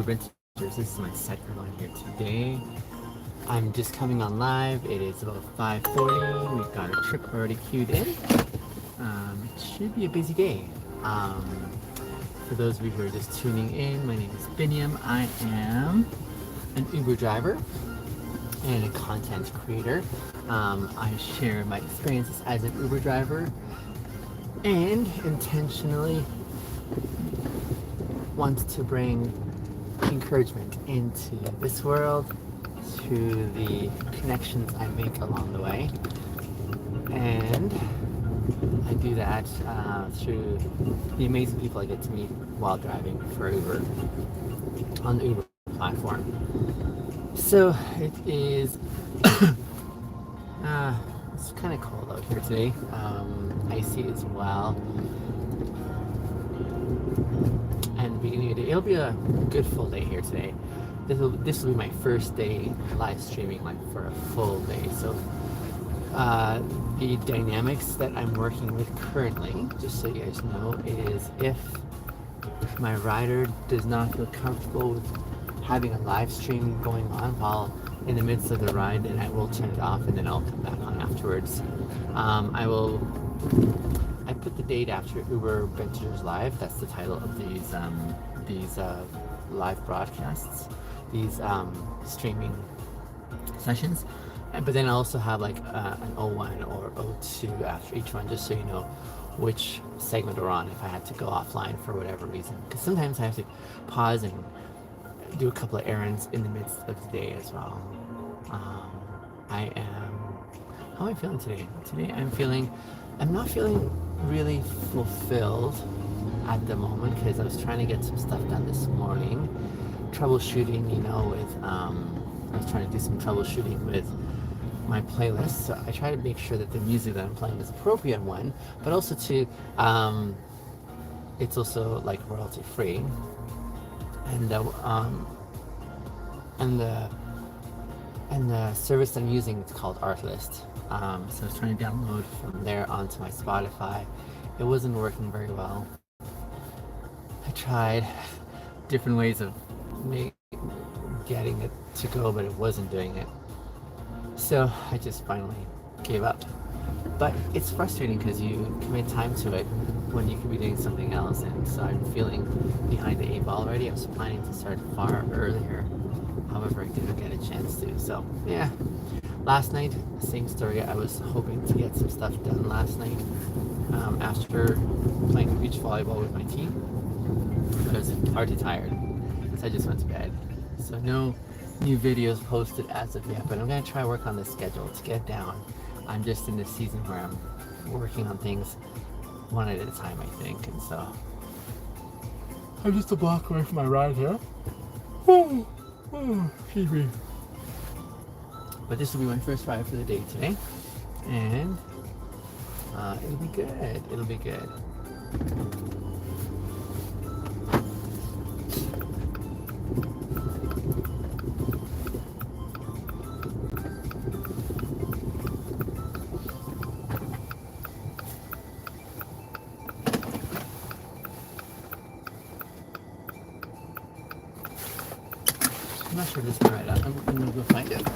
Bintegers. This is my second one here today. I'm just coming on live. It is about 5:40. We've got a trip already queued in. It should be a busy day. For those of you who are just tuning in, my name is Binyam. I am an Uber driver and a content creator. I share my experiences as an Uber driver and intentionally want to bring encouragement into this world through the connections I make along the way. And I do that through the amazing people I get to meet while driving for Uber on the Uber platform. So it is it's kind of cold out here today, icy as well. And beginning of the day, it'll be a good full day here today. This will be my first day live streaming like for a full day. So the dynamics that I'm working with currently, just so you guys know, is if my rider does not feel comfortable with having a live stream going on while in the midst of the ride, then I will turn it off and then I'll come back on afterwards. I put the date after Uber Bintegers Live. That's the title of these live broadcasts, these streaming sessions. But then I also have like an O1 or O2 after each one, just so you know which segment we're on if I had to go offline for whatever reason. Because sometimes I have to pause and do a couple of errands in the midst of the day as well. How am I feeling today? Today I'm not feeling really fulfilled at the moment because I was trying to get some stuff done this morning. Troubleshooting, I was trying to do some troubleshooting with my playlist. So I try to make sure that the music that I'm playing is appropriate one, but also it's also like royalty free. And the service that I'm using is called Artlist. So I was trying to download from there onto my Spotify. It wasn't working very well. I tried different ways of getting it to go, but it wasn't doing it. So I just finally gave up. But it's frustrating because you commit time to it when you could be doing something else, and so I'm feeling behind the 8 ball already. I was planning to start far earlier, however I didn't get a chance to. So yeah, last night, same story. I was hoping to get some stuff done last night after playing beach volleyball with my team. I was far too tired, so I just went to bed. So no new videos posted as of yet, but I'm gonna try work on the schedule to get down. I'm just in this season where I'm working on things one at a time, I think, and so I'm just a block away from my ride here. Excuse me. But this will be my first ride for the day today, and it'll be good. It'll be good. I'm not sure this is right. I'm gonna go find it.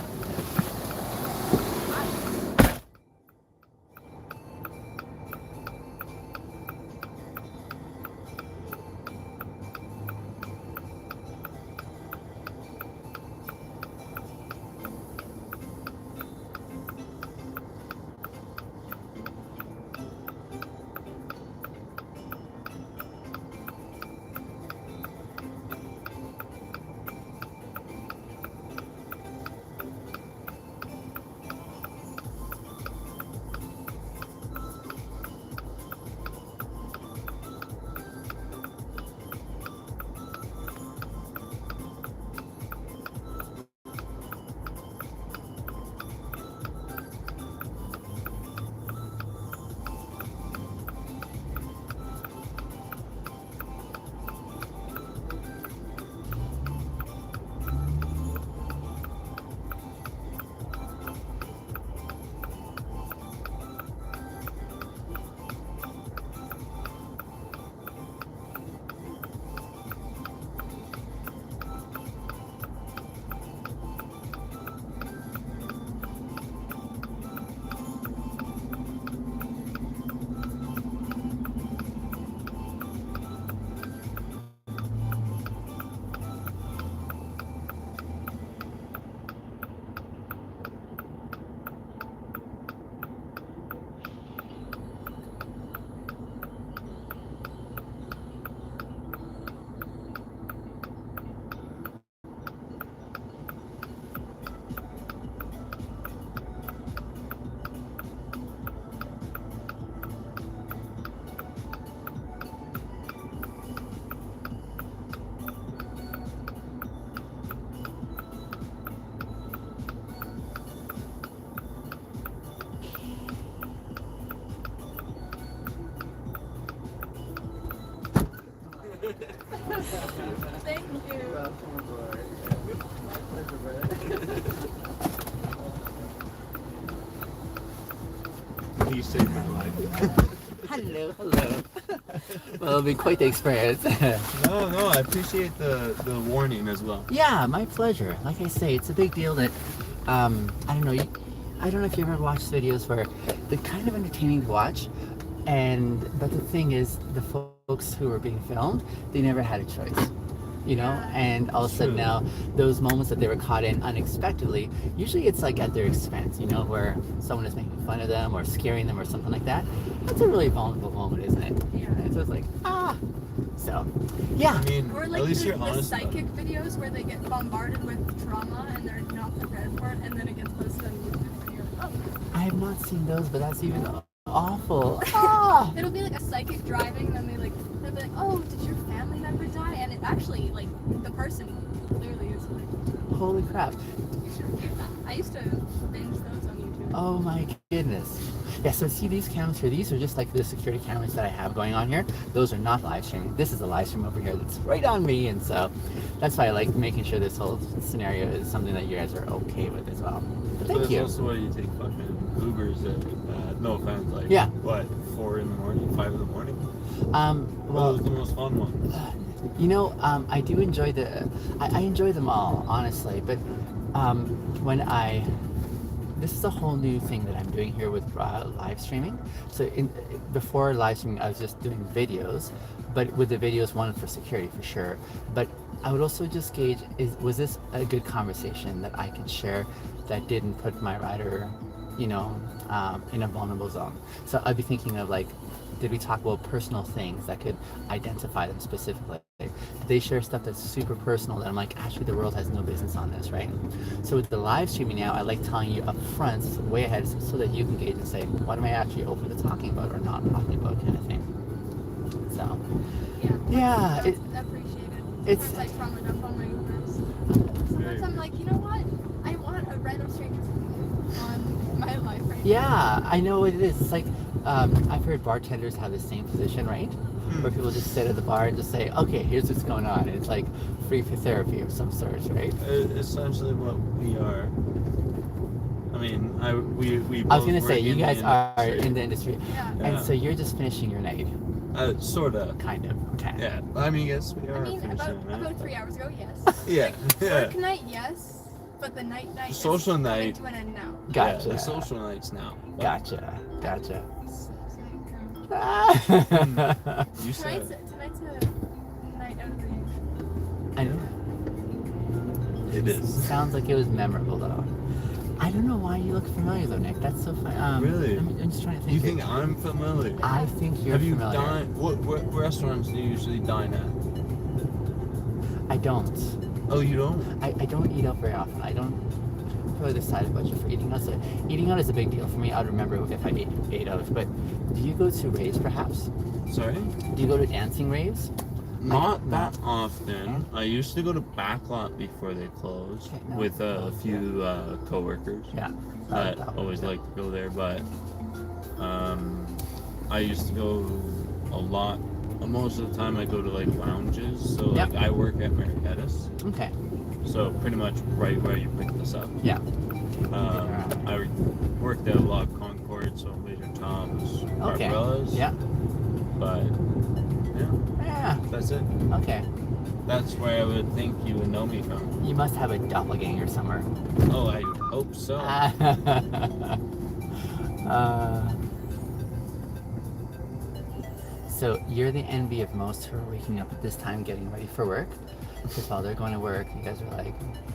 saved my life. Hello. Well, it'll be quite the experience. No, I appreciate the warning as well. Yeah, my pleasure. Like I say, it's a big deal that, I don't know, I don't know if you ever watched videos where they're kind of entertaining to watch, but the thing is, the folks who were being filmed, they never had a choice. And all of a sudden True. now, those moments that they were caught in unexpectedly, usually it's like at their expense, where someone is making fun of them or scaring them or something like that. That's a really vulnerable moment, isn't it? Yeah. And so it's like, So, yeah. I mean, Or at like least the you're honest about psychic it. videos where they get bombarded with trauma and they're not prepared for it, and then it gets posted on YouTube and you're like, oh. I have not seen those, but that's even awful. It'll be like a psychic driving, and then they'll be like, oh, did your family member die? And it actually, like, the person clearly is like, Holy crap. you should review that. I used to binge those on YouTube. Oh my goodness. Yeah, so see these cameras here, these are just like the security cameras that I have going on here. Those are not live streaming. This is a live stream over here that's right on me, and so that's why I like making sure this whole scenario is something that you guys are okay with as well. But thank But you. it's also why you take fucking Ubers at, no offense, like, Yeah. what, 4 in the morning, 5 in the morning? Well, What was the most fun one? I do enjoy I enjoy them all, honestly, but this is a whole new thing that I'm doing here with live streaming. So before live streaming, I was just doing videos, but with the videos, one for security for sure. But I would also just gauge, was this a good conversation that I could share that didn't put my rider, in a vulnerable zone? So I'd be thinking of like, did we talk about personal things that could identify them specifically? Did they share stuff that's super personal that I'm like, actually the world has no business on this, right? So with the live streaming now, I like telling you up front, way ahead, so that you can gauge and say, what am I actually open to talking about or not talking about, kind of thing. So, yeah, That's appreciated. it's- Sometimes I trauma dump on my Ubers. Sometimes I'm like, you know what? I want a random stranger on my life right now. yeah, I know what it is. It's like, I've heard bartenders have the same position, right? Where people just sit at the bar and just say, okay, here's what's going on. It's like free for therapy of some sort, right? Essentially what we are. I mean, we both I was going to work say, you in the guys are industry. in the industry. Yeah. Yeah. And so you're just finishing your night, Sort of. kind of. Okay. Yeah. I mean, yes, we are I mean, finishing about it. 3 hours ago, yes. Yeah. Yeah. Work night, yes. But the night Social is night. coming to an end now. Gotcha. Yeah, the social nights now. Gotcha. You said. Tonight's a night out of the usual. I know. It is. Sounds like it was memorable, though. I don't know why you look familiar, though, Nick. That's so funny. Really? I'm just trying to think. You think I'm familiar? I think you're Have you familiar. dined? What restaurants do you usually dine at? I don't. Oh, you don't? I don't eat out very often. I don't really decide a budget for eating out. So eating out is a big deal for me. I'd remember if I ate out. But do you go to raves, perhaps? Sorry? Do you go to dancing raves? Not that often. I used to go to Backlot before they closed Okay, no. with a few coworkers. Yeah. I always like to go there, but I used to go a lot. Most of the time, I go to like lounges. So Yep. like I work at Mariettas, Okay. so pretty much right where you picked this up. Yeah. I worked at a lot of Concord, so Laser Toms, Okay. Barbarellas. Yeah. But yeah, Yeah. that's it. Okay. That's where I would think you would know me from. You must have a doppelganger somewhere. Oh, I hope so. So you're the envy of most who are waking up at this time getting ready for work. Because while they're going to work, you guys are like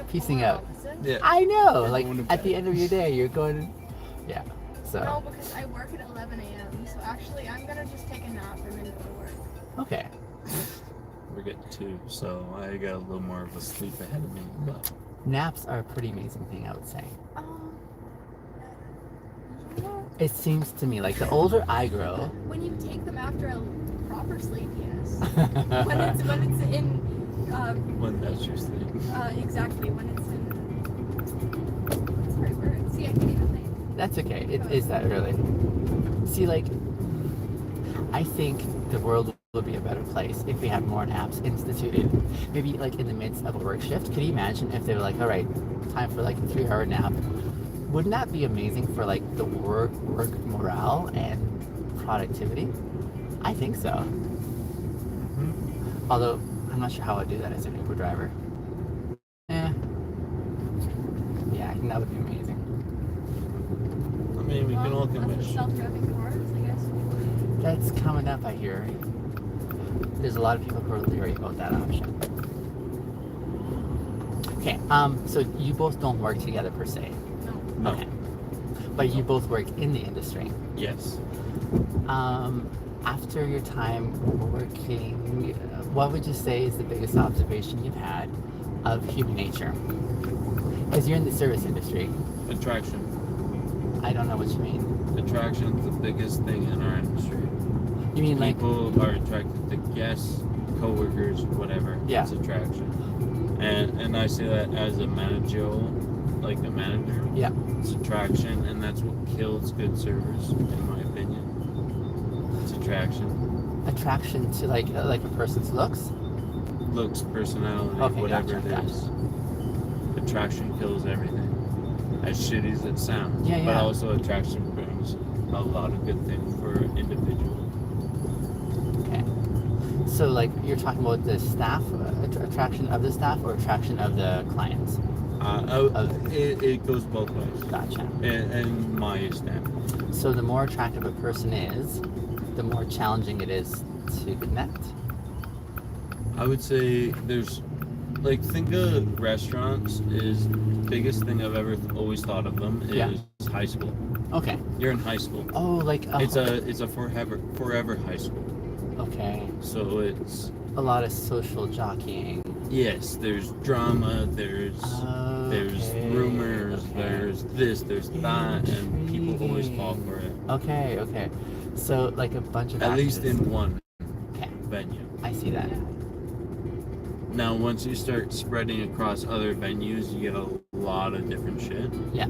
piecing Polar out. opposite. Yeah. I know, They're like going to at the bed. end of your day, you're going. Yeah. No, So because I work at 11 a.m. So actually, I'm gonna just take a nap and then go to work. okay. We're getting two, so I got a little more of a sleep ahead of me. But Naps are a pretty amazing thing, I would say. Yeah. It seems to me like the older I grow. When you take them after a proper sleep, yes. when it's in when that's your sleep. exactly when it's in what's the right word? See, I can't even think. That's okay. It is that early. See, like, I think the world would be a better place if we had more naps instituted. Maybe like in the midst of a work shift. Could you imagine if they were like, all right, time for like a 3-hour nap, wouldn't that be amazing for like the work morale and productivity? I think so. Although I'm not sure how I'd do that as an Uber driver. Yeah, I think that would be amazing. I mean, we can all That's commission. self-driving cars, I guess. That's coming up, I hear. There's a lot of people who are leery about that option. Okay, so you both don't work together per se. No. No. Okay. But you both work in the industry. Yes. After your time working, what would you say is the biggest observation you've had of human nature? Because you're in the service industry. Attraction. I don't know what you mean. Attraction's the biggest thing in our industry. You mean like, People are attracted to guests, coworkers, whatever. Yeah. It's attraction. And I say that as a manager, like a manager. yeah, It's attraction, and that's what kills good servers, in my opinion. It's attraction. attraction to like a person's looks? Looks, personality, Okay, whatever gotcha, it is. Attraction kills everything. As shitty as it sounds. Yeah, But yeah. also attraction brings a lot of good things for individuals. Okay. So like you're talking about the staff, attraction of the staff or attraction of the clients? It goes both ways. Gotcha. In my standpoint. So the more attractive a person is, the more challenging it is to connect. I would say there's, like, think of restaurants is biggest thing I've ever always thought of them is Yeah. high school. Okay. You're in high school. Oh, like It's a forever high school. okay. So it's A lot of social jockeying. yes, there's drama, there's Okay, rumors, okay. there's this, there's that, and people always fall for it. Okay. So like a bunch of At least actors. in one Okay, venue. I see that. Now, once you start spreading across other venues, you get a lot of different shit. Yeah.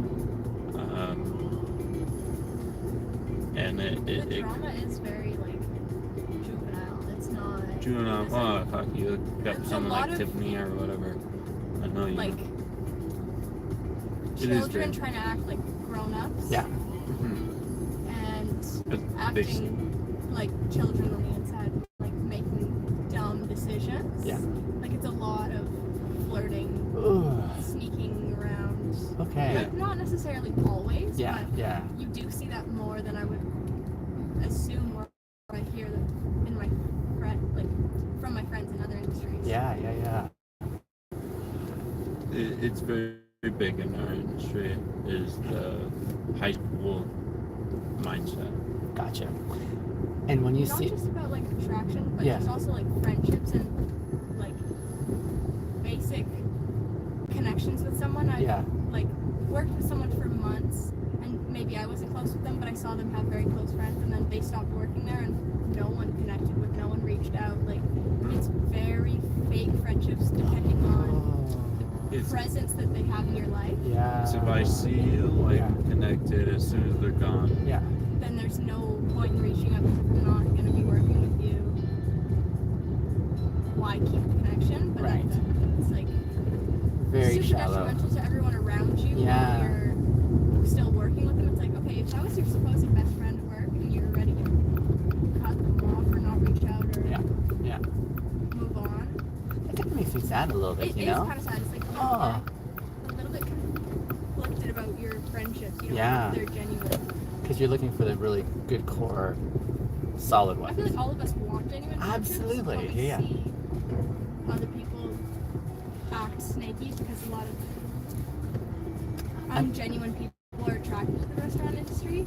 And The it drama is very like juvenile. It's not. juvenile. Oh, fuck you! Look up There's a someone lot like of, Tiffany or whatever. I know you. like It is children very- trying to act like grown-ups. Yeah. Mhm. And But they- acting like children on the inside, like making dumb decisions. Yeah. Like it's a lot of flirting, Ooh. sneaking around. Okay. Like not necessarily always, Yeah. but Yeah. you do see that more than I would assume, or I hear that in my from my friends in other industries. Yeah. It's very big in our industry. Is the high school mindset. Gotcha. And when you Not see, just about like attraction, but Yeah. there's also like friendships and like basic connections with someone. I've yeah. like worked with someone for months, and maybe I wasn't close with them, but I saw them have very close friends, and then they stopped working there, and no one connected with, no one reached out. Like it's very fake friendships depending on the It's, presence that they have in your life. Yeah. so if I see you, like, Yeah. connected as soon as they're gone. Yeah. Then there's no point in reaching out because if I'm not going to be working with you, why keep the connection? But Right. it's like Very super shallow. detrimental to everyone around you Yeah. while you're still working with them. It's like, okay, if that was your supposed best friend at work and you're ready to cut them off or not reach out or Yeah. move on, It kind of makes me sad a little bit, it you is know? kind of sad. It's like Oh. a little bit conflicted about your friendships. You don't Yeah. know if they're genuine. Because you're looking for the really good core, solid I ones. feel like all of us want genuine friendships, Absolutely, but we yeah. see other people act snaky because a lot of ungenuine people are attracted to the restaurant industry,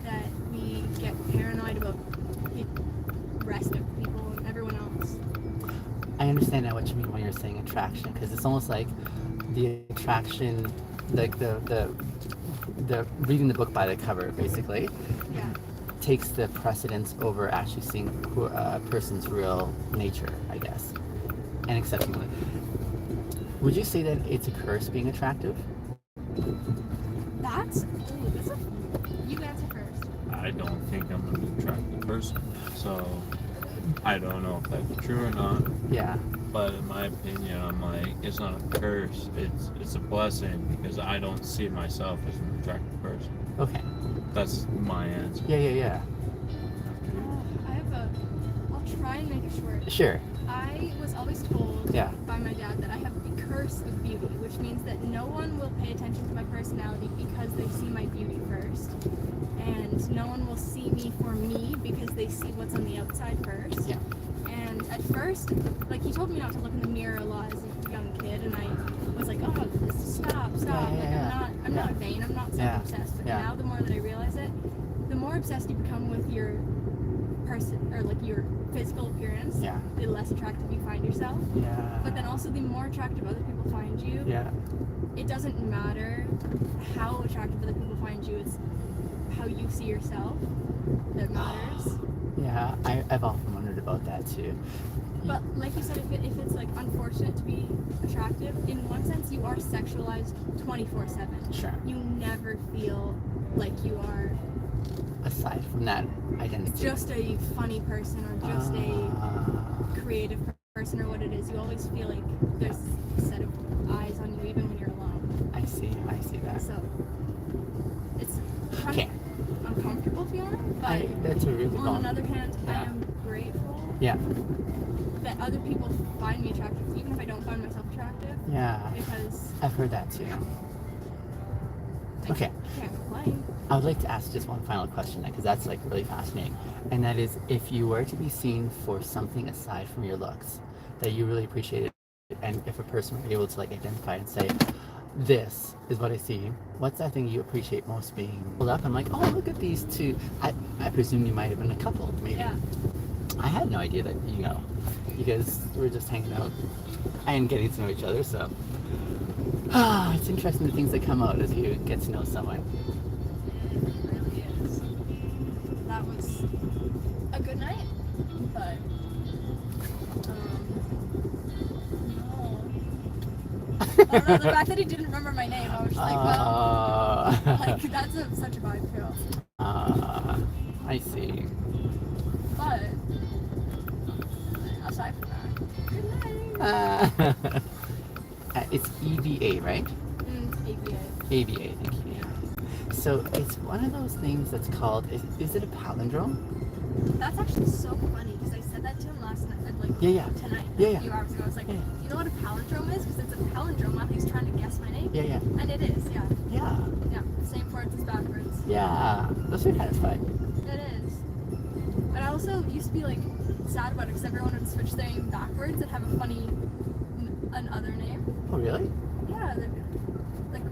that we get paranoid about the rest of people and everyone else. I understand now what you mean when you're saying attraction, because it's almost like the attraction, like the reading the book by the cover, basically, Yeah. takes the precedence over actually seeing a person's real nature, I guess, and accepting it. Would you say that it's a curse being attractive? You answer first. I don't think I'm an attractive person, so I don't know if that's true or not. Yeah. but in my opinion, I'm like, it's not a curse. It's a blessing because I don't see myself as an attractive person. Okay. That's my answer. Yeah. I have a. I'll try and make it short. Sure. I was always told Yeah. by my dad that I have the curse of beauty, which means that no one will pay attention to my personality because they see my beauty first. And no one will see me for me because they see what's on the outside first. Yeah. And at first, like, he told me not to look in the mirror a lot as a young kid, and I was like, oh, stop. Yeah. I'm not vain, I'm not self-obsessed. But Yeah. now the more that I realize it, the more obsessed you become with your person, or like your physical appearance, Yeah. the less attractive you find yourself. Yeah. But then also the more attractive other people find you. Yeah. It doesn't matter how attractive other people find you, it's how you see yourself that matters. Yeah, I've often wondered about that too. But like you said, if it's like unfortunate to be attractive, in one sense you are sexualized 24/7. Sure. You never feel like you are Aside from that identity. just a funny person or just a creative person or what it is. You always feel like there's a set of eyes on you even when you're alone. I see that. So it's kind Okay. of uncomfortable feeling, but That's a really on another hand, I Yeah. am grateful Yeah. that other people find me attractive, even if I don't find myself attractive, Yeah. because I've heard that too. Okay. I can't complain. I would like to ask just one final question because that's like really fascinating. And that is, if you were to be seen for something aside from your looks that you really appreciated, and if a person were able to like identify and say, this is what I see, what's that thing you appreciate most being pulled up? I'm like, oh, look at these two. I presume you might have been a couple, maybe. Yeah. I had no idea that, you guys were just hanging out and getting to know each other, so. It's interesting the things that come out as you get to know someone. It really is. That was a good night, but no. I don't know, the fact that he didn't remember my name, I was just like, well, like that's such a vibe too. I see. But aside from that, good night. It's EVA, right? ABA. AVA, thank you. So it's one of those things that's called, is it a palindrome? That's actually so funny because I said that to him last night, like tonight, Yeah, a few hours ago. I was like, you know what a palindrome is? Because it's a palindrome while he's trying to guess my name. Yeah. And it is, yeah. Yeah. Yeah, same words as backwards. Yeah. Those are kind of fun. It is. And I also used to be like sad about it because everyone would switch their name backwards and have a funny another name. Oh, really? Yeah, like,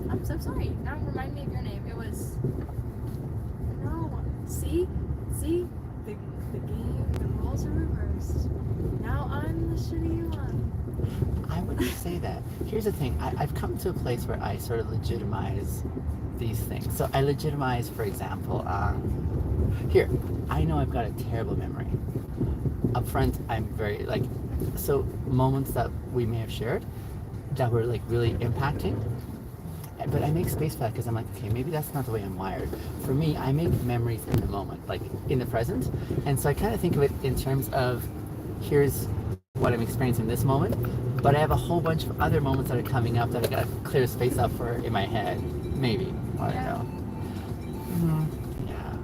I'm so sorry. Now remind me of your name. It was, no, see, the game, the roles are reversed. Now I'm the shitty one. I wouldn't say that. Here's the thing. I've come to a place where I sort of legitimize these things. So I legitimize, for example, here, I know I've got a terrible memory. Up front, I'm very, so moments that we may have shared that were really impacting, but I make space for that because I'm like, okay, maybe that's not the way I'm wired. For me, I make memories in the moment, in the present, and so I kind of think of it in terms of, here's what I'm experiencing in this moment, but I have a whole bunch of other moments that are coming up that I gotta clear space up for in my head, maybe, I don't know. Yeah.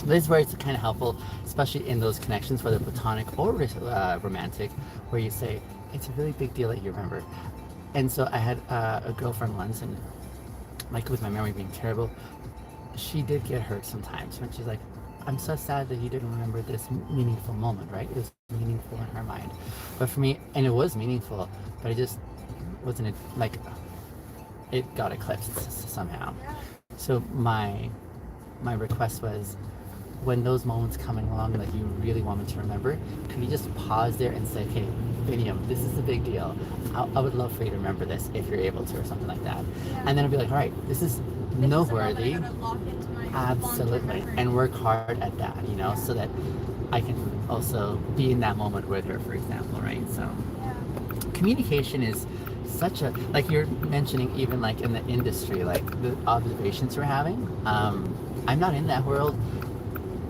This is where it's kind of helpful, especially in those connections, whether platonic or romantic, where you say, it's a really big deal that you remember. And so I had a girlfriend once, and with my memory being terrible, she did get hurt sometimes when she's like, I'm so sad that you didn't remember this meaningful moment, right? It was meaningful in her mind. But for me, and it was meaningful, but it just wasn't, it got eclipsed somehow. So my request was, when those moments coming along that you really want me to remember, can you just pause there and say, okay, Vinium, this is a big deal. I would love for you to remember this if you're able to, or something like that. Yeah. And then I'd be like, all right, this is noteworthy. Absolutely. And work hard at that, so that I can also be in that moment with her, for example, right? So communication is such a, you're mentioning even in the industry, the observations we're having. I'm not in that world.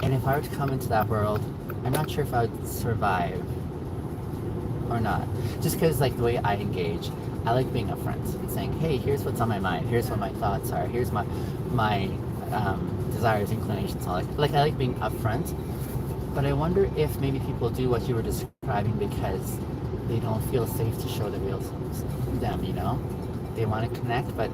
And if I were to come into that world, I'm not sure if I would survive or not. Just because like the way I engage, I like being upfront and saying, hey, here's what's on my mind, here's what my thoughts are, here's my desires, inclinations. I like being upfront. But I wonder if maybe people do what you were describing because they don't feel safe to show the real them, you know? They want to connect, but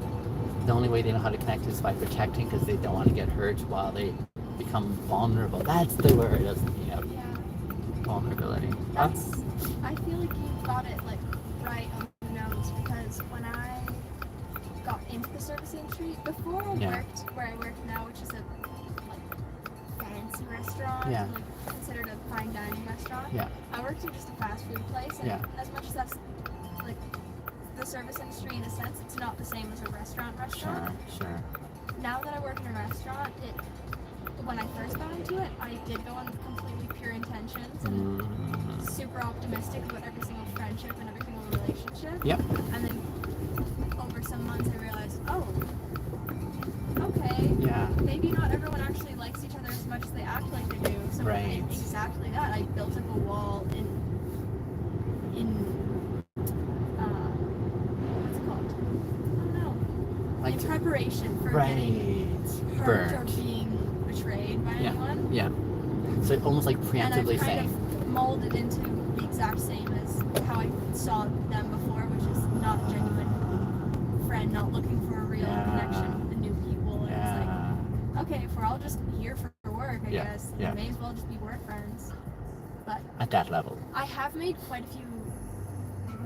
the only way they know how to connect is by protecting because they don't want to get hurt while they become vulnerable. That's the word, isn't it? Yeah. Vulnerability. I feel like you got it like right on the nose because when I got into the service industry, before I worked where I work now, which is a fancy restaurant, like considered a fine dining restaurant. Yeah. I worked in just a fast food place, and as much as that's like the service industry in a sense, it's not the same as a restaurant. Sure. Now that I work in a restaurant, when I first got into it, I did go on completely pure intentions and super optimistic about every single friendship and every single relationship. Yep. And then over some months, I realized, oh, okay. Yeah. Maybe not everyone actually likes each other as much as they act like they do. So I did exactly that. I built up a wall in what's it called? I don't know. Like in preparation for getting hurt or being betrayed by anyone. Yeah. So almost like preemptively and I've kind saying. of molded into the exact same as how I saw them before, which is not a genuine friend, not looking for a real connection with the new people. And it's like, okay, if we're all just here for work, I guess, we may as well just be work friends. But at that level, I have made quite a few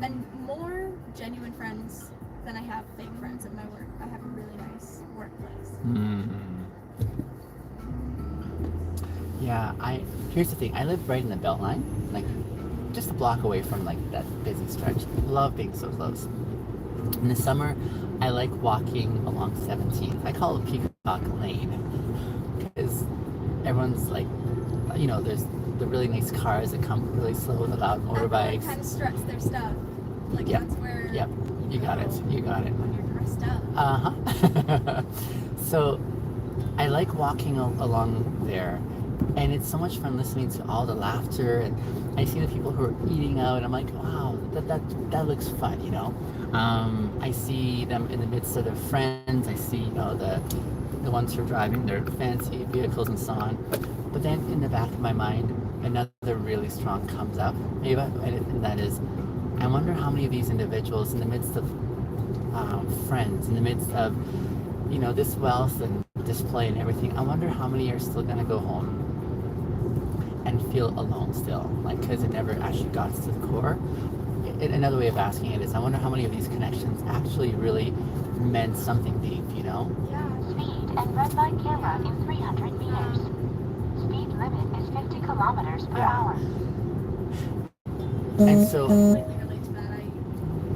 and more genuine friends than I have fake friends at my work. I have a really nice workplace. Yeah, here's the thing. I live right in the Beltline, like just a block away from like that busy stretch. Love being so close. In the summer, I like walking along 17th. I call it Peacock Lane because everyone's like, you know, there's the really nice cars that come really slow with the loud motorbikes. And kind of stress their stuff. Like that's where. Yep. You got it. When you're dressed up. So, I like walking along there. And it's so much fun listening to all the laughter, and I see the people who are eating out, and I'm like, wow, that looks fun, you know. I see them in the midst of their friends. I see, you know, the ones who are driving their fancy vehicles and so on. But then in the back of my mind, another really strong comes up, Ava, and that is, I wonder how many of these individuals in the midst of friends, in the midst of, you know, this wealth and display and everything, I wonder how many are still going to go home and feel alone still, like, because it never actually got to the core. Another way of asking it is, I wonder how many of these connections actually really meant something deep, you know? Yeah. Speed and red light camera in 300 meters. Speed limit is 50 kilometers per hour. And so... completely relate to that. I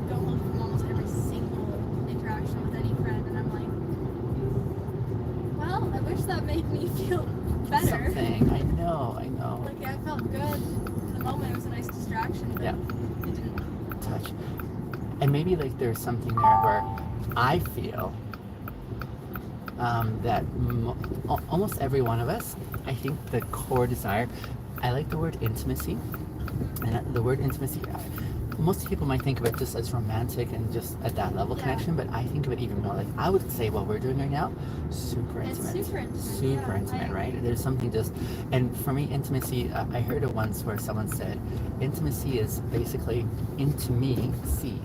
go home from almost every single interaction with any friend, and I'm like, well, I wish that made me feel better. Something, I know. Like, I felt good in the moment. It was a nice distraction, but it didn't touch. And maybe like there's something there where I feel that almost every one of us, I think the core desire, I like the word intimacy, and the word intimacy, most people might think of it just as romantic and just at that level connection, but I think of it even more like, I would say what we're doing right now, super intimate. It's super intimate. Super intimate, right? There's something just, and for me, intimacy, I heard it once where someone said, intimacy is basically into me, see.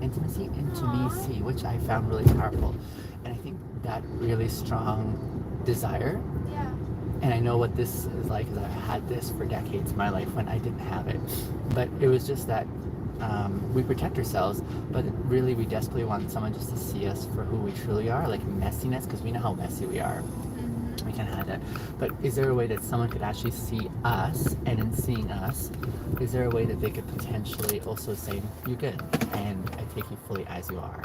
Intimacy, into me, see, which I found really powerful. And I think that really strong desire, and I know what this is like because I've had this for decades in my life when I didn't have it, but it was just that we protect ourselves, but really we desperately want someone just to see us for who we truly are, like messiness, because we know how messy we are. We can hide that. But is there a way that someone could actually see us, and in seeing us, is there a way that they could potentially also say, you're good, and I take you fully as you are?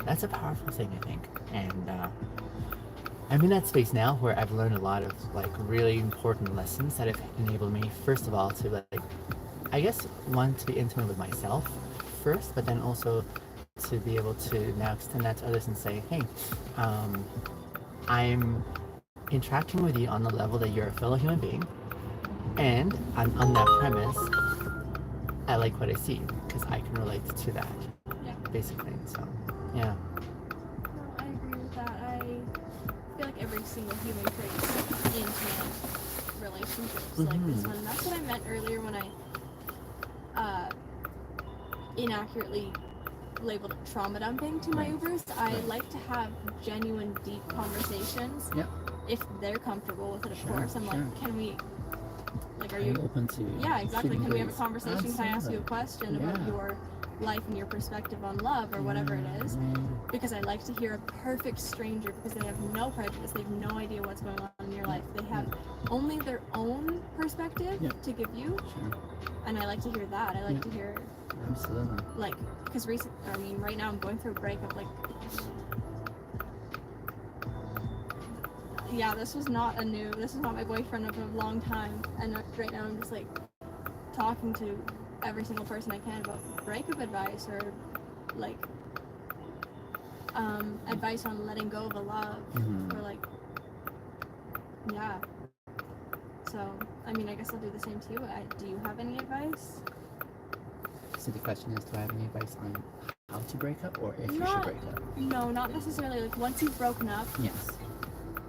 That's a powerful thing, I think. And I'm in that space now where I've learned a lot of like really important lessons that have enabled me, first of all, to like, I guess, one, to be intimate with myself first, but then also to be able to now extend that to others and say, hey, I'm interacting with you on the level that you're a fellow human being, and on that premise, I like what I see because I can relate to that, Yeah. basically. So, yeah. No, I agree with that. I feel like every single human creates intimate relationships like this one. And that's what I meant earlier when I inaccurately labeled it trauma dumping to my Right. Ubers. I Right. like to have genuine, deep conversations. Yep. If they're comfortable with it, of Sure, course. I'm sure. like, can we, like, are I'm you, open to yeah, exactly. shooting Can we have a breeze. conversation? Can I ask you a Absolutely. question about Yeah. your life and your perspective on love or whatever it is? Yeah. Because I like to hear a perfect stranger because they have no prejudice, they have no idea what's going on in your life. They have only their own perspective Yeah. to give you, Sure. and I like to hear that. I like Yeah. to hear, Absolutely. like, because right now I'm going through a breakup. Like, yeah, this is not my boyfriend of a long time, and right now I'm just like talking to every single person I can about breakup advice or like advice on letting go of a love or like, yeah. So I mean, I guess I'll do the same to you. Do you have any advice? So the question is, do I have any advice on how to break up or if you should Not- break up? No, not necessarily. Like, once you've broken up, Yes.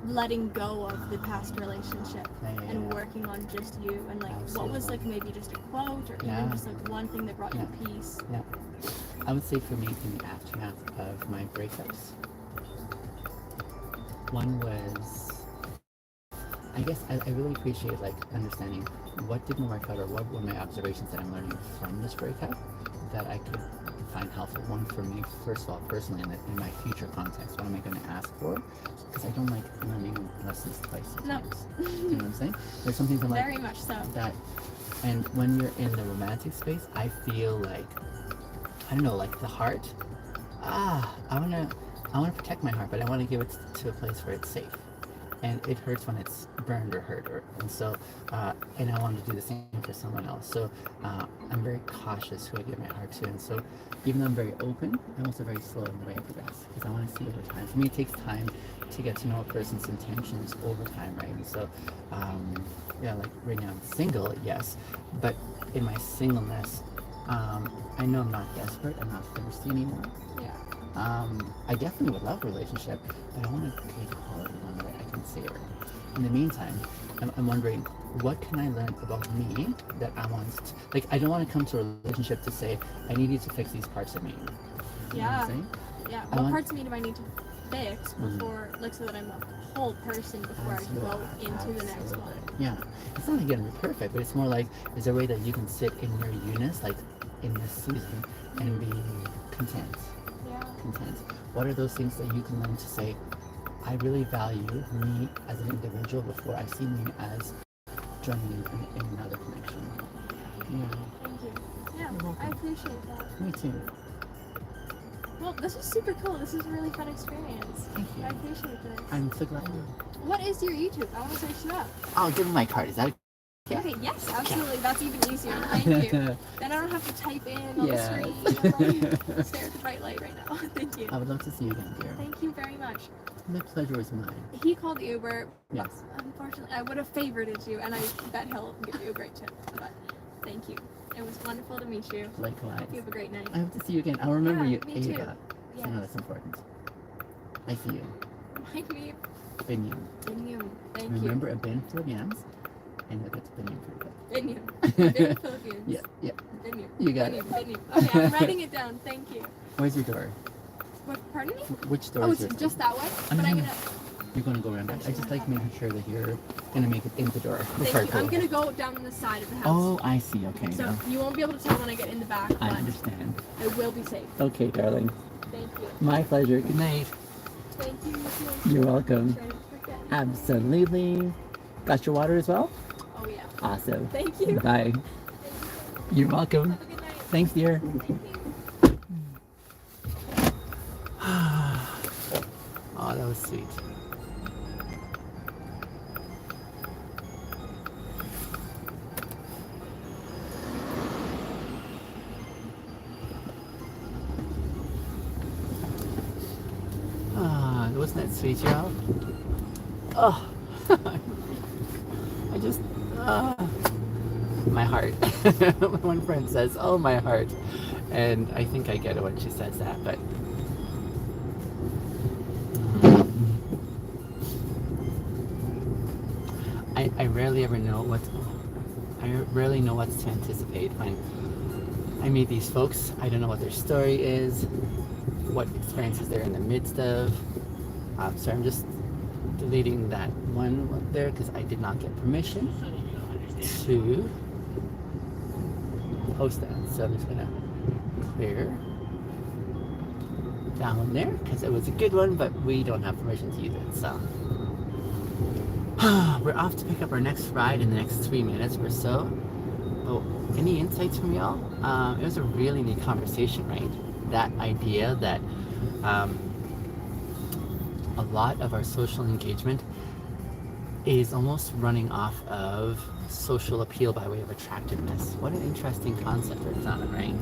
letting go of the past relationship Yeah. and working on just you, and like what was like maybe just a quote or Yeah. even just like one thing that brought you peace. I would say for me, in the aftermath of my breakups, one was, I guess I really appreciate like understanding what didn't work out or what were my observations that I'm learning from this breakup that I could find helpful. One for me, first of all, personally, and in my future context, what am I going to ask for? Because I don't like learning lessons twice. No. You know what I'm saying? There's some things I'm like Very much so. that, and when you're in the romantic space, I feel like, I don't know, like the heart. I wanna protect my heart, but I want to give it to a place where it's safe. And it hurts when it's burned or hurt, and so, and I want to do the same for someone else. So I'm very cautious who I give my heart to, and so even though I'm very open, I'm also very slow in the way I progress because I want to see over time. For me, it takes time to get to know a person's intentions over time, right? And so, yeah, like right now I'm single, yes, but in my singleness, I know I'm not desperate, I'm not thirsty anymore. Yeah. I definitely would love a relationship, but I want to create a quality one that I can savor. In the meantime, I'm wondering, what can I learn about me that I want to, like, I don't want to come to a relationship to say, I need you to fix these parts of me. You know what Yeah. I'm saying? Yeah. I What want- parts of me do I need to fix before, like, so that I'm a whole person before I go into the next one? Yeah. It's not like you're gonna be perfect, but it's more like, is there a way that you can sit in your eunice, like in this season, and be content? Yeah. Content. What are those things that you can learn to say, I really value me as an individual before I see me as joining in another connection? Yeah. Thank you. Yeah, You're welcome. I appreciate that. Me too. Well, this was super cool. This is a really fun experience. Thank you. I appreciate this. I'm so glad. What is your YouTube? I want to search it up. I'll give him my card. Is that okay? Okay, yes, absolutely. That's even easier. Thank you. Then I don't have to type in on the screen and like, stare at the bright light right now. Thank you. I would love to see you again, dear. Thank you very much. My pleasure was mine. He called Uber. Yes. Unfortunately, I would have favorited you, and I bet he'll give you a great tip. But thank you. It was wonderful to meet you. Likewise. You have a great night. I hope to see you again. I'll remember Yeah, you, me too. Ava. Yes. I know that's important. I see you. Remind me Binion. of Binium. Thank Remember a bin full of yams, and you'll get to Binion for a you. Binium. Binium Philippines. Yeah, yeah. Binium. You got Binium. it. Binium. Okay, I'm writing it down. Thank you. Where's your door? What? Pardon me? Which door Oh, is it's yours? just that way. I'm But I'm gonna- gonna. You're gonna go around back. I just like making sure that you're gonna make it in the door. Thank you. I'm gonna go down the side of the house. Oh, I see. Okay. So now you won't be able to tell when I get in the back, I but understand. I will be safe. Okay, darling. Thank you. My pleasure. Good night. Thank you. You You're welcome. too. Try to forget. Absolutely. Got your water as well? Oh yeah. Awesome. Thank you. Bye. Thank you. You're welcome. Have a good night. Thanks, dear. Thank you. Oh, that was sweet. Wasn't that sweet, y'all? Oh, I just, my heart. One friend says, oh, my heart. And I think I get it when she says that, but I rarely ever know I rarely know what to anticipate when I meet these folks. I don't know what their story is, what experiences they're in the midst of. So I'm just deleting that one up there because I did not get permission to post that. So I'm just gonna clear down there because it was a good one, but we don't have permission to use it. So we're off to pick up our next ride in the next 3 minutes or so. Oh, any insights from y'all? It was a really neat conversation, right? That idea that a lot of our social engagement is almost running off of social appeal by way of attractiveness. What an interesting concept, Roxana, right?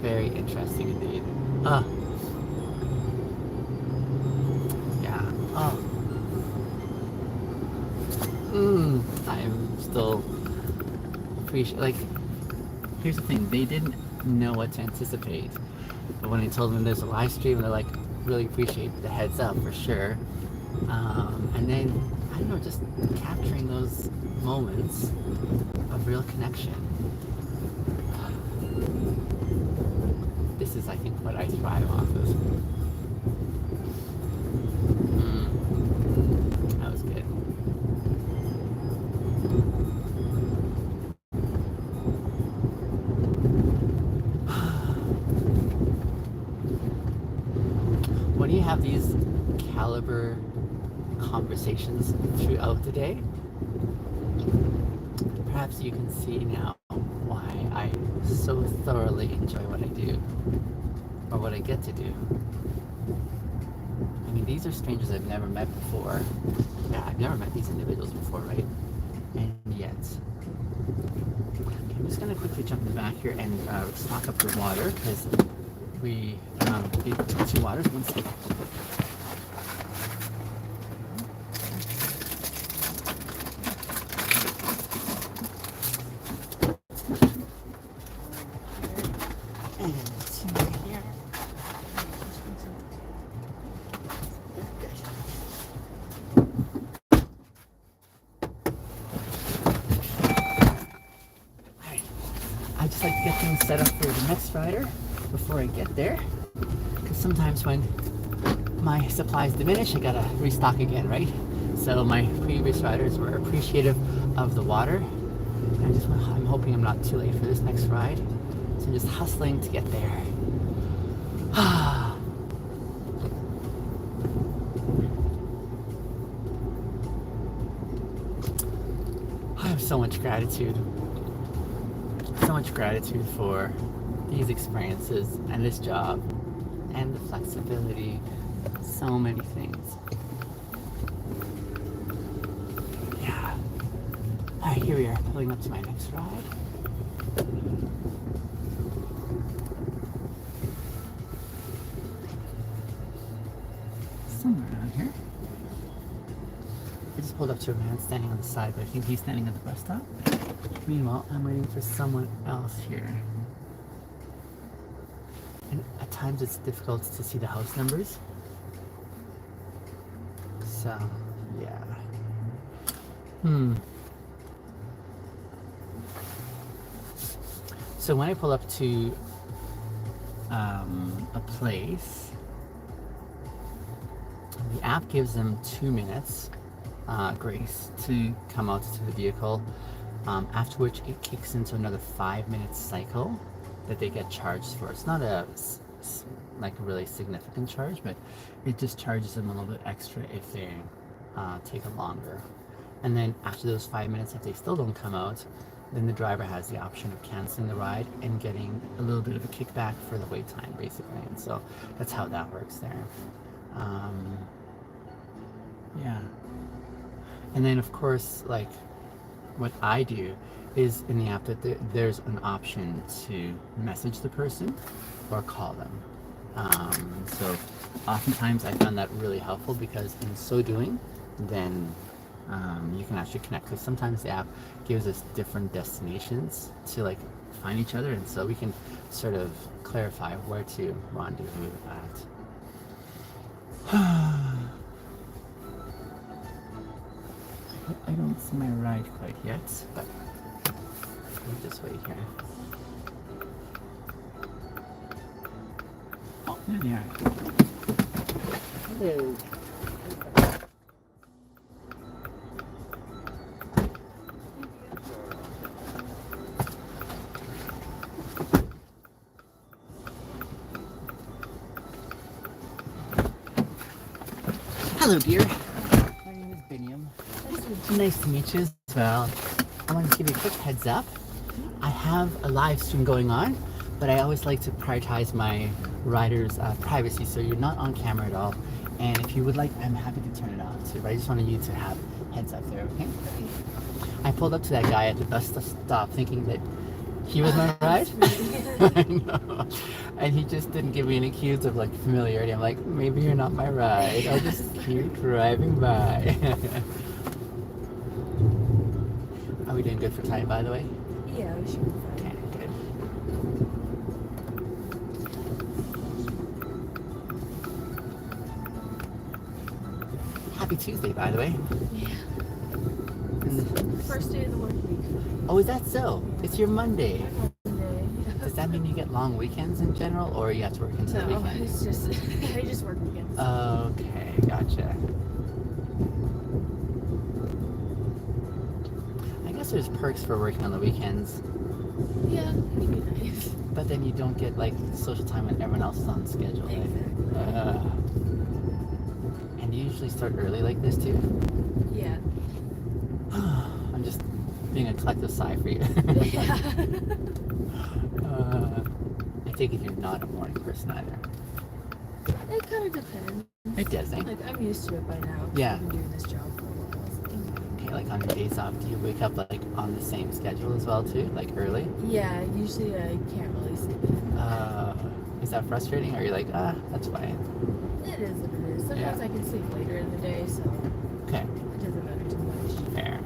Very interesting indeed. Yeah. Oh. I'm still like, here's the thing, they didn't know what to anticipate. But when I told them there's a live stream, they're like, really appreciate the heads up for sure. And then, I don't know, just capturing those moments of real connection. This is, I think, what I thrive off of. That was good. When you have these caliber conversations throughout the day, perhaps you can see now why I so thoroughly enjoy what I do, or what I get to do. I mean, these are strangers I've never met before. Yeah, I've never met these individuals before, right? And yet, I'm just gonna quickly jump in the back here and stock up the water, because we need 2 waters. One second. I just like to get things set up for the next rider before I get there, because sometimes when my supplies diminish, I gotta restock again, right? So my previous riders were appreciative of the water. I'm hoping I'm not too late for this next ride, so I'm just hustling to get there. I have so much gratitude. So much gratitude for these experiences and this job and the flexibility. So many things. Yeah. Alright, here we are, pulling up to my next ride. Somewhere around here. I just pulled up to a man standing on the side, but I think he's standing at the bus stop. Meanwhile, I'm waiting for someone else here. And at times it's difficult to see the house numbers. So, yeah. So when I pull up to a place, the app gives them 2 minutes grace to come out to the vehicle, after which it kicks into another 5-minute cycle that they get charged for. It's not like a really significant charge, but it just charges them a little bit extra if they take it longer. And then after those 5 minutes, if they still don't come out, then the driver has the option of canceling the ride and getting a little bit of a kickback for the wait time, basically. And so that's how that works there. Yeah. And then, of course, like, what I do is in the app that there's an option to message the person or call them. So oftentimes I found that really helpful, because in so doing, then You can actually connect because sometimes the app gives us different destinations to like find each other, and so we can sort of clarify where to rendezvous at. I don't see my ride quite yet, but we'll just wait here. Oh, there they are. Hello. Hello, dear. My name is Biniam. Nice to meet you as well. I want to give you a quick heads up. I have a live stream going on, but I always like to prioritize my riders' privacy, so you're not on camera at all. And if you would like, I'm happy to turn it off too, but I just wanted you to have heads up there, okay? I pulled up to that guy at the bus stop thinking that he was my ride. I know. And he just didn't give me any cues of like familiarity. I'm like, maybe you're not my ride. I'll just keep driving by. Are we doing good for time, by the way? Yeah, we should be fine. Okay, good. Happy Tuesday, by the way. Yeah. And- First day of the work week. Oh, is that so? It's your Monday. Monday. Does that mean you get long weekends in general, or you have to work into the No, weekend? it's just I just work weekends. Okay, gotcha. I guess there's perks for working on the weekends, Yeah, it'd be nice. but then you don't get like social time when everyone else is on schedule. Right? Exactly. And you usually start early like this too? Yeah. I'm just being a collective sigh for you. Yeah. I take it you're not a morning person either. It kind of depends. It doesn't. Like I'm used to it by now. 'Cause Yeah. I've been doing this job for a while. Okay, like on your days off, do you wake up like on the same schedule as well too, like early? Yeah, usually I can't really sleep in. Is that frustrating, or you're like, that's fine? It is what it is. Sometimes Yeah. I can sleep later in the day, so Okay, it doesn't matter too much. fair.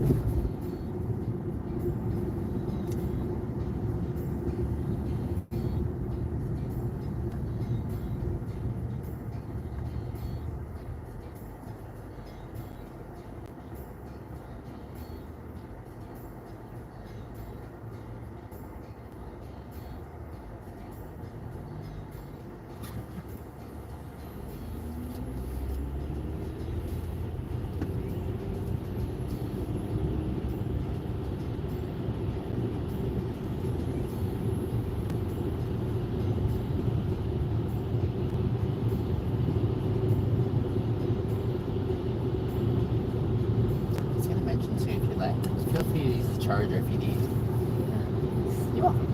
I was gonna mention too, if you like, feel free to use the charger if you need. Yeah. You're welcome.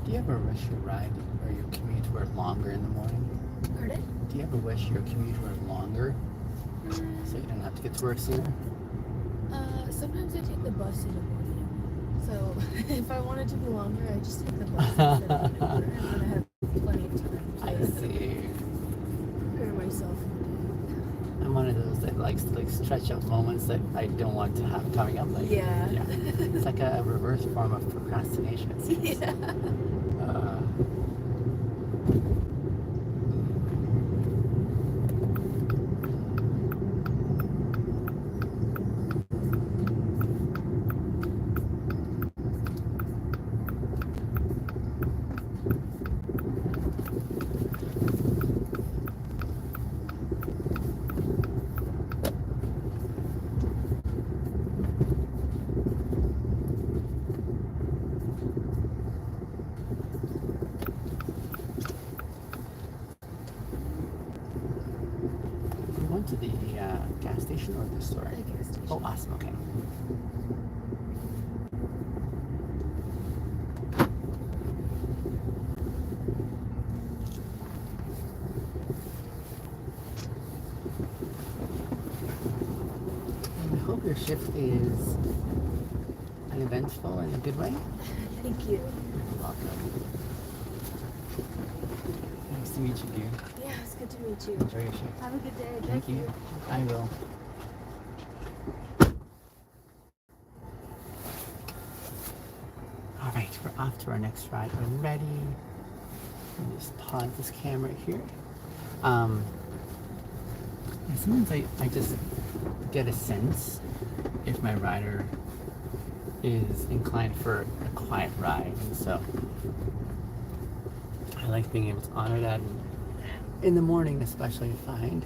Do you ever wish your ride or your commute were longer in the morning? Pardon? Do you ever wish your commute were longer so you don't have to get to work sooner? Sometimes I take the bus in the morning. So if I want it to be longer, I just take the bus instead of an Uber, and then I have plenty of time I to see. prepare myself. I'm one of those that likes to like stretch out moments that I don't want to have coming up. Like, Yeah. It's like a reverse form of procrastination. It seems. Yeah. We went to the gas station or the store? The gas station. Oh, awesome. Okay. I hope your shift is uneventful in a good way. Thank you. You're welcome. Nice to meet you, dear. Yeah, it's good to meet you. Enjoy your shift. Have a good day. Thank you. I will. All right, we're off to our next ride. We're ready. Let me just pause this camera here. And sometimes I just get a sense if my rider is inclined for a quiet ride, and so I like being able to honor that. And in the morning, especially, I find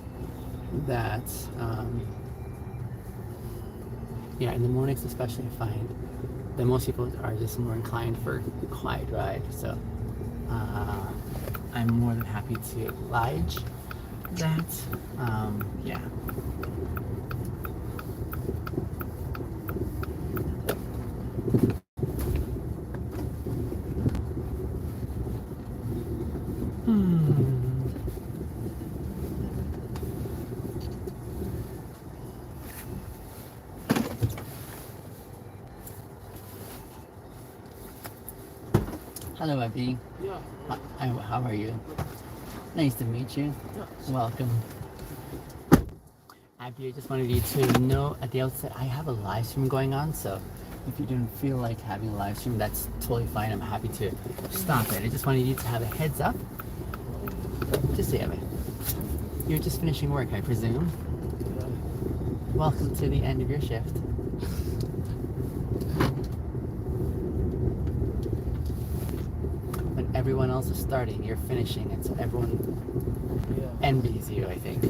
that yeah, in the mornings especially, I find that most people are just more inclined for a quiet ride. So I'm more than happy to oblige that. Yeah. Hello, Abby. Yeah. How are you? Nice to meet you. Yeah. Welcome. Abby, I just wanted you to know at the outset I have a live stream going on, so if you don't feel like having a live stream, that's totally fine. I'm happy to stop it. I just wanted you to have a heads up. Just say it. You're just finishing work, I presume. Welcome to the end of your shift. When everyone else is starting, you're finishing, and so everyone envies you, I think.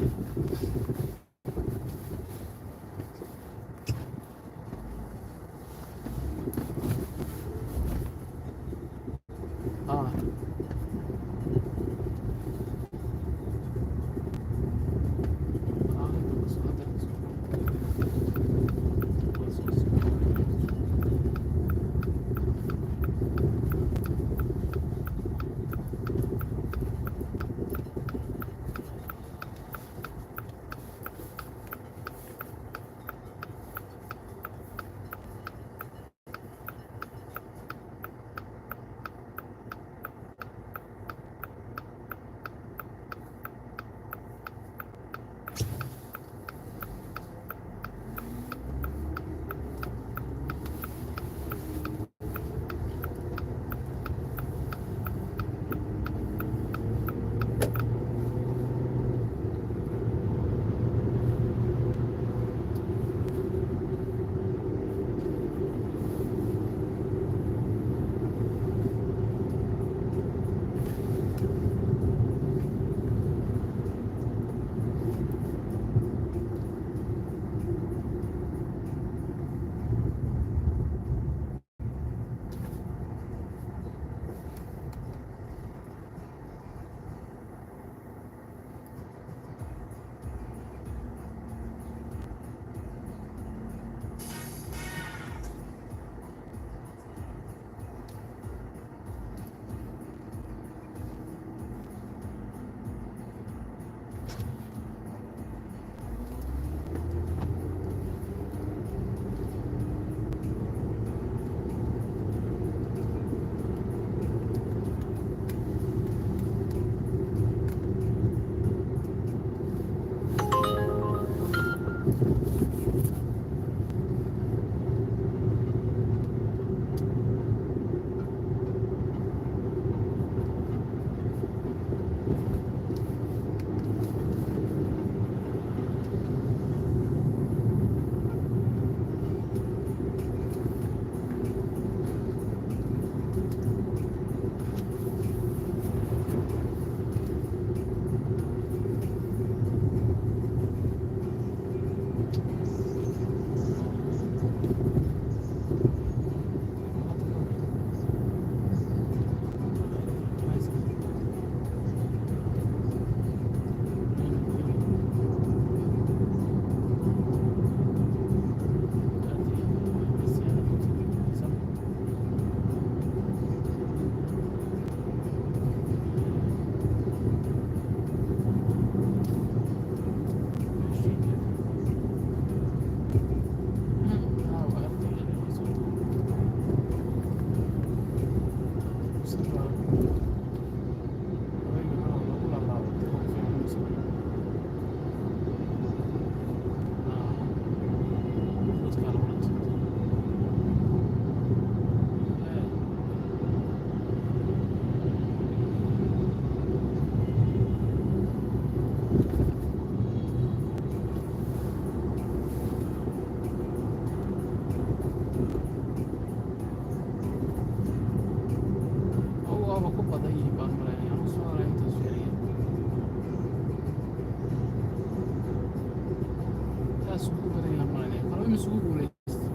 isugu guulaysta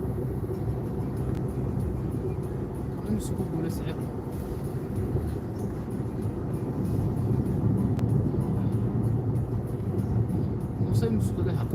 suku gula sicir Musay musuku dah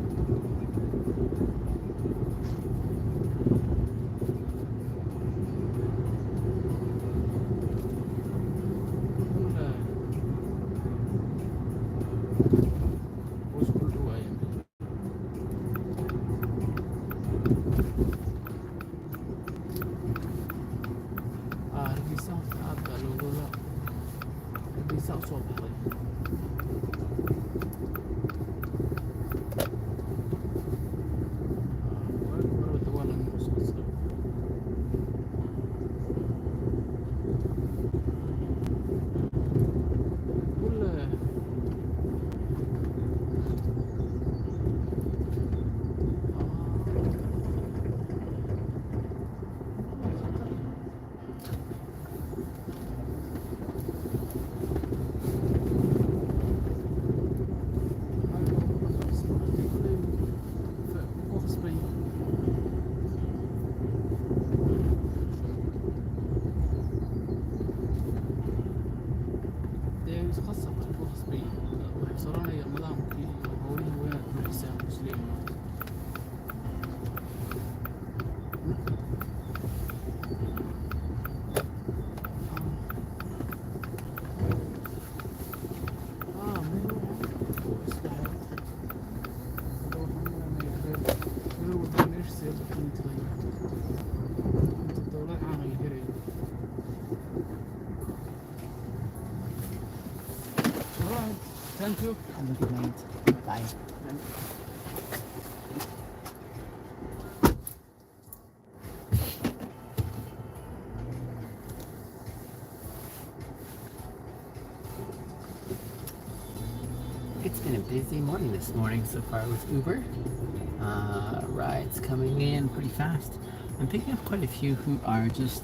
Thank you. Have a good night. Bye. It's been a busy morning this morning so far with Uber. Rides coming in pretty fast. I'm picking up quite a few who are just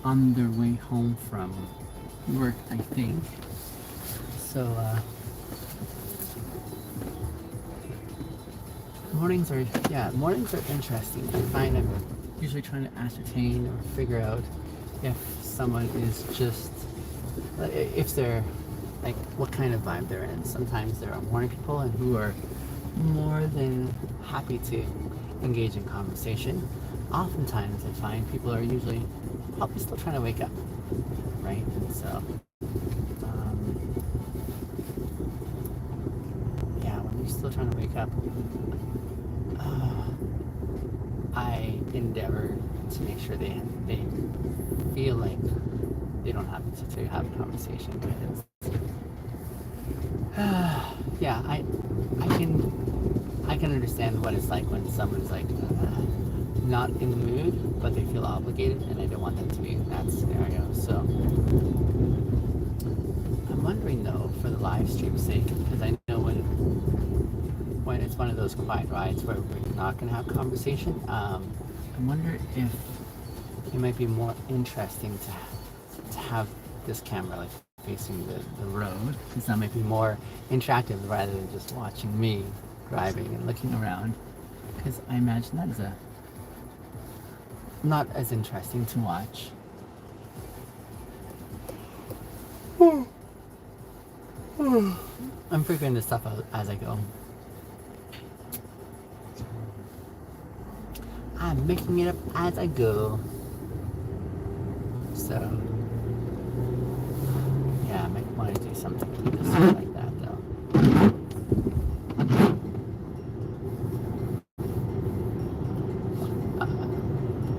on their way home from work, I think. So, mornings are interesting. I find I'm usually trying to ascertain or figure out if someone is just, if they're, like, what kind of vibe they're in. Sometimes there are morning people and who are more than happy to engage in conversation. Oftentimes I find people are usually probably still trying to wake up, right? So, yeah, when you're still trying to wake up, I endeavor to make sure they feel like they don't have to have a conversation, because yeah, I can understand what it's like when someone's like not in the mood, but they feel obligated, and I don't want them to be in that scenario. So I'm wondering though, for the live stream's sake, because I know when it's one of those quiet rides where we're not going to have conversation, I wonder if it might be more interesting to have this camera like facing the road, because that might be more interactive rather than just watching me driving and looking around, because I imagine that is not as interesting to watch. I'm figuring this stuff out as I go. I'm making it up as I go. So, yeah, I might want to do something like that though.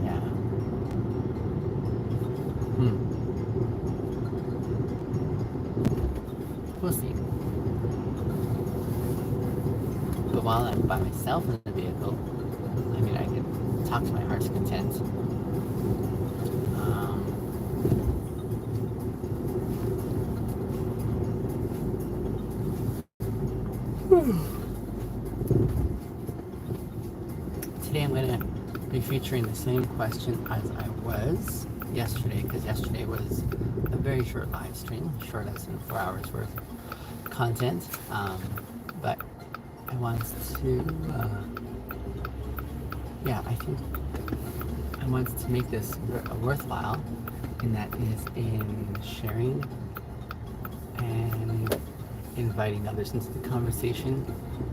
Yeah. We'll see. But while I'm by myself in the vehicle, I mean, I can talk to my heart's content. Today I'm going to be featuring the same question as I was yesterday, because yesterday was a very short live stream, short less than 4 hours worth of content. But I want to, yeah, I think I want to make this worthwhile, and that is in sharing and inviting others into the conversation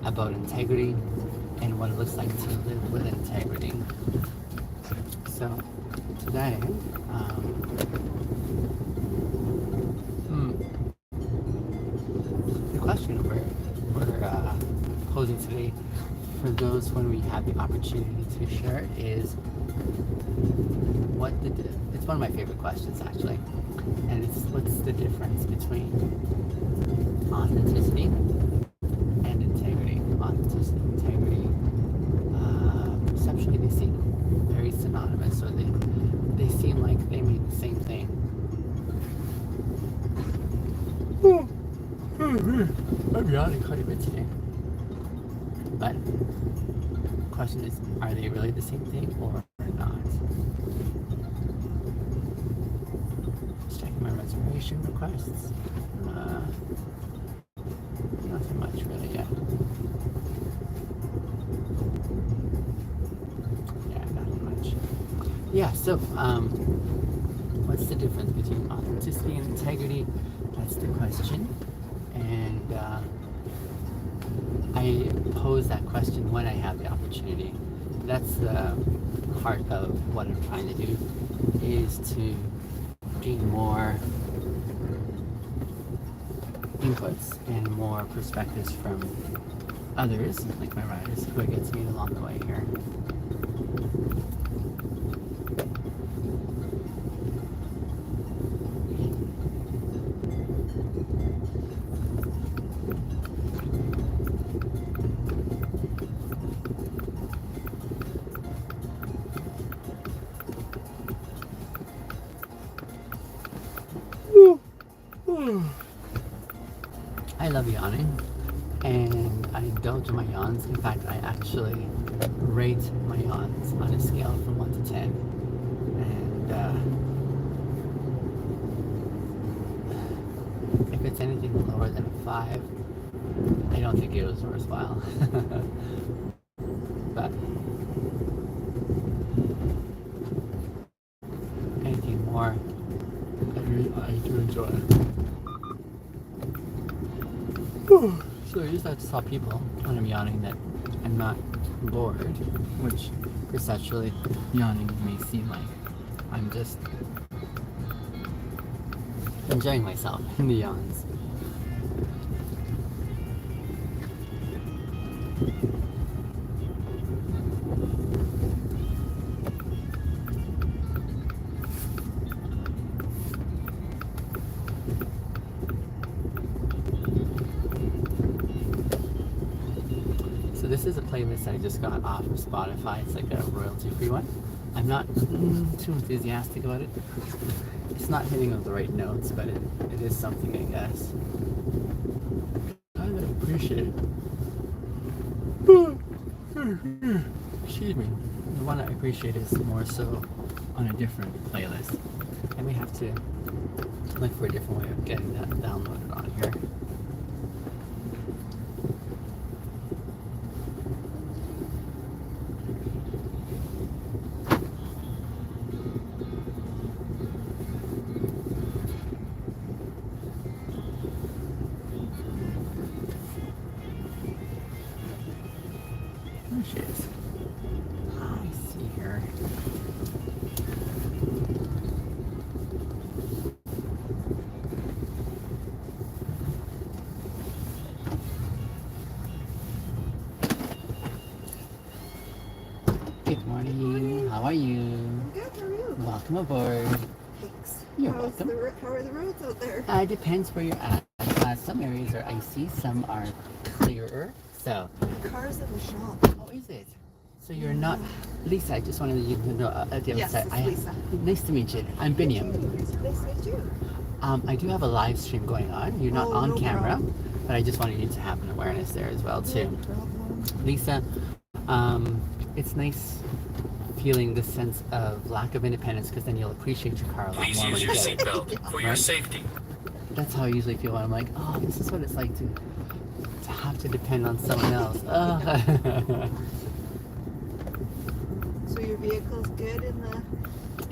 about integrity and what it looks like to live with integrity. So today, the question we're posing today for those when we have the opportunity to share is it's one of my favorite questions actually, and it's what's the difference between authenticity and integrity. Authenticity and integrity, conceptually they seem very synonymous, or they seem like they mean the same thing. I'm yawning quite a bit today. But the question is, are they really the same thing or not? Just checking my reservation requests. Nothing much really yet. Yeah, nothing much. Yeah, so what's the difference between authenticity and integrity? That's the question. And I pose that question when I have the opportunity. That's the heart of what I'm trying to do, is to gain more inputs and more perspectives from others, like my riders, who it gets me along the way here. I love yawning, and I indulge in my yawns. In fact, I actually rate my yawns on a scale from 1 to 10. And if it's anything lower than a 5, I don't think it was worthwhile. But anything more, I do enjoy it. So I just have to tell people when I'm yawning that I'm not bored, which perceptually yawning may seem like I'm just enjoying myself in the yawns. So this is a playlist I just got off of Spotify. It's like a royalty-free one. I'm not too enthusiastic about it. It's not hitting on the right notes, but it is something, I guess. I appreciate it. Excuse me. The one I appreciate is more so on a different playlist. I may have to look for a different way of getting that downloaded on here. There she is. I see her. Good morning. How are you? Good, how are you? Welcome aboard. Thanks. You're How welcome. are the roads out there? It depends where you're at. Some areas are icy, some are clearer. So, Cars in the shop. how is it? So you're not Lisa. I just wanted you to know at the Yes, outside. it's Lisa. Nice to meet you. I'm Biniam. Nice to meet you. I do have a live stream going on. You're not Oh, on no camera, problem. but I just wanted you to have an awareness there as well too. No problem. Lisa, it's nice feeling this sense of lack of independence, because then you'll appreciate your car a lot Please more when use you your get it. seatbelt for your Right? safety. That's how I usually feel when I'm like, oh, this is what it's like to have to depend on someone else. Oh. So you're your vehicle's good in the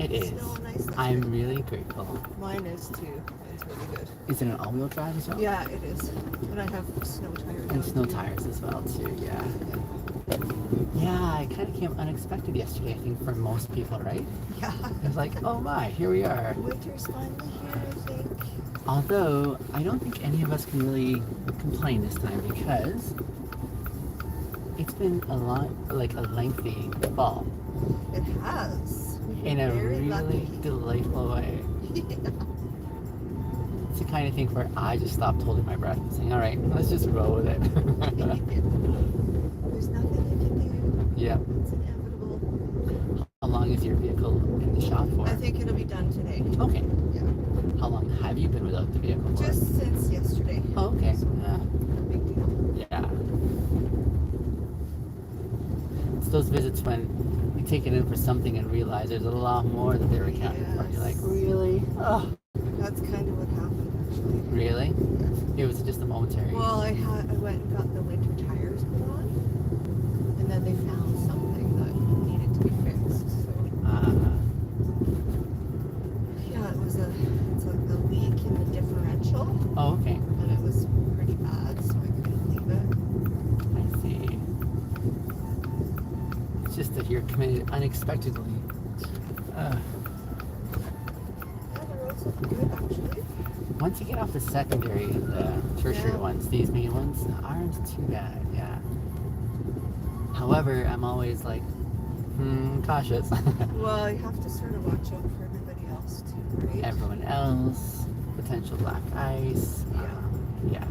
It is. snow and ice? That's I'm good. really grateful. Mine is too. It's really good. Is it an all-wheel drive as well? Yeah, it is. And I have snow tires. And on, snow too. tires as well too, yeah. Yeah, it kind of came unexpected yesterday, I think, for most people, right? Yeah. It was like, oh my, here we are. Winter's finally here, I think. Although, I don't think any of us can really complain this time because it's been a lengthy fall It has. We've in been a very really lucky. delightful way. Yeah. It's the kind of thing where I just stopped holding my breath and saying, all right, let's just roll with it. There's nothing you can do. Yeah. It's inevitable. How long is your vehicle in the shop for? I think it'll be done today. Okay. Yeah. How long have you been without the vehicle for? Just since yesterday. Oh, okay. No big deal. Yeah. It's those visits when you take it in for something and realize there's a lot more that they were accounting for. You're like, Yes. really? Oh, That's kind of what happened, actually. really? It was just a momentary. Well, I went and got the winter tires put on, and then they found something that needed to be fixed. So yeah, it's like a leak in the differential, Oh, okay. and it was pretty bad, so I couldn't leave it. I see. It's just that you're committed unexpectedly. Yeah, the roads look good actually. Once you get off the secondary, the tertiary Yeah. ones, these main ones aren't too bad, yeah. However, I'm always like, cautious. Well, you have to sort of watch out for everybody else too, right? Everyone else, potential black ice. Yeah.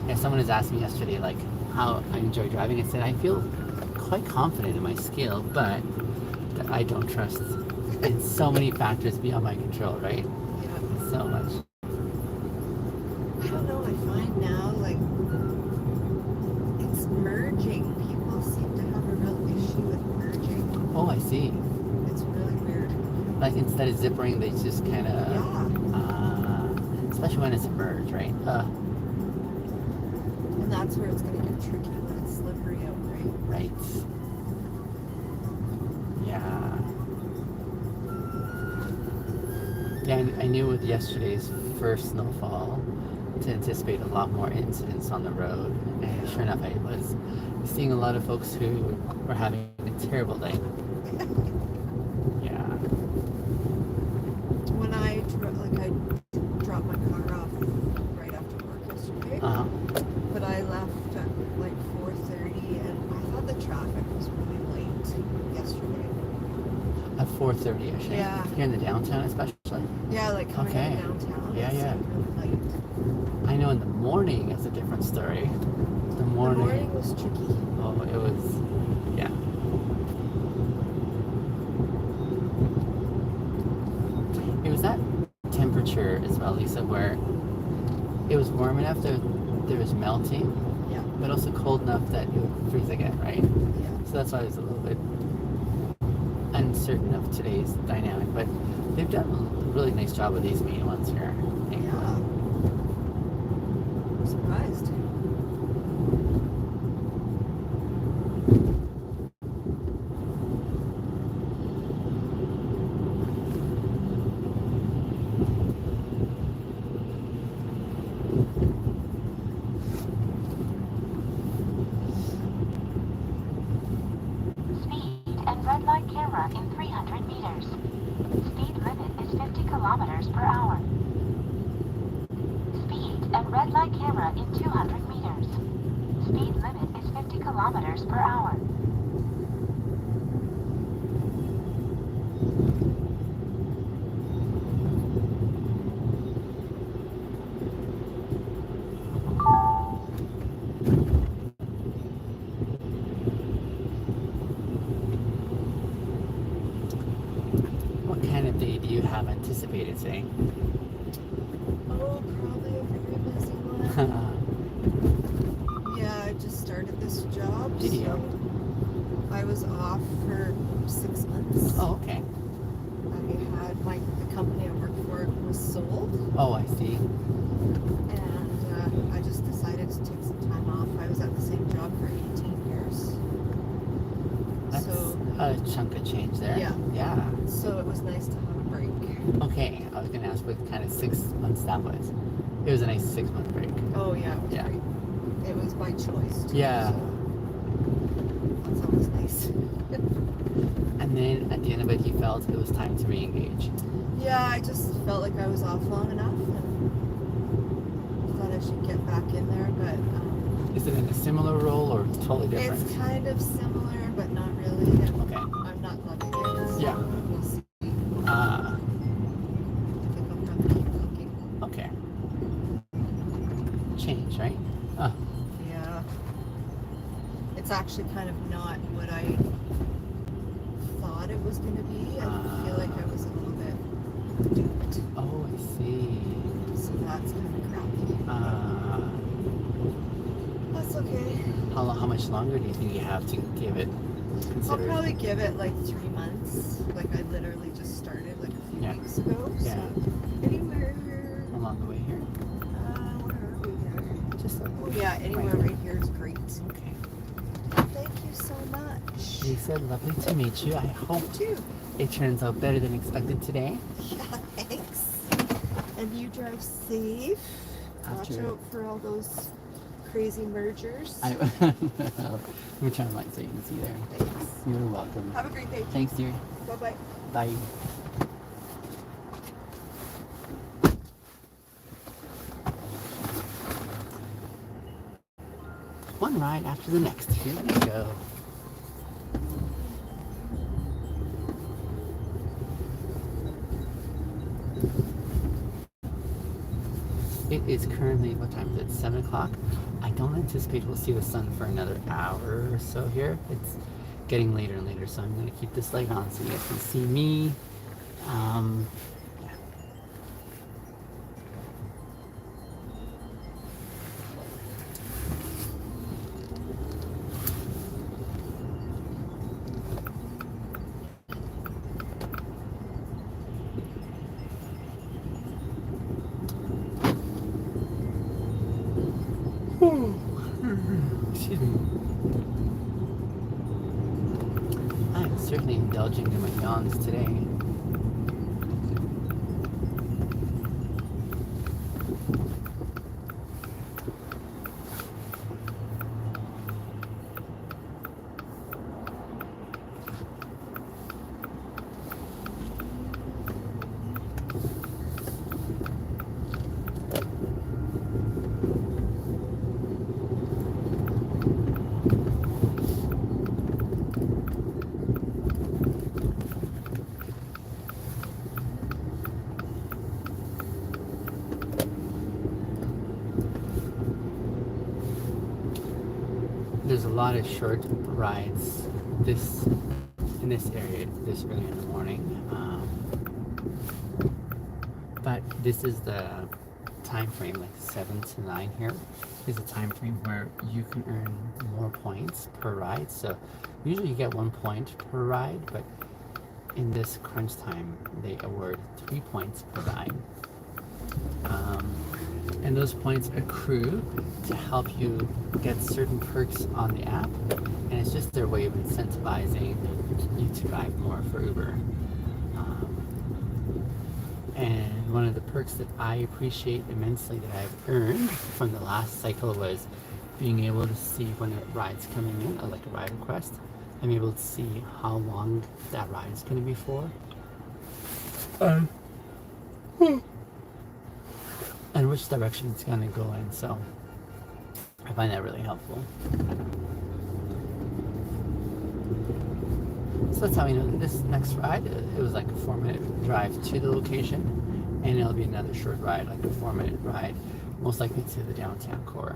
Yeah, someone has asked me yesterday, like, how I enjoy driving. I said, I feel quite confident in my skill, but that I don't trust in so many factors beyond my control, right? Yeah. So much. I don't know, I find now, like, it's merging. People seem to have a real issue with merging. Oh, I see. It's really weird. Like, instead of zippering, they just kind of, Yeah. especially when it's a merge, right? And that's where it's going to get tricky when it's slippery out, right? Right. Yeah. Yeah, I knew with yesterday's first snowfall to anticipate a lot more incidents on the road. And sure enough, I was seeing a lot of folks who were having a terrible day. Yeah. When I dropped my car off right after work yesterday, Uh-huh. but I left at like 4:30, and I thought the traffic was really late yesterday. At 4:30, actually. Yeah. Here in the downtown, especially. Yeah, like coming Okay. out of downtown. Yeah, it yeah. seemed really late. I know in the morning it's a different story. The morning. The morning was tricky. Oh, it was. Yeah. It was that temperature as well, Lisa, where it was warm enough that there was melting, Yeah. but also cold enough that it would freeze again, right? Yeah. So that's why I was a little bit uncertain of today's dynamic. But they've done a really nice job with these main ones here. Yeah. I'm surprised. Speed and red light camera in 300 meters. Speed limit is 50 kilometers per hour. Speed and red light camera in 200 meters. Speed limit is 50 kilometers per hour. What kind of day do you have anticipated today? Oh, probably a very busy one. Yeah, I just started this job. Did you? So I was off for 6 months. Oh, okay. I had the company I worked for was sold, Oh, I see. and I just decided to take some time off. I was at the same job for 18 years. That's So a chunk of change there. Yeah. Yeah. So it was nice to have a break. Okay, I was gonna ask what kind of 6 months that was. It was a nice 6-month break. Oh yeah, it was Yeah. great. It was by choice too. Yeah. So that's always nice. And then at the end of it, he felt it was time to re-engage. Yeah, I just felt like I was off long enough and thought I should get back in there, but Is it in a similar role or totally different? it's kind of similar, but not really. Okay. I'm not loving it. So Yeah. we'll see. Uh, I think I'll have to keep cooking. okay. Change, right? Yeah. It's actually kind of not what I thought it was going to be. I feel like I was a little bit duped. Oh, I see. So that's kind of crappy. That's okay. How much longer do you think you have to give it I'll consideration? probably give it like 3 months. Like I literally just started like a few Yeah. weeks ago. Yeah. So anywhere. Along the way here? Where are we here? Just Oh yeah, anywhere right here is great. okay. Thank you so much. Lisa, lovely to meet you. I hope You too. it turns out better than expected today. Yeah, thanks. And you drive safe. Watch After- out for all those crazy mergers. Let me turn the light so you can see there. Thanks. You're welcome. Have a great day. Thanks, dear. Bye-bye. Bye. One ride after the next. Here we go. It is currently, what time is it? 7 o'clock. I don't anticipate we'll see the sun for another hour or so here. It's getting later and later, so I'm going to keep this light on so you guys can see me. Yeah. Excuse me. I am certainly indulging in my yawns today. There's a lot of short rides in this area this early in the morning, but this is the time frame, like 7 to 9 here is a time frame where you can earn more points per ride. So usually you get 1 point per ride, but in this crunch time they award 3 points per ride. And those points accrue to help you get certain perks on the app, and it's just their way of incentivizing you to drive more for Uber. And one of the perks that I appreciate immensely that I've earned from the last cycle was being able to see when a ride's coming in, like a ride request. I'm able to see how long that ride is going to be for. And which direction it's going to go in, so I find that really helpful. So that's how we know that this next ride, it was like a 4-minute drive to the location, and it'll be another short ride, like a 4-minute ride, most likely to the downtown core.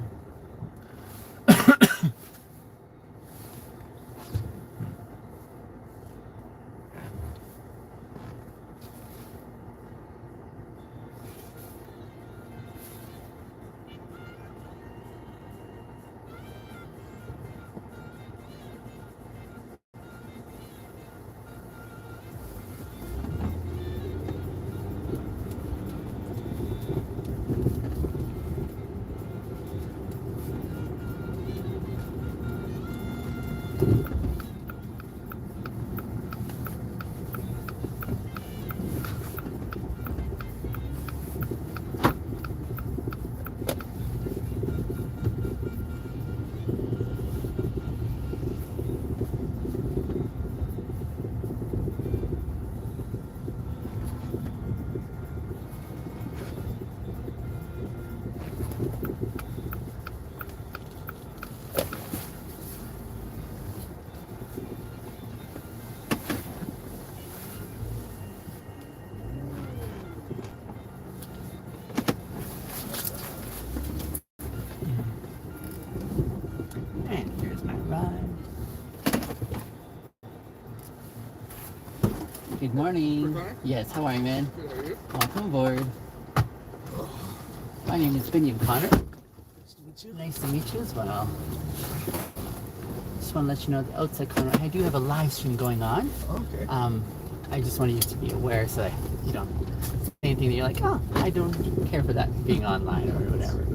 Good morning. Yes, how are you, man? Good, how are you? Welcome aboard. My name is Binion Connor. Nice to meet you. Nice to meet you as well. Just want to let you know the outside corner, I do have a live stream going on. Okay. I just wanted you to be aware so that you don't say anything that you're like, oh, I don't care for that being online or whatever.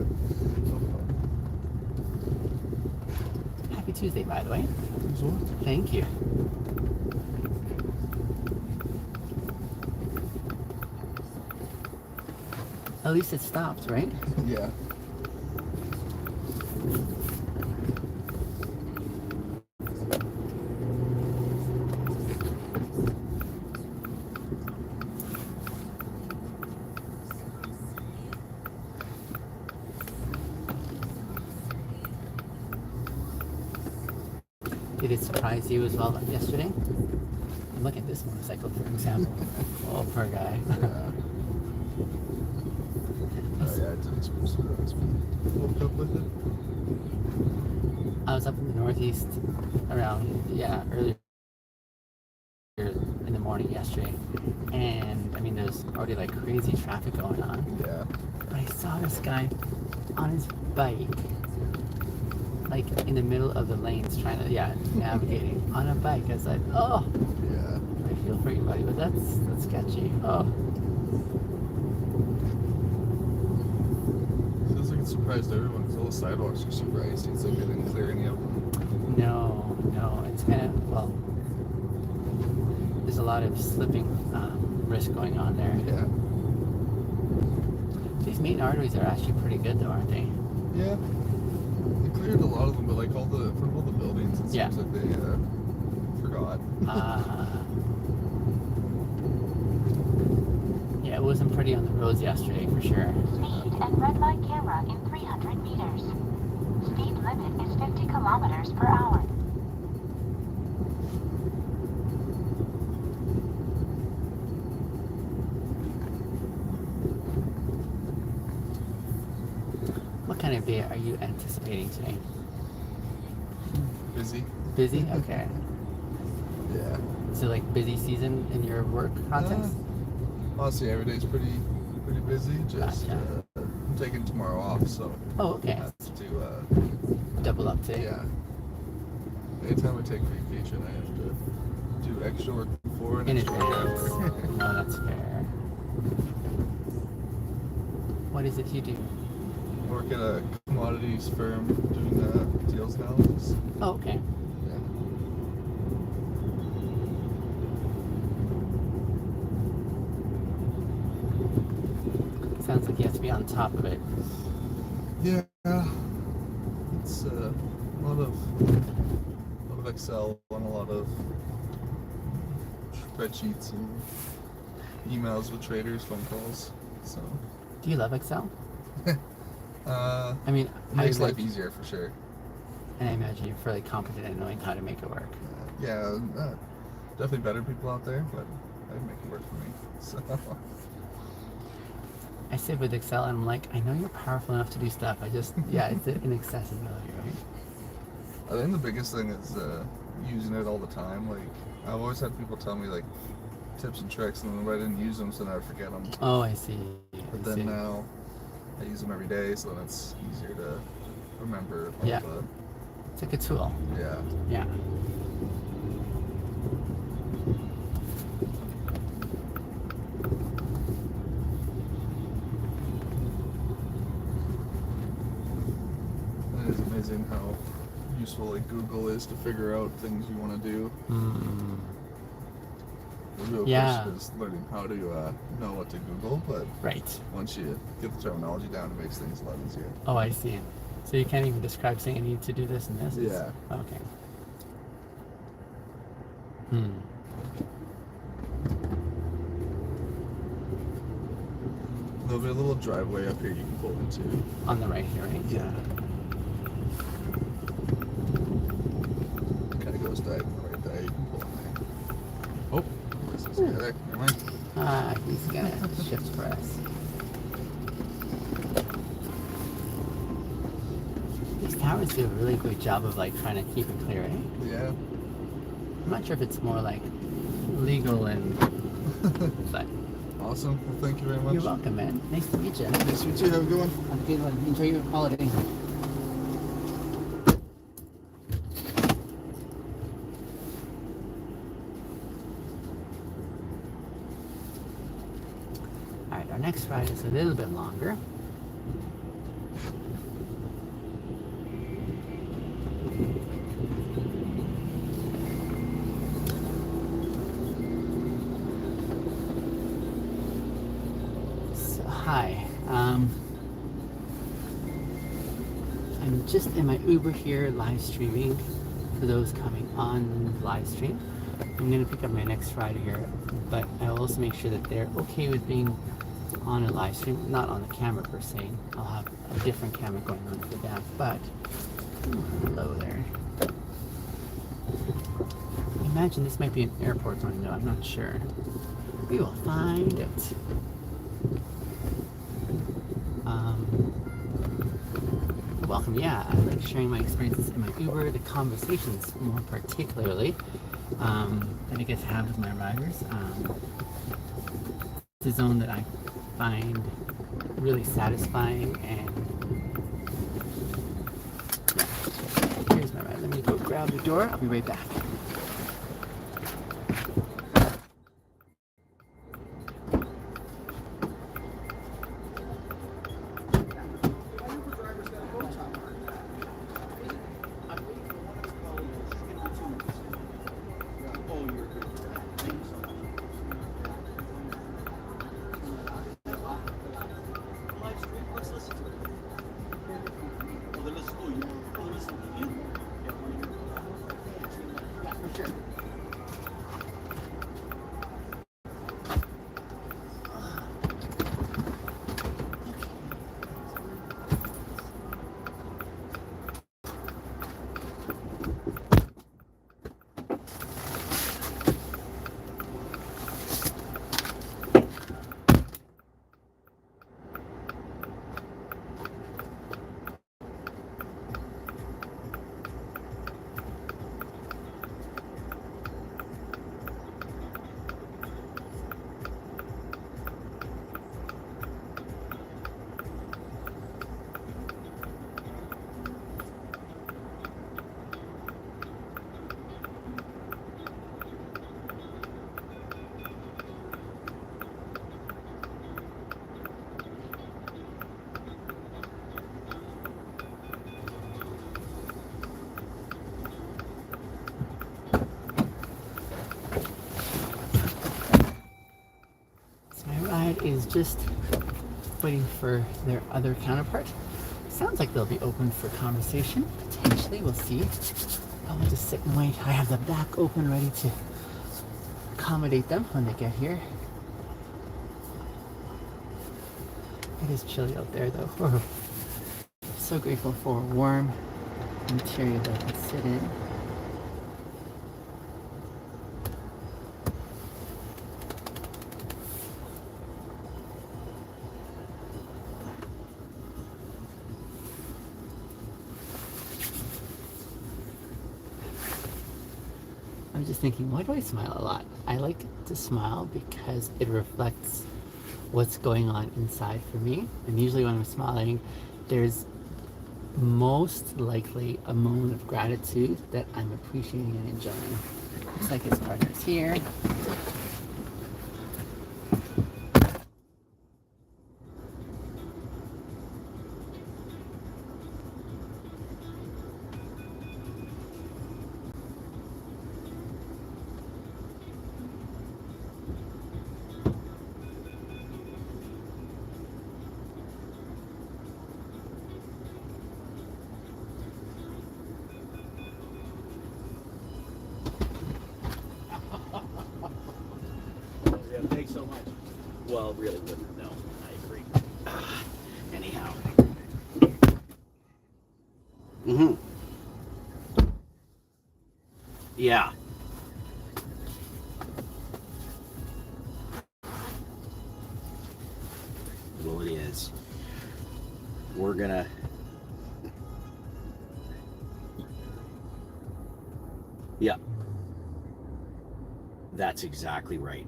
Happy Tuesday, by the way. Thank you. At least it stopped, right? Yeah. Did it surprise you as well yesterday? And look at this motorcycle, for example. Oh, poor guy. Yeah. Yeah, I didn't surprise me. Woke up with it. I was up in the Northeast around, earlier in the morning yesterday. And, I mean, there's already like crazy traffic going on. Yeah. But I saw this guy on his bike, like in the middle of the lanes trying to, navigating on a bike. I was like, oh, Yeah. I feel for you, buddy, but that's sketchy. Oh. Feels like it surprised everyone because all the sidewalks are super icy. It's like they didn't clear any of them. No, it's kind of, well, there's a lot of slipping risk going on there. Yeah. These main arteries are actually pretty good though, aren't they? Yeah. They cleared a lot of them, but like all the in front of all the buildings, it Yeah. seems like they forgot. Yeah, it wasn't pretty on the roads yesterday for sure. Speed and red light camera in 300 meters. Speed limit is 50 kilometers per hour. What kind of day are you anticipating today? Busy. Busy? Okay. Yeah. So like busy season in your work context? Honestly, every day's pretty busy. Just Gotcha. I'm taking tomorrow off, so Oh, I okay. have to Double up today. yeah. Anytime I take vacation, I have to do extra work before and In extra advance. work after. No, that's fair. What is it you do? Work at a commodities firm doing deals analysis. Oh, okay. Yeah. Sounds like you have to be on top of it. Yeah. It's a lot of Excel and a lot of spreadsheets and emails with traders, phone calls. So Do you love Excel? uh I mean, makes I life easier for sure. And I imagine you're fairly competent at knowing how to make it work. Yeah, definitely better people out there, but I make it work for me. So I sit with Excel and I'm like, I know you're powerful enough to do stuff. I just, it's an accessibility, right? I think the biggest thing is using it all the time. Like I've always had people tell me like tips and tricks, and then if I didn't use them, so then I forget them. Oh, I see. But I then see. now I use them every day, so then it's easier to remember. All Yeah. It's like a tool. Yeah. Yeah. It is amazing how useful like Google is to figure out things you want to do. Mm. The real Yeah. question is learning how to know what to Google, but Right. once you get the terminology down, it makes things a lot easier. Oh, I see. So you can't even describe saying I need to do this and this? Yeah. Okay. Hmm. There'll be a little driveway up here you can pull into. On the right here, right? Yeah. Kind of goes diagonal right there. You can pull in there. Oh, This is yeah, there. Never mind. Ah, he's gonna shift for us. These towers do a really good job of like trying to keep it clear, eh? Yeah. I'm not sure if it's more like legal and. But Awesome. Well, thank you very much. you're welcome, man. Nice to meet you. Nice to meet you. Have a good one. Have a good one. Enjoy your holiday. Alright, our next ride is a little bit longer. So, hi. I'm just in my Uber here live streaming for those coming on live stream. I'm going to pick up my next rider here, but I'll also make sure that they're okay with being on a live stream, not on the camera per se. I'll have a different camera going on for that, but hello there. I imagine this might be an airport zone though, I'm not sure. We will find it. Welcome, yeah, I like sharing my experiences in my Uber, the conversations more particularly that I get to have with my riders. It's a zone that I find really satisfying, and yeah. Here's my ride. Let me go grab the door. I'll be right back. Is just waiting for their other counterpart. Sounds like they'll be open for conversation. Potentially, we'll see. I'll just sit and wait. I have the back open, ready to accommodate them when they get here. It is chilly out there, though. Oh, so grateful for a warm interior that I can sit in. I'm just thinking, why do I smile a lot? I like to smile because it reflects what's going on inside for me. And usually when I'm smiling, there's most likely a moment of gratitude that I'm appreciating and enjoying. Looks like his partner's here. Thanks so much. Well, really wouldn't. No, I agree. Anyhow. Yeah. Well, it is. We're gonna. Yeah. That's exactly right.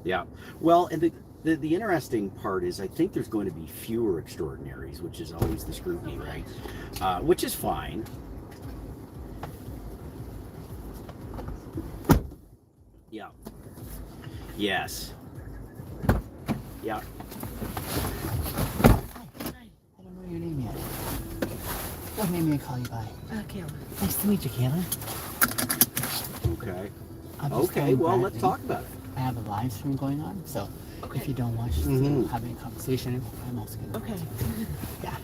Yeah. Well, and the interesting part is I think there's going to be fewer extraordinaries, which is always the scrutiny, right? Which is fine. Yeah. Yes. Yeah. I don't know your name yet. What name may I call you by? Kayla. Nice to meet you, Kayla. Okay. I'm just Okay. telling Well, Brad let's that talk about it. I have a live stream going on, so if you don't watch having a conversation, I'm also going to. Okay. Yeah.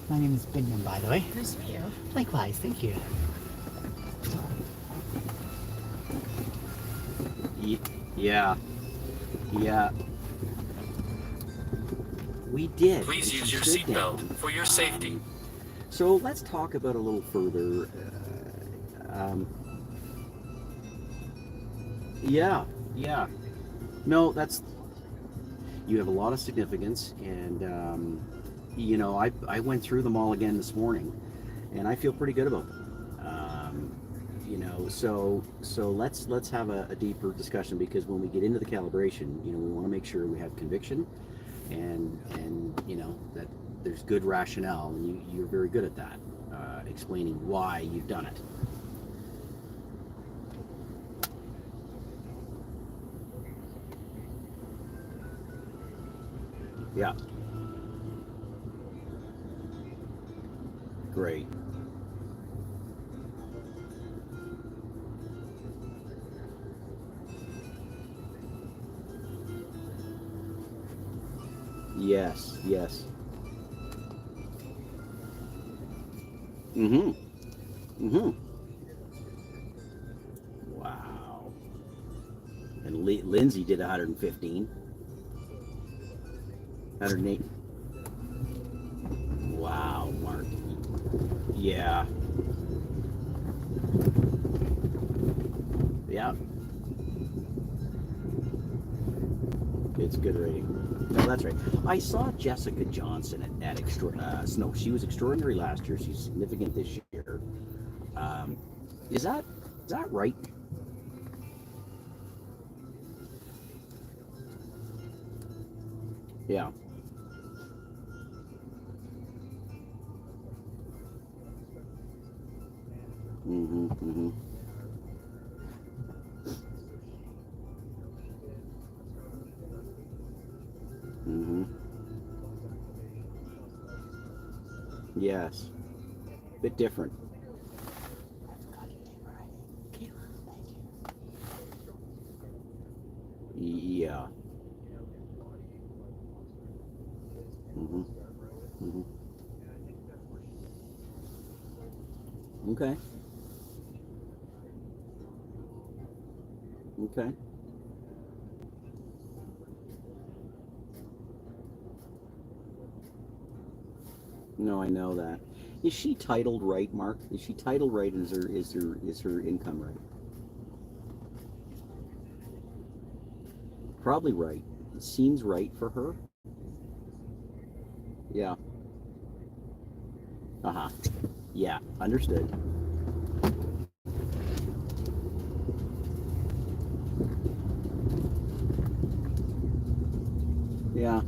My name is Bingham, by the way. Nice to meet you. Likewise, thank you. Yeah. Yeah. We did. Please and use she your stood seatbelt down. for your safety. So let's talk about a little further. Yeah, yeah. No, that's. You have a lot of significance, and you know, I went through them all again this morning, and I feel pretty good about them. You know, so let's have a deeper discussion, because when we get into the calibration, you know, we want to make sure we have conviction, and you know that there's good rationale, and you're very good at that, explaining why you've done it. Yeah. Great. Yes, yes. Mm-hmm. Mm-hmm. Wow. And Lindsay did 115. 108. Wow, Mark. Yeah. Yeah. It's a good rating. No, that's right. I saw Jessica Johnson at no, she was extraordinary last year. She's significant this year. Is that right? Yeah. Mm-hmm. Mm-hmm. Mm-hmm. Yes. Bit different. Yeah. Mm-hmm. Mm-hmm. Okay. Okay. No, I know that. Is she titled right, Mark? Is she titled right? Is her income right? Probably right. It seems right for her. Yeah. Uh-huh. Yeah, understood. Yeah.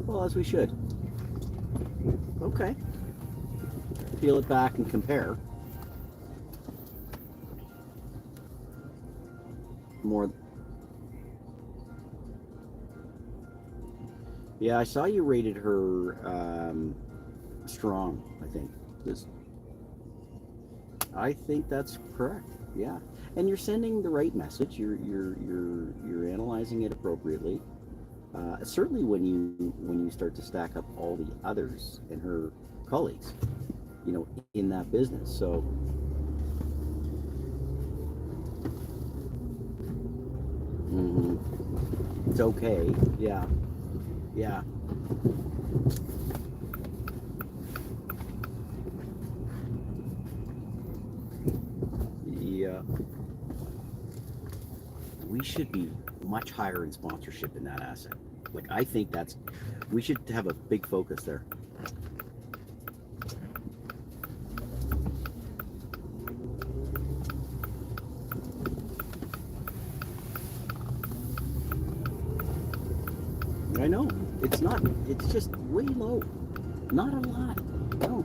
Well, as we should. Okay. Peel it back and compare. More. Yeah, I saw you rated her strong, I think. I think that's correct. Yeah. And you're sending the right message. You're analyzing it appropriately. Certainly when you start to stack up all the others and her colleagues, you know, in that business. So it's okay. Yeah. Yeah. Yeah. We should be much higher in sponsorship in that asset. Like, I think we should have a big focus there. I know. It's not. It's just way low. Not a lot. No.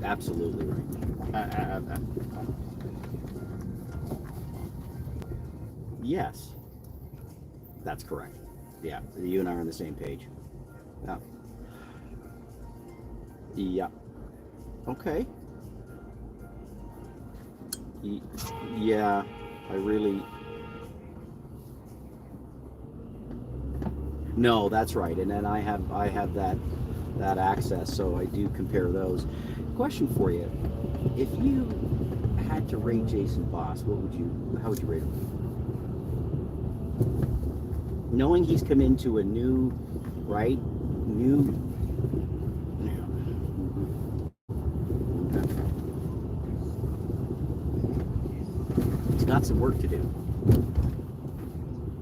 Absolutely right. Yes. That's correct. Yeah. You and I are on the same page. Yeah. Yeah. Okay. Yeah. I really. No, that's right. And then I have that access, so I do compare those. Question for you: if you had to rate Jason Boss, how would you rate him? Knowing he's come into a new, right? New. He's got some work to do.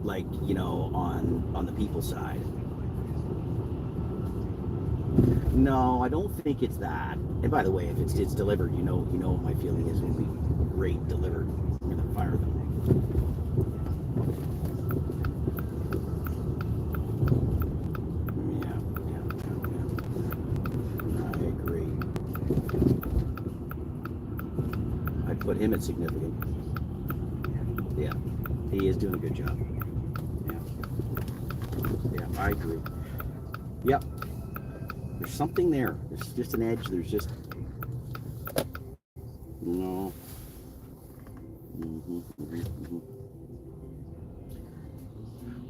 Like, on the people side. No, I don't think it's that. And by the way, if it's delivered, you know what my feeling is when we rate delivered, we're gonna fire them. Yeah. I agree. I'd put him at significant. Yeah, he is doing a good job. Yeah, I agree. Yep. There's something there. There's just an edge. There's just no.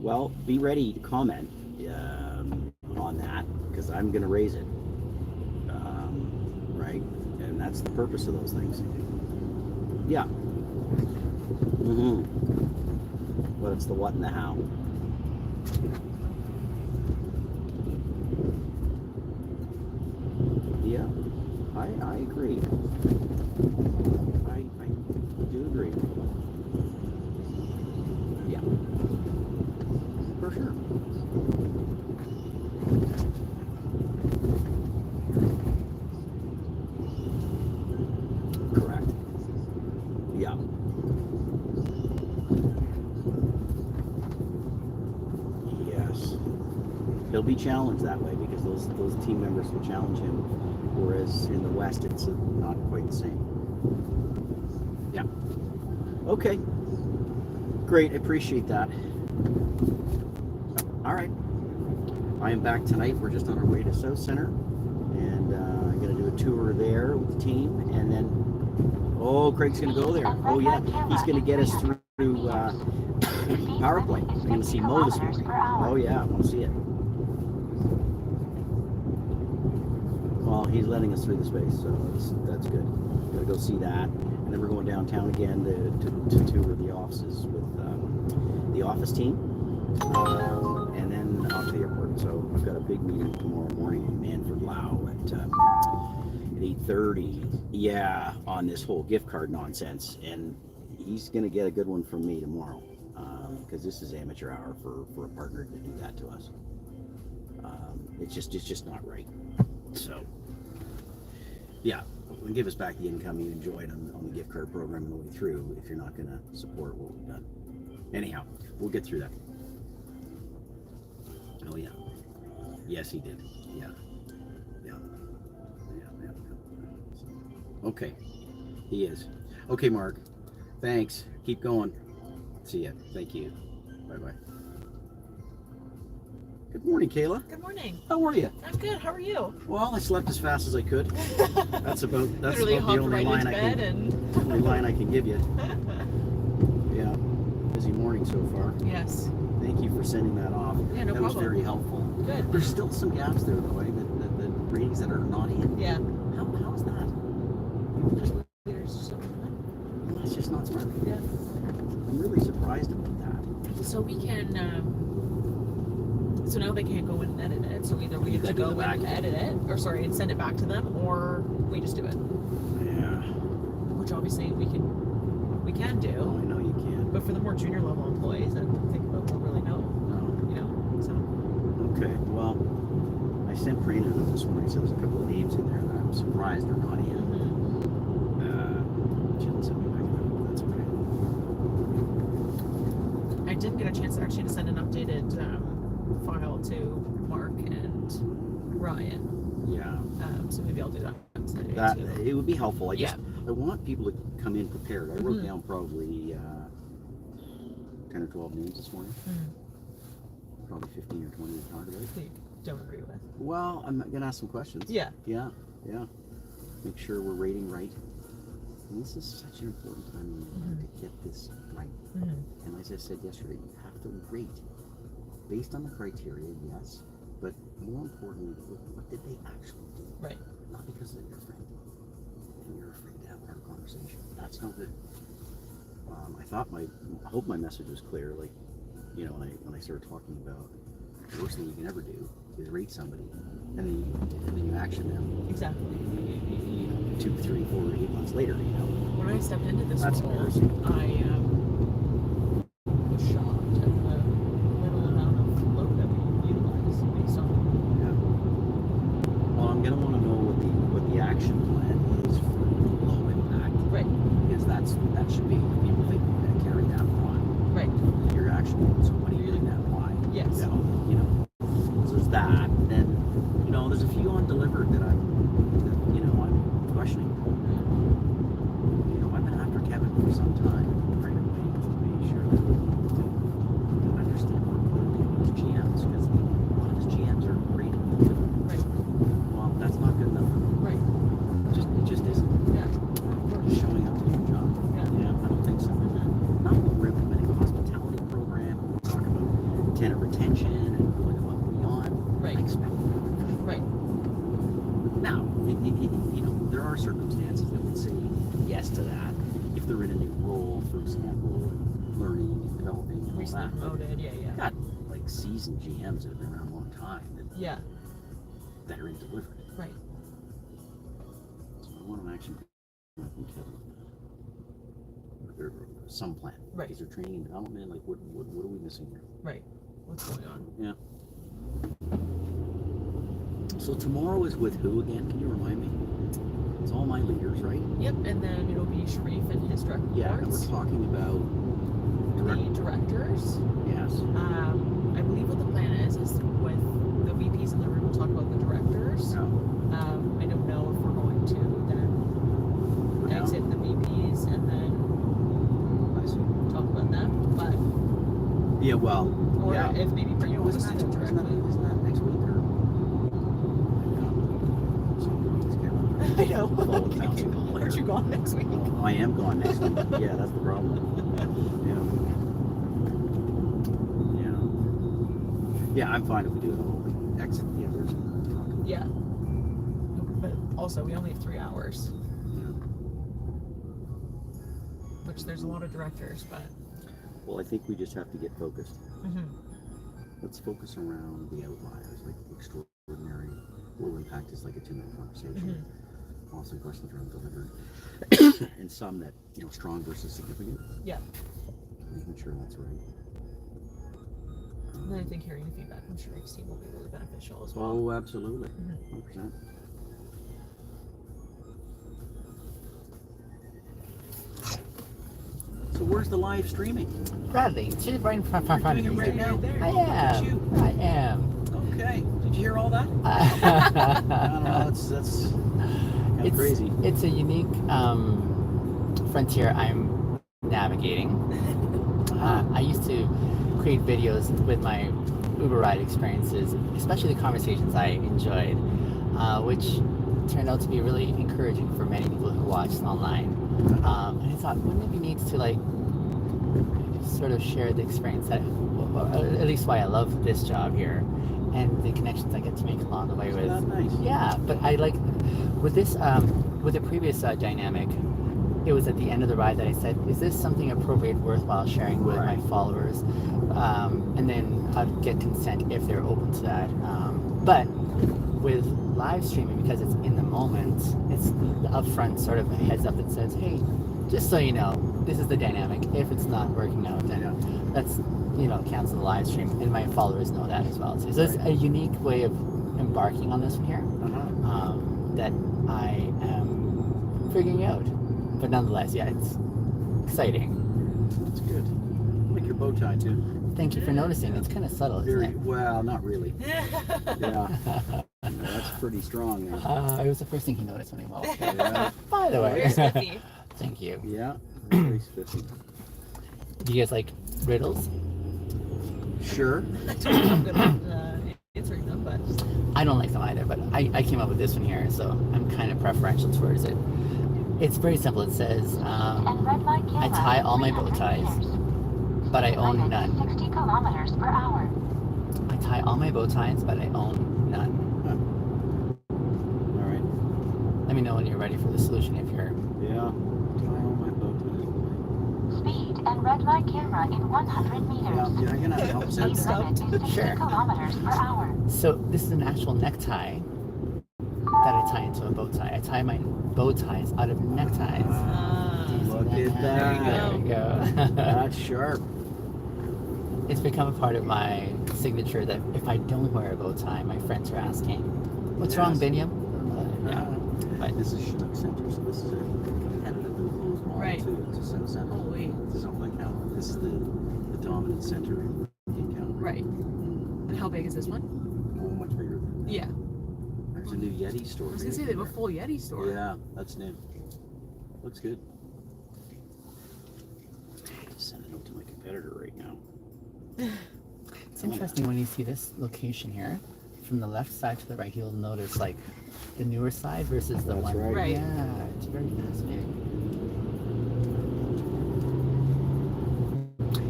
Well, be ready to comment on that because I'm going to raise it. Right, and that's the purpose of those things. Yeah. But it's the what and the how. Yeah, I agree. I do agree. Yeah, for sure. Correct. Yeah. Yes. He'll be challenged that way because those team members will challenge him, whereas in the West it's not quite the same. Yeah. Okay. Great. I appreciate that. All right. I am back tonight. We're just on our way to South Center, and I'm going to do a tour there with the team, and then Craig's going to go there. Oh yeah, he's going to get us through power play. I'm going to see Mo this morning. Oh yeah, I want to see it. Well, he's letting us through the space, so that's good. Gotta go see that, and then we're going downtown again to tour the offices with the office team, and then off to the airport. So I've got a big meeting tomorrow morning in Manford Lau at 8:30. Yeah, on this whole gift card nonsense, and he's gonna get a good one from me tomorrow, because this is amateur hour for a partner to do that to us. It's just not right. So, yeah, give us back the income you enjoyed on the gift card program on the way through if you're not going to support what we've done. Anyhow, we'll get through that. Oh, yeah. Yes, he did. Yeah. Okay. He is. Okay, Mark. Thanks. Keep going. See ya. Thank you. Bye-bye. Good morning, Kayla. Good morning. How are you? I'm good. How are you? Well, I slept as fast as I could. That's about Literally the hopped only right line into bed I can give you. Yeah. Busy morning so far. Yes. Thank you for sending that off. Yeah, no that was problem. very helpful. Good. There's still some gaps there, though, the ratings that are not in. Yeah. How is that? That's just not smart. Yeah. I'm really surprised about that. So we can. So now they can't go in and edit it. So either we have to go in and edit it, and send it back to them, or we just do it. Yeah. Which obviously we can do. Oh, I know you can. But for the more junior level employees, I think they'll really know. So. Okay. Well, I sent Prina this morning, so there's a couple of names in there that I'm surprised are not in. She didn't send me back. That's okay. file to Mark and Ryan. Yeah. So maybe I'll do that today That too. it would be helpful. I Yeah. I want people to come in prepared. I wrote Mhm. down probably 10 or 12 names this morning. Probably 15 or 20 to talk about. That you don't agree with. Well, I'm gonna ask some questions. Yeah. Yeah. Make sure we're rating right. And this is such an important time in your life to get this right. And as I said yesterday, you have to rate based on the criteria, yes, but more importantly, what did they actually do? Right. Not because they're your friend. And you're afraid to have a hard conversation. That's no good. I hope my message was clear. Like, you know, when I started talking about the worst thing you can ever do is rate somebody, and then you action them. Exactly. You know, 2, 3, 4, 8 months later. You know, When I stepped into this That's role, embarrassing. I was shocked at the little amount of load that we utilize based on. well, I'm gonna want to know what the action plan is for low impact. Right. Because that should be, people think we're gonna carry that on. Right. Your action plan. So what are you doing that? Why? Yes. So, you know, so there's that. Then, you know, there's a few undelivered that I'm questioning. You know, I've been after Kevin for some time, trying to make sure that we understand more clearly about his GMs, because a lot of his GMs are great. Right. Well, that's not good enough. Right. It just isn't. Yeah. Just showing up to your job. Yeah. I don't think so. Not when we're implementing a hospitality program, we talk about tenant retention and going above and beyond. Right. I expect that. Right. Now, you know, there are circumstances that would say yes to that if they're in a new role, for example, learning and developing and all Recently that. promoted. Yeah. Yeah. Got like seasoned GMs that have been around a long time Yeah. that are in delivery. Right. So I want an action plan from Kevin. Or some plan. Right. Is there training and development? Like, what are we missing here? Right. What's going on? Yeah. So tomorrow is with who again? Can you remind me? It's all my leaders, right? Yep. And then it'll be Sharif and his direct reports. Yeah, and we're talking about The directors. Yes. I believe what the plan is with the VPs in the room, we'll talk about the directors. No. I don't know if we're going to then No. exit the VPs and then I see. talk about them, but Yeah, well, or yeah. if maybe bring it Isn't to them that directly. next week or? I know. Well, it sounds Aren't you gone next week? Oh, I am gone next week. Yeah, that's the problem. Yeah, I'm fine if we do it all. We exit the others and talk. Yeah. But also, we only have 3 hours, which there's a lot of directors, but. Well, I think we just have to get focused. Mm-hmm. Let's focus around the outliers, like extraordinary. Low impact is like a 2-minute conversation. Also questions around delivery. And some that, you know, strong versus significant. Yeah. Making sure that's right. And then I think hearing the feedback from Sharif's team will be really beneficial as well. Oh, absolutely. 100%. So where's the live streaming? Bradley, she's right in front of Doing me. it right now. I am. I am. Okay. Did you hear all that? I don't know. That's kind of crazy. It's a unique frontier I'm navigating. I used to create videos with my Uber ride experiences, especially the conversations I enjoyed, which turned out to be really encouraging for many people who watched online. And I thought, wouldn't it be neat to like sort of share the experience that, or at least why I love this job here, and the connections I get to make along the way with. That's nice. Yeah, but I like with this with the previous dynamic. It was at the end of the ride that I said, is this something appropriate, worthwhile sharing with my followers? And then I'd get consent if they're open to that. But with live streaming, because it's in the moment, it's the upfront sort of a heads up that says, hey, just so you know, this is the dynamic. If it's not working out, then let's, cancel the live stream. And my followers know that as well. So it's a unique way of embarking on this one here that I am figuring out. But nonetheless, yeah, it's exciting. That's good. I like your bow tie too. Thank you for noticing. It's kind of subtle, isn't Very it? well, not really. Yeah, that's pretty strong. There. It was the first thing he noticed when he walked. Yeah, By the way. Very spiffy. Thank you. yeah, very spiffy. Do you guys like riddles? Sure. I don't know if I'm good at answering them, but I don't like them either, but I came up with this one here, so I'm kind of preferential towards it. It's very simple. It says, And red light camera. I tie all my bow 300 ties, meters. but I Speed own limit none. 60 kilometers per hour. I tie all my bow ties, but I own none. All right. Let me know when you're ready for the solution if you're... Yeah. Tie all my bow ties. Speed and red light camera in 100 meters. Yeah, you're gonna help us Speed out. limit is 60 Sure. kilometers per hour. So this is an actual necktie that I tie into a bow tie. I tie my bow ties out of neckties. Look at that. There we go. That's sharp. It's become a part of my signature that if I don't wear a bow tie, my friends are asking, "What's wrong, Yes. Binyam?" Yeah. But This is Chinook Center, so this is a competitive enclosed model Right. too. It's a Sun Center. oh wait, So like how this is the dominant center in Calgary. right. And how big is this one? Oh, much bigger than that. Yeah, There's a new Yeti store. I was gonna say they have a full Yeti store. Yeah, that's new. Looks good. Send it out to my competitor right now. it's interesting when you see this location here. From the left side to the right, you'll notice like the newer side versus the That's one. right. Right. Yeah, it's very fascinating.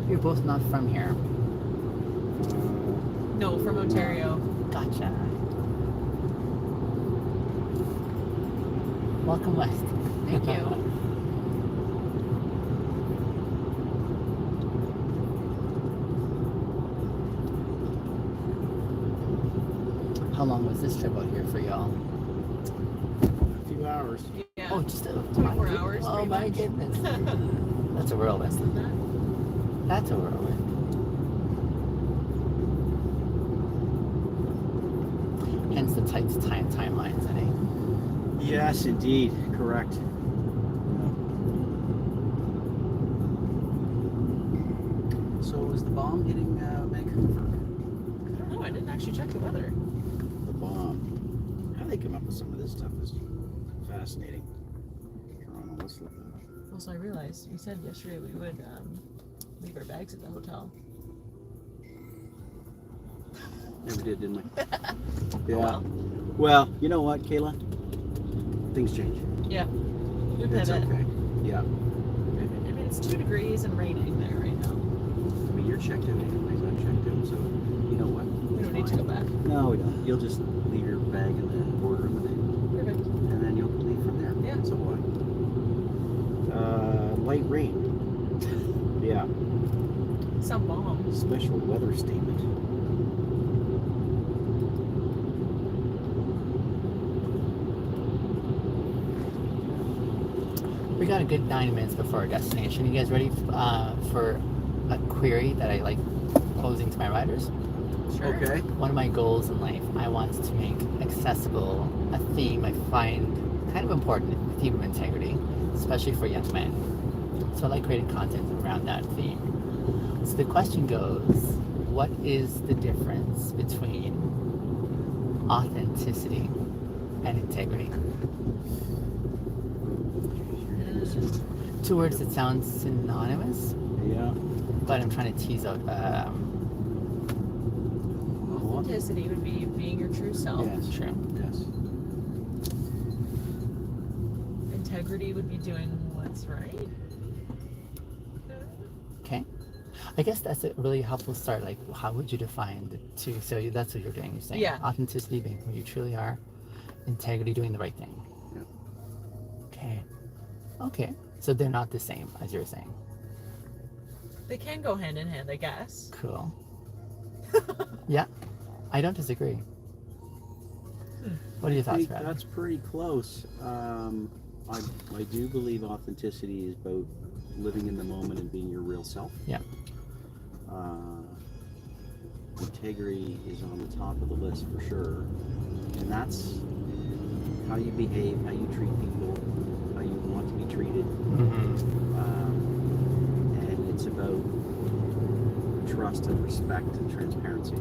You're both not from here. No, from Ontario. Gotcha. Welcome west. Thank you. How long was this trip out here for y'all? A few hours. Yeah. Oh, just 24 hours, Oh pretty my much. goodness. That's a whirlwind. That's a whirlwind. Hence the tight timelines, I think. Yes, indeed. Correct. So is the bomb hitting Vancouver? I don't know. I didn't actually check the weather. The bomb. How they come up with some of this stuff is fascinating. Toronto, let's look at that. Also, I realized we said yesterday we would leave our bags at the hotel. Yeah, we did, didn't we? Yeah. well. Well, you know what, Kayla? Things change. Yeah. Good It's pivot. okay. Yeah. I mean, it's 2 degrees and raining there right now. I mean, you're checked out anyways. I'm checked out, so you know what? We don't need to go back. No, we don't. You'll just leave your bag in the boardroom Perfect. and then you'll leave from there. Yeah. So what? Light rain. Yeah. Some bomb. Special weather statement. We got a good 9 minutes before our destination. You guys ready for a query that I like posing to my riders? Sure. Okay. One of my goals in life, I want to make accessible a theme I find kind of important, the theme of integrity, especially for young men. So I like creating content around that theme. So the question goes, what is the difference between authenticity and integrity? 2 words that sound synonymous, Yeah. but I'm trying to tease out. Authenticity would be being your true self. Yes. True. Yes. Integrity would be doing what's right. Okay. I guess that's a really helpful start. Like, how would you define the two? So that's what you're doing. You're saying Yeah. authenticity, being who you truly are, integrity, doing the right thing. Yeah. Okay. Okay. So they're not the same, as you're saying. They can go hand in hand, I guess. Cool. Yeah. I don't disagree. What are your I thoughts, think Brad? that's pretty close. I do believe authenticity is about living in the moment and being your real self. Yeah. Integrity is on the top of the list for sure, and that's how you behave, how you treat people, how you want to be treated, Mm-hmm. and it's about trust comes to respect and transparency.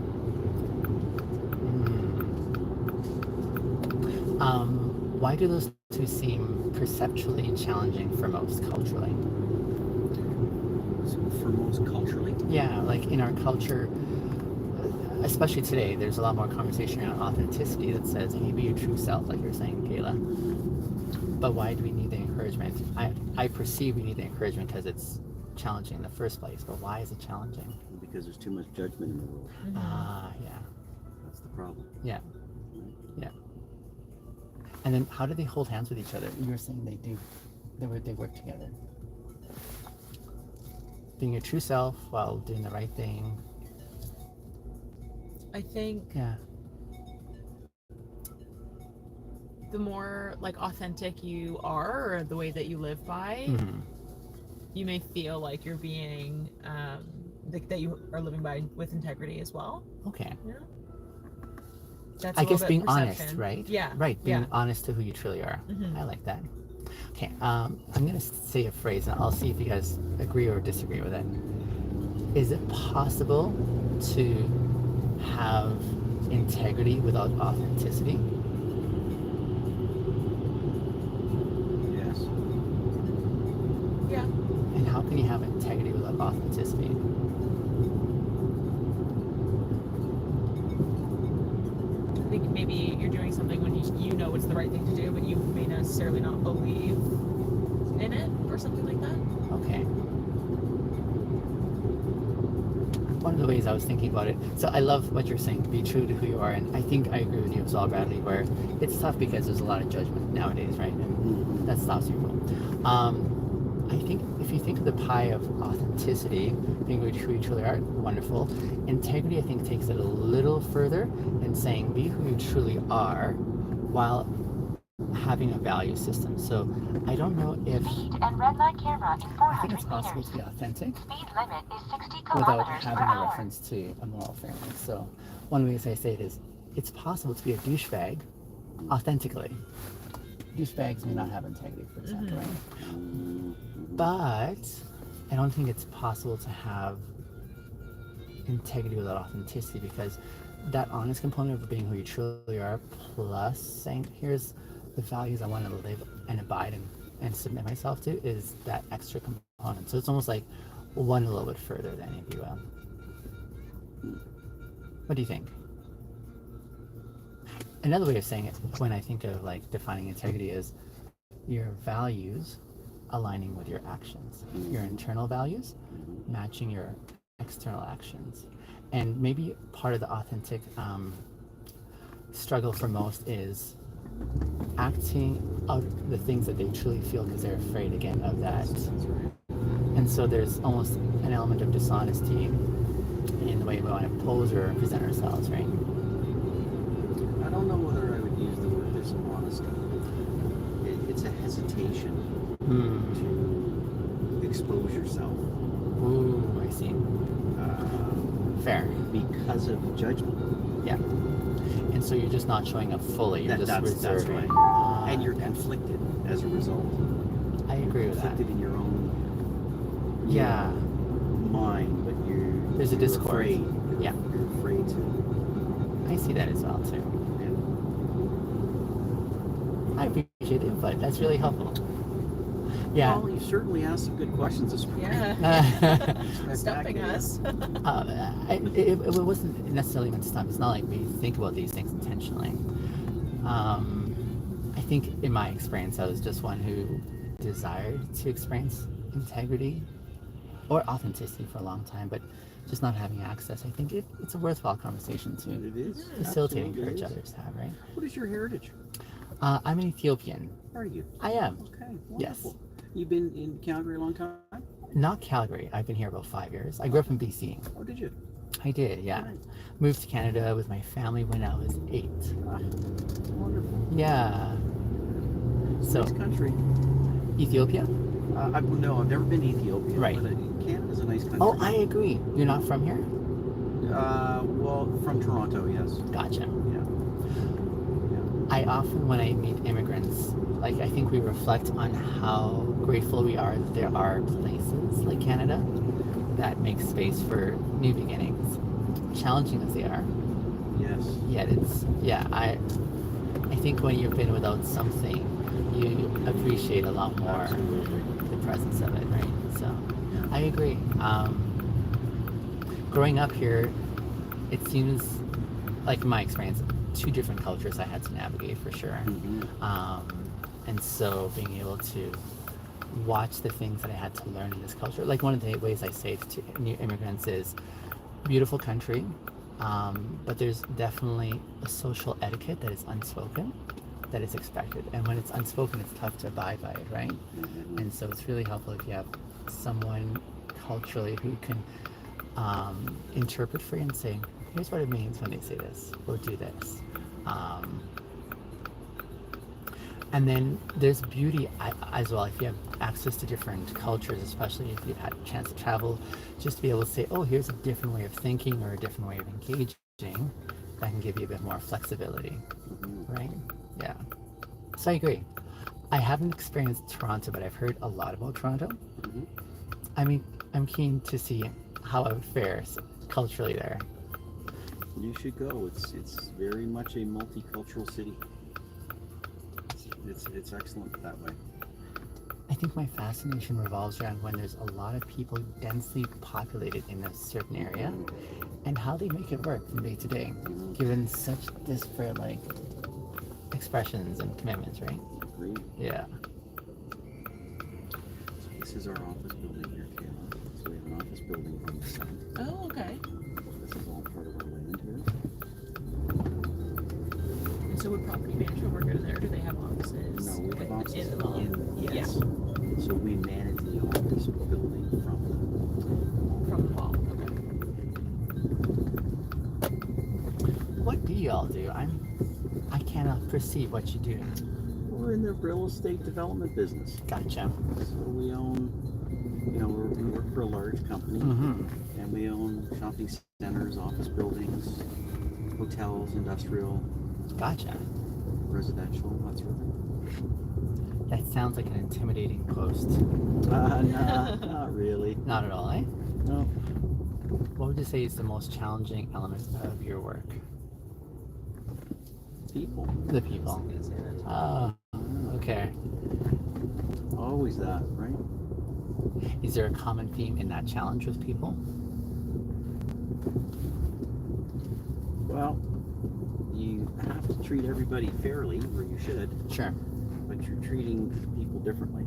Why do those two seem perceptually challenging for most culturally? So for most culturally, Yeah, like in our culture, especially today, there's a lot more conversation around authenticity that says, hey, be your true self, like you're saying, Kayla. But why do we need the encouragement? I perceive we need the encouragement because it's challenging in the first place, but why is it challenging? because there's too much judgment in the world. Ah, yeah. That's the problem. Yeah. Yeah. And then how do they hold hands with each other? You were saying they work together. Being your true self while doing the right thing. I think Yeah. the more like authentic you are, or the way that you live by, Mhm. you may feel like you're being that you are living by with integrity as well. Okay. Yeah. That's I a little guess bit being perception. honest, right? Yeah. Right. Being Yeah. honest to who you truly are. Mhm. I like that. Okay. I'm gonna say a phrase, and I'll see if you guys agree or disagree with it. Is it possible to have integrity without authenticity? Yes. Yeah. And how can you have integrity without authenticity? I think maybe you're doing something when you know it's the right thing to do, but you may necessarily not believe in it or something like that. Okay. One of the ways I was thinking about it, so I love what you're saying, be true to who you are, and I think I agree with you as well, Bradley, where it's tough because there's a lot of judgment nowadays, right? And that stops people. I think if you think of the pie of authenticity, being who you truly are, wonderful. Integrity, I think, takes it a little further in saying be who you truly are while having a value system. So I don't know if Speed and red light camera in I think 400 it's possible meters. to be authentic Speed limit is 60 without kilometers per having a hour. reference to a moral framework. So one of the ways I say it is, it's possible to be a douchebag authentically. Douchebags may not have integrity, for example, right? But I don't think it's possible to have integrity without authenticity, because that honest component of being who you truly are, plus saying, here's the values I want to live and abide and submit myself to, is that extra component. So it's almost like one a little bit further than, if you will. What do you think? Another way of saying it, when I think of like defining integrity, is your values aligning with your actions, your internal values matching your external actions. And maybe part of the authentic struggle for most is acting out the things that they truly feel because they're afraid, again, of that. And so there's almost an element of dishonesty in the way we want to pose or present ourselves, right? I don't know whether I would use the word dishonesty. It's a hesitation to expose yourself. Ooh, I see. Fair. Because of judgment. Yeah. And so you're just not showing up fully. You're just That's reserving. right. And you're conflicted as a result. I agree with that. Conflicted in your own Yeah. mind, but There's a you're discord. afraid. Yeah. You're afraid to. I see that as well too. I appreciate it, but that's really helpful. Yeah. Well, you certainly asked some good questions this morning. Yeah. Stumping us. It wasn't necessarily meant to stop. It's not like we think about these things intentionally. I think in my experience, I was just one who desired to experience integrity or authenticity for a long time, but just not having access. I think it's a worthwhile conversation to It is. facilitate and Absolutely encourage is. others to have, right? What is your heritage? I'm an Ethiopian. Are you? I am. Okay. Yes. Wonderful. You've been in Calgary a long time? Not Calgary. I've been here about 5 years. I grew up in BC. Oh, did you? I did, yeah. Right. Moved to Canada with my family when I was 8. Wonderful. Yeah. So, Nice country. Ethiopia? No, I've never been to Ethiopia. Right. But Canada's a nice country. Oh, I agree. You're not from here? Well, from Toronto, yes. Gotcha. Yeah. I often, when I meet immigrants, like, I think we reflect on how grateful we are that there are places like Canada that makes space for new beginnings, challenging as they are. Yes. Yet I think when you've been without something, you appreciate a lot more Absolutely. the presence of it, right? So I agree. Growing up here, it seems like in my experience, two different cultures I had to navigate for sure. And so being able to watch the things that I had to learn in this culture, like one of the ways I say to new immigrants is beautiful country, but there's definitely a social etiquette that is unspoken, that is expected. And when it's unspoken, it's tough to abide by it, right? And so it's really helpful if you have someone culturally who can interpret for you and say, here's what it means when they say this, or do this. And then there's beauty as well if you have access to different cultures, especially if you've had a chance to travel, just to be able to say, oh, here's a different way of thinking or a different way of engaging that can give you a bit more flexibility, right? Yeah. So I agree. I haven't experienced Toronto, but I've heard a lot about Toronto. I mean, I'm keen to see how it fares culturally there. You should go. It's very much a multicultural city. It's excellent that way. I think my fascination revolves around when there's a lot of people densely populated in a certain area and how they make it work from day to day, given such disparate expressions and commitments, right? Agreed. Yeah. So this is our office building here, Kayla. So we have an office building on the side. Oh, okay. This is all part of our land here. And so would property management work out of there? Do they have offices? No, we have offices in the mall? yes. So we manage the office building from From the mall. Okay. What do y'all do? I cannot perceive what you do. We're in the real estate development business. Gotcha. So we own, we work for a large company, and we own shopping centers, office buildings, hotels, industrial, Gotcha. residential, that sort of thing. That sounds like an intimidating post. Nah, not really. Not at all, eh? No. What would you say is the most challenging element of your work? People. The people. Oh, okay. Always that, right? Is there a common theme in that challenge with people? Well, you have to treat everybody fairly, or you should, Sure. but you're treating people differently.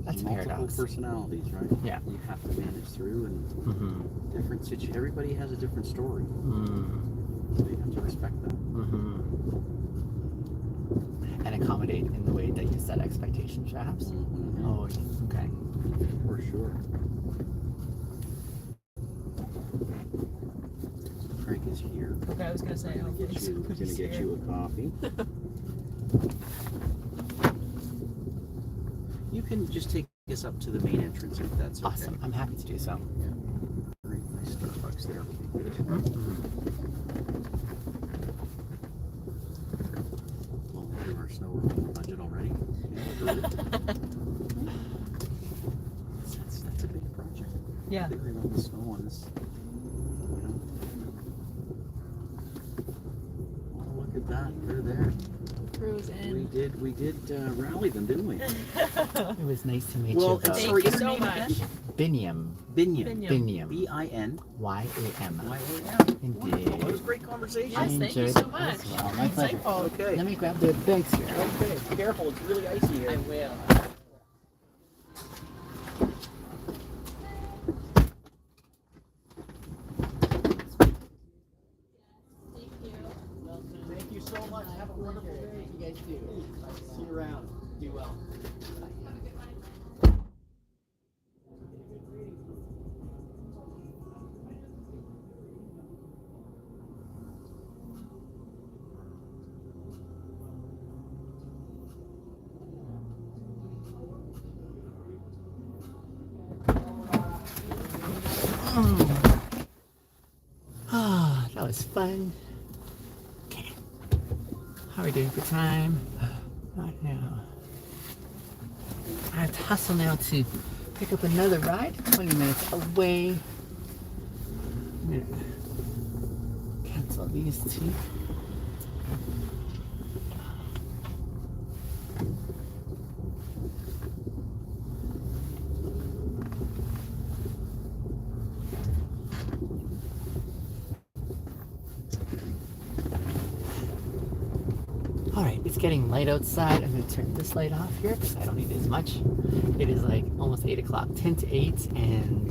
That's a multiple paradox. personalities, right? Yeah. You have to manage through, and different situations. Everybody has a different story, so you have to respect that. And accommodate in the way that you set expectations, perhaps? Oh, okay. For sure. Frank is here. Okay, I was gonna say, He's gonna get you a coffee. You can just take us up to the main entrance if that's okay. Awesome. I'm happy to do so. Yeah. Very nice Starbucks there. Well, we are snow we're on budget already. That's a big project. Yeah. Figuring out the snow on this. Oh, look at that. They're there. Cruise in. We did rally them, didn't we? It was nice to meet Well, you. it's Thank sorry, you your so name much. again? Biniam. Binyam. Biniam. B-I-N. Y-A-M. Y-A-M. Indeed. That was a great conversation. Yes, thank you enjoyed so it much. as well. My pleasure. Okay. Let me grab the bags here. Okay, careful, it's really icy here. I will. Thank you so much. Have a wonderful day. You guys do. See you around. Do well. Ah, that was fun. Okay. How are we doing for time? Not now. I have to hustle now to pick up another ride 20 minutes away. I'm gonna cancel these two. Alright, it's getting light outside. I'm going to turn this light off here because I don't need it as much. It is like almost 8 o'clock, 10 to 8, and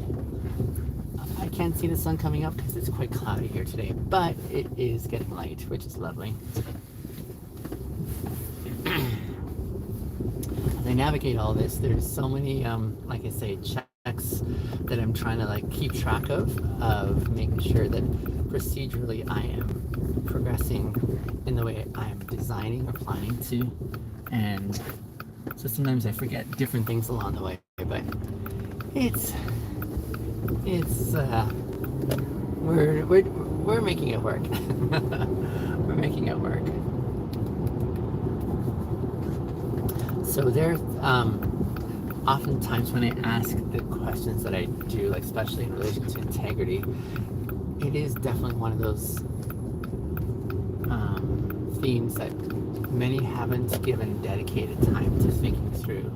I can't see the sun coming up because it's quite cloudy here today, but it is getting light, which is lovely. As I navigate all this, there's so many, like I say, checks that I'm trying to like keep track of making sure that procedurally I am progressing in the way I'm designing or planning to, and so sometimes I forget different things along the way, but it's we're making it work. We're making it work. So there's oftentimes when I ask the questions that I do, like especially in relation to integrity, it is definitely one of those themes that many haven't given dedicated time to thinking through.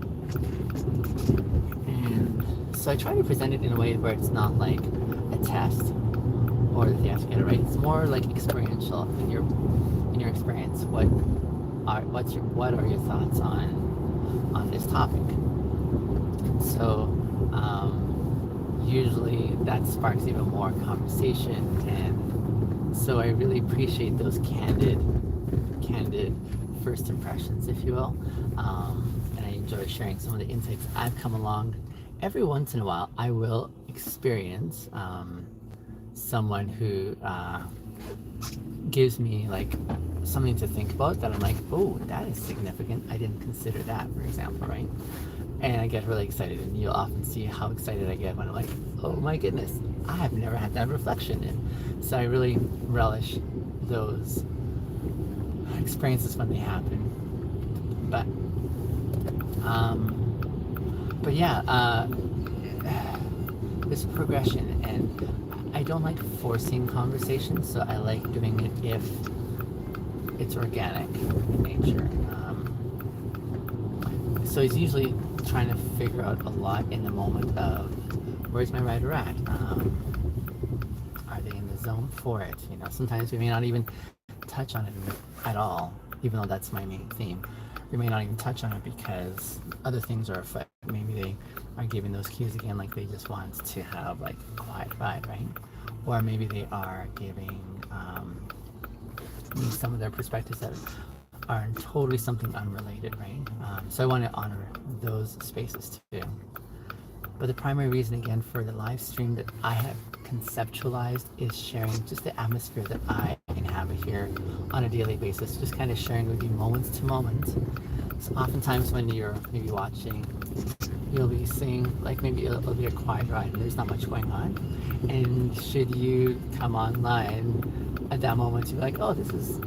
And so I try to present it in a way where it's not like a test or that they have to get it right. It's more like experiential in your experience. What are your thoughts on this topic? So usually that sparks even more conversation, and so I really appreciate those candid first impressions, if you will, and I enjoy sharing some of the insights I've come along. Every once in a while I will experience someone who gives me like something to think about that I'm like, oh, that is significant, I didn't consider that, for example, right? And I get really excited, and you'll often see how excited I get when I'm like, oh my goodness, I have never had that reflection. And so I really relish those experiences when they happen. But yeah, there's progression, and I don't like forcing conversations, so I like doing it if it's organic in nature. So it's usually trying to figure out a lot in the moment of where's my rider at? Are they in the zone for it? You know, sometimes we may not even touch on it at all, even though that's my main theme. We may not even touch on it because other things are afoot. Maybe they are giving those cues again, like they just want to have like a quiet ride, right? Or maybe they are giving me some of their perspectives that are totally something unrelated, right? So I want to honor those spaces too. But the primary reason, again, for the live stream that I have conceptualized is sharing just the atmosphere that I inhabit here on a daily basis, just kind of sharing with you moments to moments. So oftentimes when you're maybe watching, you'll be seeing, like maybe it'll be a quiet ride and there's not much going on. And should you come online at that moment, you'll be like, oh, this is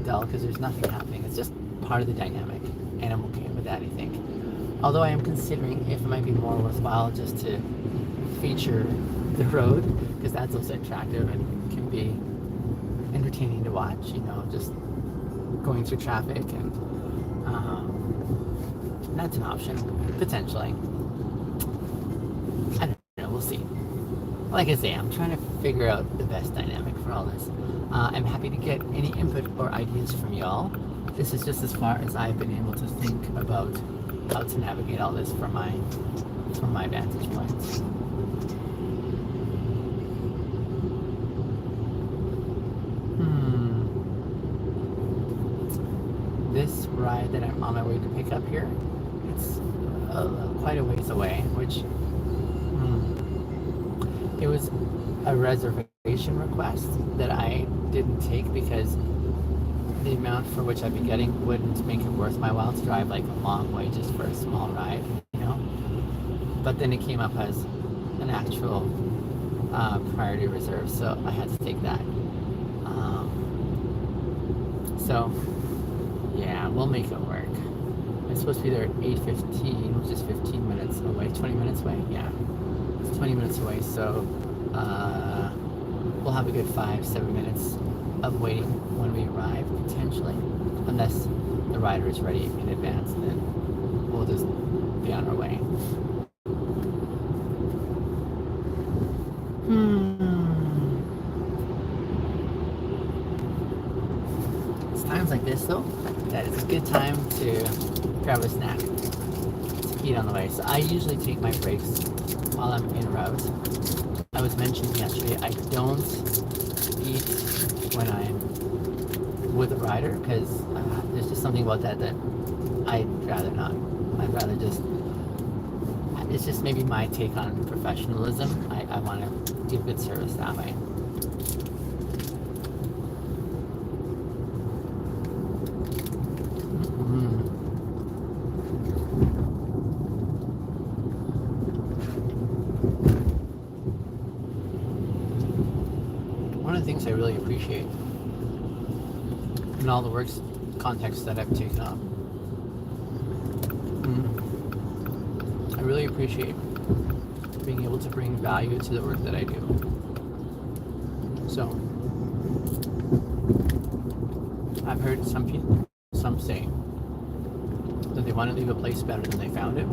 dull because there's nothing happening. It's just part of the dynamic, and I'm okay with that, I think. Although I am considering if it might be more worthwhile just to feature the road, because that's also attractive and can be entertaining to watch, you know, just going through traffic, and that's an option, potentially. I don't know, we'll see. Like I say, I'm trying to figure out the best dynamic for all this. I'm happy to get any input or ideas from y'all. This is just as far as I've been able to think about how to navigate all this from my vantage points. This ride that I'm on my way to pick up here, it's quite a ways away, which it was a reservation request that I didn't take because the amount for which I'd be getting wouldn't make it worth my while to drive like a long way just for a small ride, you know. But then it came up as an actual priority reserve, so I had to take that. So yeah, we'll make it work. I'm supposed to be there at 8:15, which is 15 minutes away like 20 minutes away. Yeah, it's 20 minutes away. So we'll have a good 5-7 minutes of waiting when we arrive, potentially, unless the rider is ready in advance. Then we'll just be on our way. It's times like this, though, that it's a good time to grab a snack, to eat on the way. So I usually take my breaks while I'm en route. I was mentioning yesterday, I don't eat when I'm with a rider, because there's just something about that I'd rather not. I'd rather just, it's just maybe my take on professionalism. I want to give good service that way. One of the things I really appreciate in all the works contexts that I've taken up, I really appreciate being able to bring value to the work that I do. So, I've heard some say that they want to leave a place better than they found it.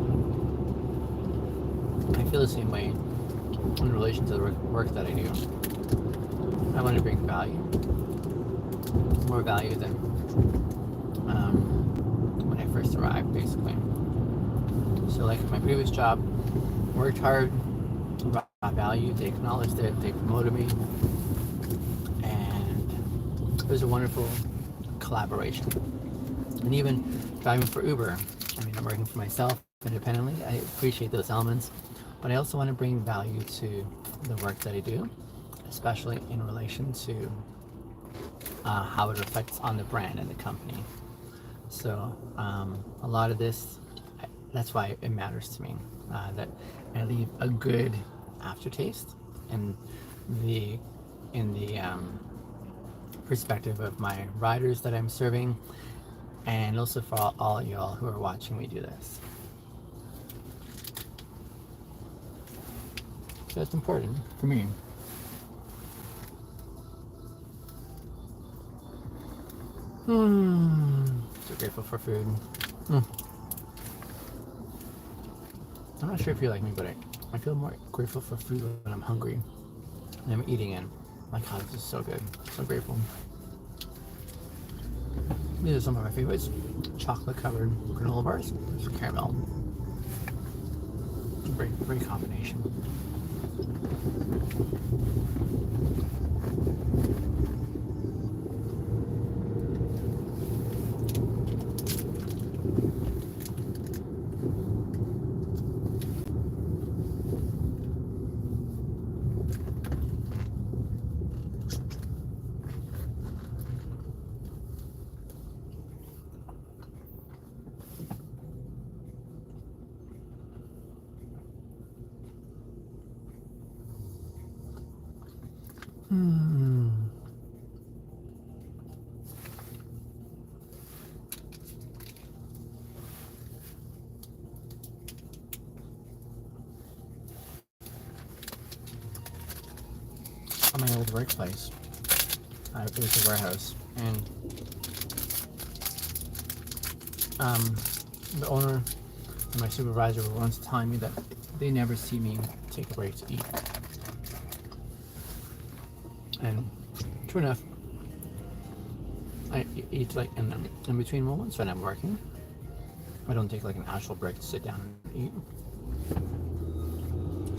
I feel the same way in relation to the work that I do. I want to bring value, more value than when I first arrived, basically. So like my previous job, worked hard, brought value, they acknowledged it, they promoted me, and it was a wonderful collaboration. And even driving for Uber, I mean, I'm working for myself independently, I appreciate those elements, but I also want to bring value to the work that I do, especially in relation to how it affects on the brand and the company. So a lot of this, that's why it matters to me, that I leave a good aftertaste in the perspective of my riders that I'm serving, and also for all y'all who are watching me do this. So it's important for me. So grateful for food. I'm not sure if you're like me, but I feel more grateful for food when I'm hungry and I'm eating it. My God, this is so good. So grateful. These are some of my favorites. Chocolate covered granola bars. There's caramel. Great, great combination. At my old workplace, it was a warehouse, and the owner and my supervisor were once telling me that they never see me take a break to eat. And true enough, I eat like in between moments when I'm working. I don't take like an actual break to sit down and eat.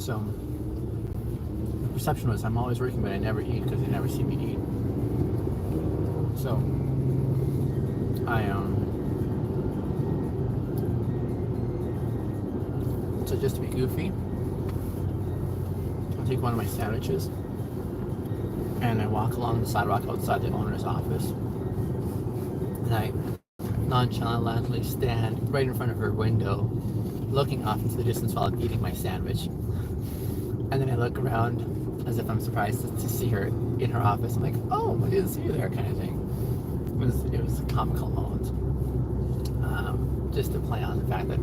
So the perception was I'm always working, but I never eat because they never see me eat. So so just to be goofy, I'll take one of my sandwiches and I walk along the sidewalk outside the owner's office, and I nonchalantly stand right in front of her window, looking off into the distance while I'm eating my sandwich. And then I look around as if I'm surprised to see her in her office. I'm like, oh, I didn't see you there, kind of thing. It was a comical moment. Just to play on the fact that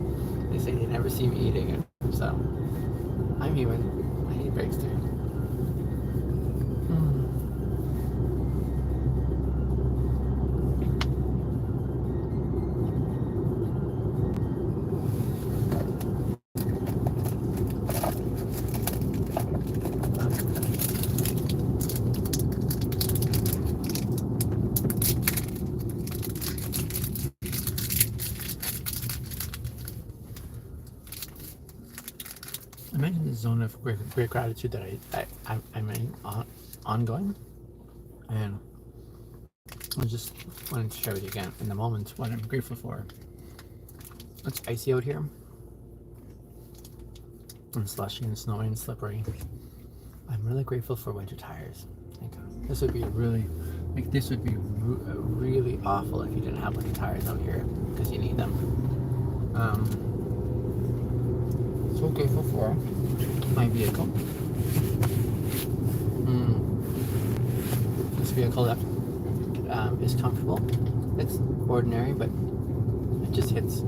they say they never see me eating, and So, I'm human. I need breaks too. I mentioned the zone of great gratitude that I'm in ongoing, and I just wanted to share with you again in the moment what I'm grateful for. It's icy out here, and slushy and snowy and slippery. I'm really grateful for winter tires. This would be really awful if you didn't have winter tires out here because you need them. So grateful for my vehicle. This vehicle that is comfortable. It's ordinary, but it just hits.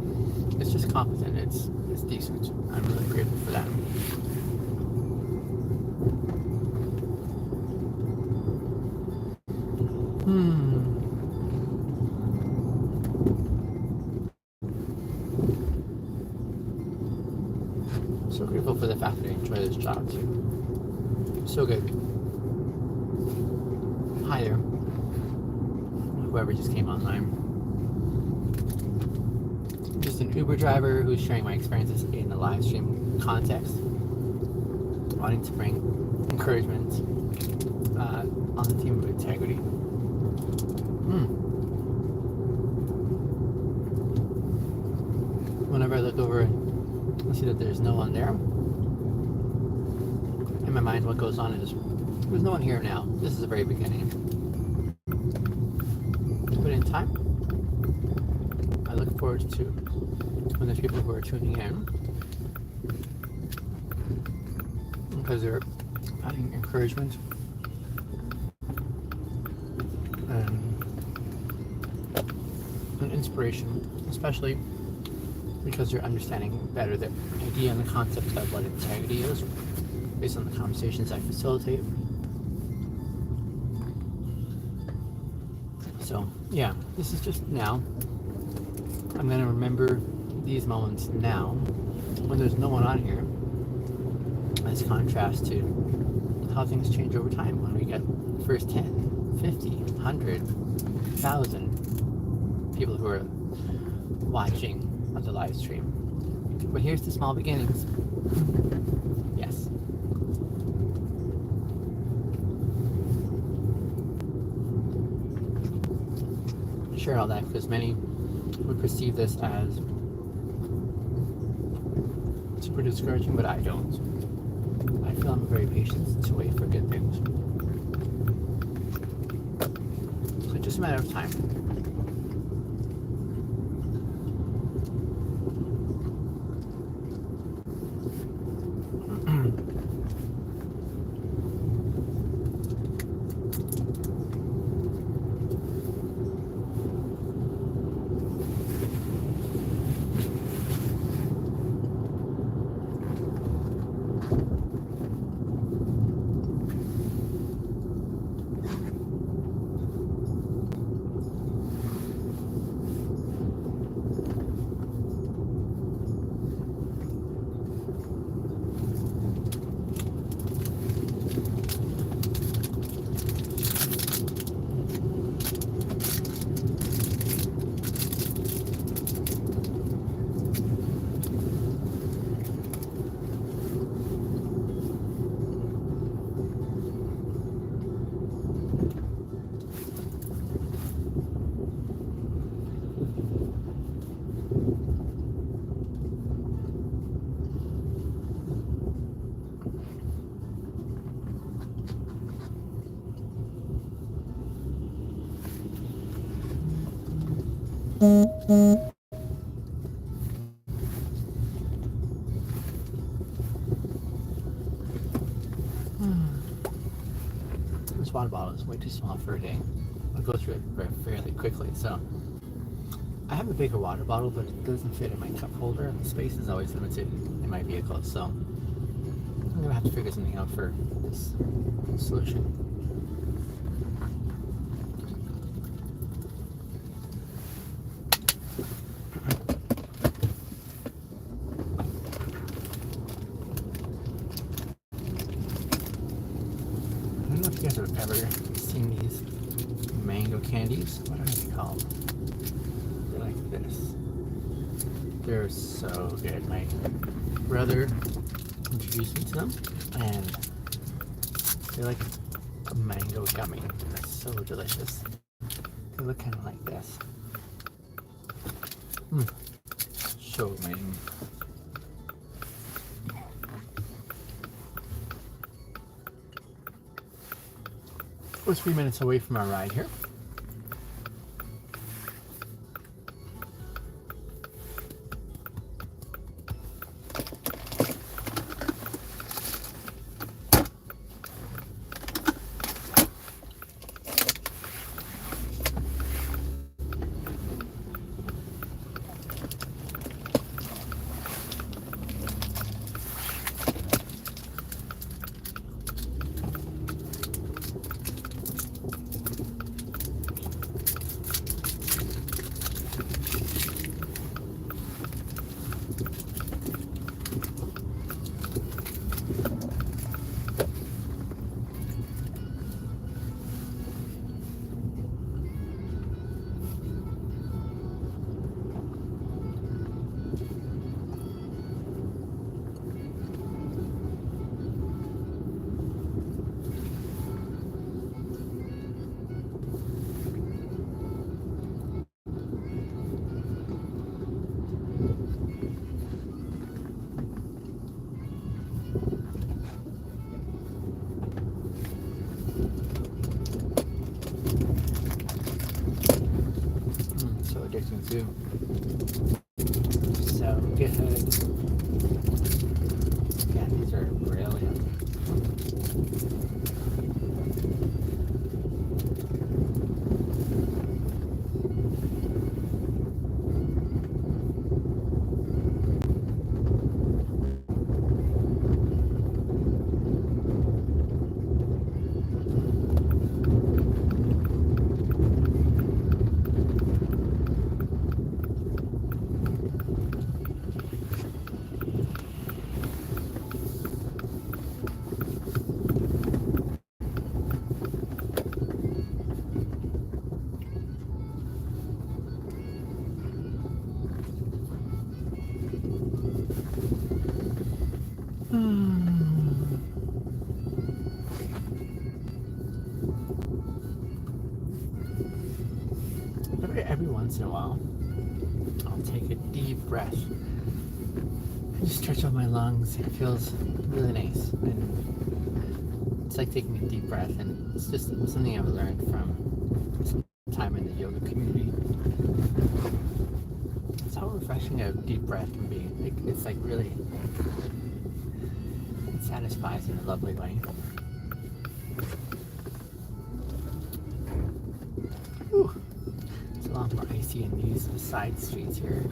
It's just competent. It's decent. I'm really grateful for that. So grateful for the fact that I enjoy this job too. So good. Hi there. Whoever just came online. Just an Uber driver who's sharing my experiences in the live stream context. Wanting to bring encouragement on the theme of integrity. Whenever I look over and see that there's no one there, in my mind what goes on is there's no one here now. This is the very beginning. But in time, I look forward to when there's people who are tuning in because they're finding encouragement and inspiration, especially because you're understanding better the idea and the concept of what integrity is based on the conversations I facilitate. So yeah, this is just now. I'm going to remember these moments now when there's no one on here as contrast to how things change over time when we get first 10, 50, 100, 1,000 people who are watching on the live stream. But here's the small beginnings. Yes. Share all that because many would perceive this as super discouraging, but I don't. I feel I'm very patient to wait for good things. So it's just a matter of time. This water bottle is way too small for a day. I'll go through it fairly quickly. So, I have a bigger water bottle, but it doesn't fit in my cup holder. Space is always limited in my vehicle, so I'm gonna have to figure something out for this solution. I don't know if you guys have ever seen these mango candies. What are they called? They're like this. They're so good. My brother introduced me to them, and they're like a mango gummy. They're so delicious. They look kind of like this. So amazing. We're 3 minutes away from our ride here. So addicting too. So good. Yeah, these are brilliant. Every once in a while, I'll take a deep breath and just stretch out my lungs. It feels really nice. And it's like taking a deep breath, and it's just something I've learned from some time in the yoga community. It's how refreshing a deep breath can be. It's like really, it satisfies in a lovely way. Whew. It's a lot more icy in these side streets here.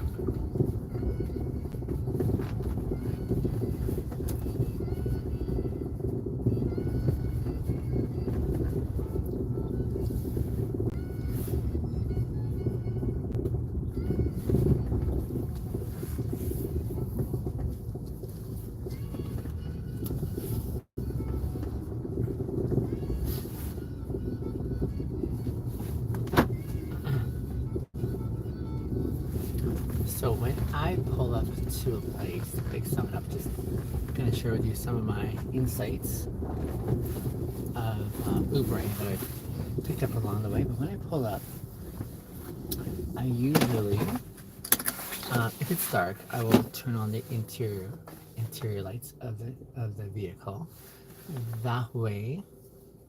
So when I pull up to a place to pick someone up, just gonna share with you some of my insights of Ubering that I've picked up along the way. But when I pull up, I usually, if it's dark, I will turn on the interior lights of the vehicle. That way,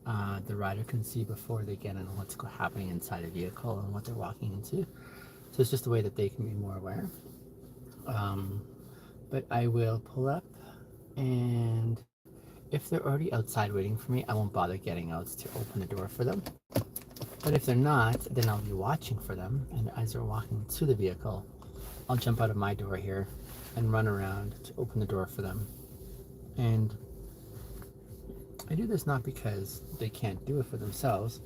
the rider can see before they get in what's happening inside the vehicle and what they're walking into. So it's just a way that they can be more aware. But I will pull up, and if they're already outside waiting for me, I won't bother getting out to open the door for them. But if they're not, then I'll be watching for them, and as they're walking to the vehicle, I'll jump out of my door here and run around to open the door for them. And I do this not because they can't do it for themselves.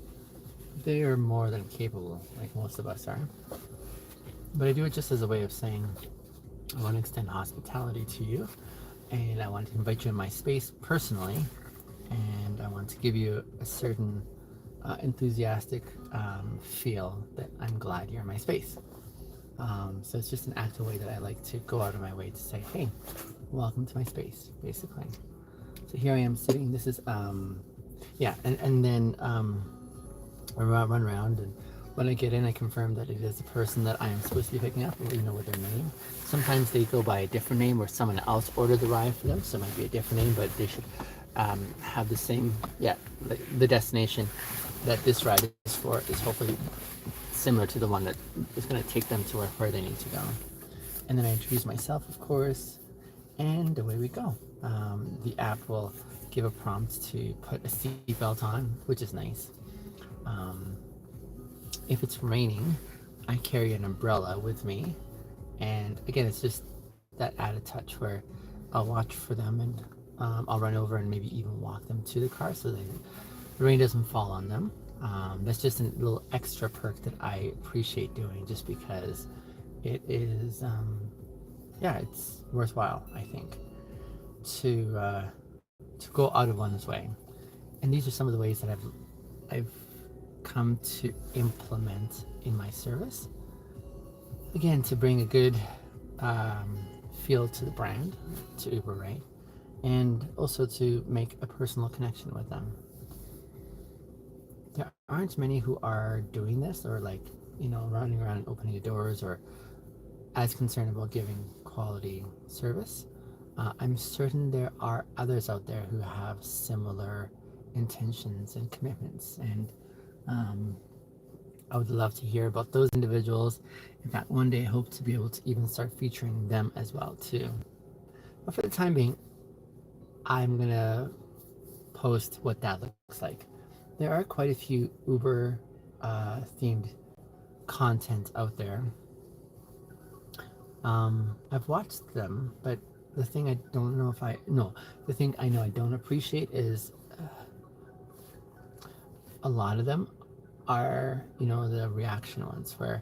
They are more than capable, like most of us are. But I do it just as a way of saying, I want to extend hospitality to you, and I want to invite you in my space personally, and I want to give you a certain enthusiastic feel that I'm glad you're in my space. So it's just an active way that I like to go out of my way to say, hey, welcome to my space, basically. So here I am sitting. This is, yeah, and then I run around, and when I get in, I confirm that it is the person that I am supposed to be picking up, you know, with their name. Sometimes they go by a different name, or someone else ordered the ride for them, so it might be a different name, but they should have the same, yeah, the destination that this ride is for is hopefully similar to the one that is going to take them to where they need to go. And then I introduce myself, of course, and away we go. The app will give a prompt to put a seatbelt on, which is nice. If it's raining, I carry an umbrella with me, and again, it's just that added touch where I'll watch for them, and I'll run over and maybe even walk them to the car so that the rain doesn't fall on them. That's just a little extra perk that I appreciate doing, just because it is, yeah, it's worthwhile, I think, to go out of one's way. And these are some of the ways that I've come to implement in my service. Again, to bring a good feel to the brand, to Uber, right? And also to make a personal connection with them. There aren't many who are doing this, or like, you know, running around and opening the doors, or as concerned about giving quality service. I'm certain there are others out there who have similar intentions and commitments, and I would love to hear about those individuals. In fact, one day I hope to be able to even start featuring them as well too. But for the time being, I'm gonna post what that looks like. There are quite a few Uber themed content out there. I've watched them, but the thing I don't know if I no, the thing I know I don't appreciate is a lot of them are, you know, the reaction ones where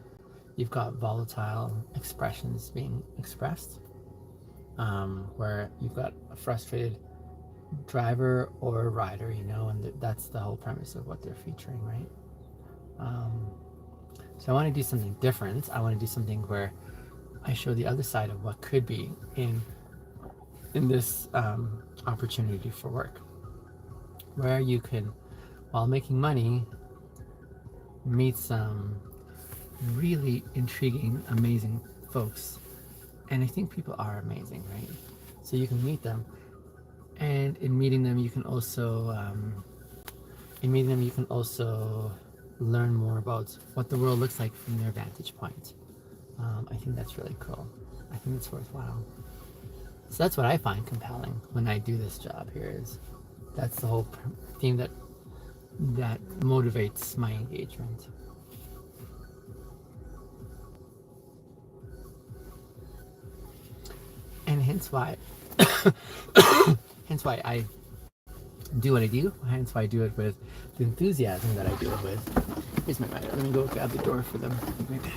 you've got volatile expressions being expressed, where you've got a frustrated driver or rider, you know, and that's the whole premise of what they're featuring, right? So I want to do something different. I want to do something where I show the other side of what could be in this opportunity for work, where you can, while making money, meet some really intriguing, amazing folks. And I think people are amazing, right? So you can meet them, and in meeting them, you can also learn more about what the world looks like from their vantage point. I think that's really cool. I think it's worthwhile. So that's what I find compelling when I do this job here. Is that's the whole theme that motivates my engagement. And hence why I do what I do, hence why I do it with the enthusiasm that I do it with. Here's my rider. Let me go grab the door for them. I'll be right back.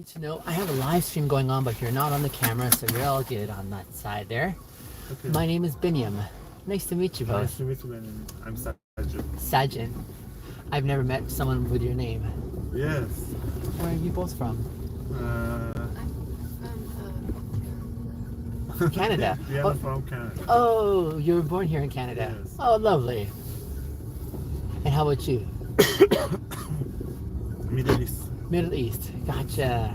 need to know, I have a live stream going on, but you're not on the camera, so you're all good on that side there. Okay. My name is Binyam. Nice to meet you both. Nice to meet you, Benjamin. I'm Sajid. Sajin. I've never met someone with your name. Yes. Where are you both from? Canada. We are from Canada. Oh, you were born here in Canada. Yes. Oh, lovely. And how about you? Middle East. Middle East. Gotcha.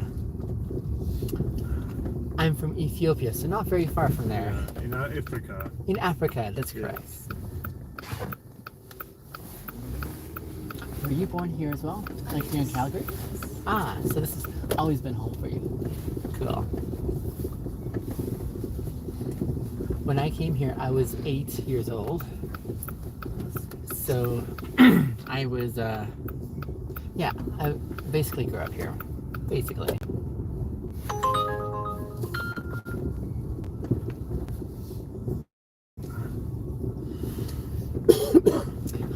I'm from Ethiopia, so not very far from there. In Africa. In Africa, that's correct. Yes. Were you born here as well? Like here in Calgary? Ah, so this has always been home for you. Cool. When I came here, I was 8 years old. So I was, yeah, I basically grew up here. Basically.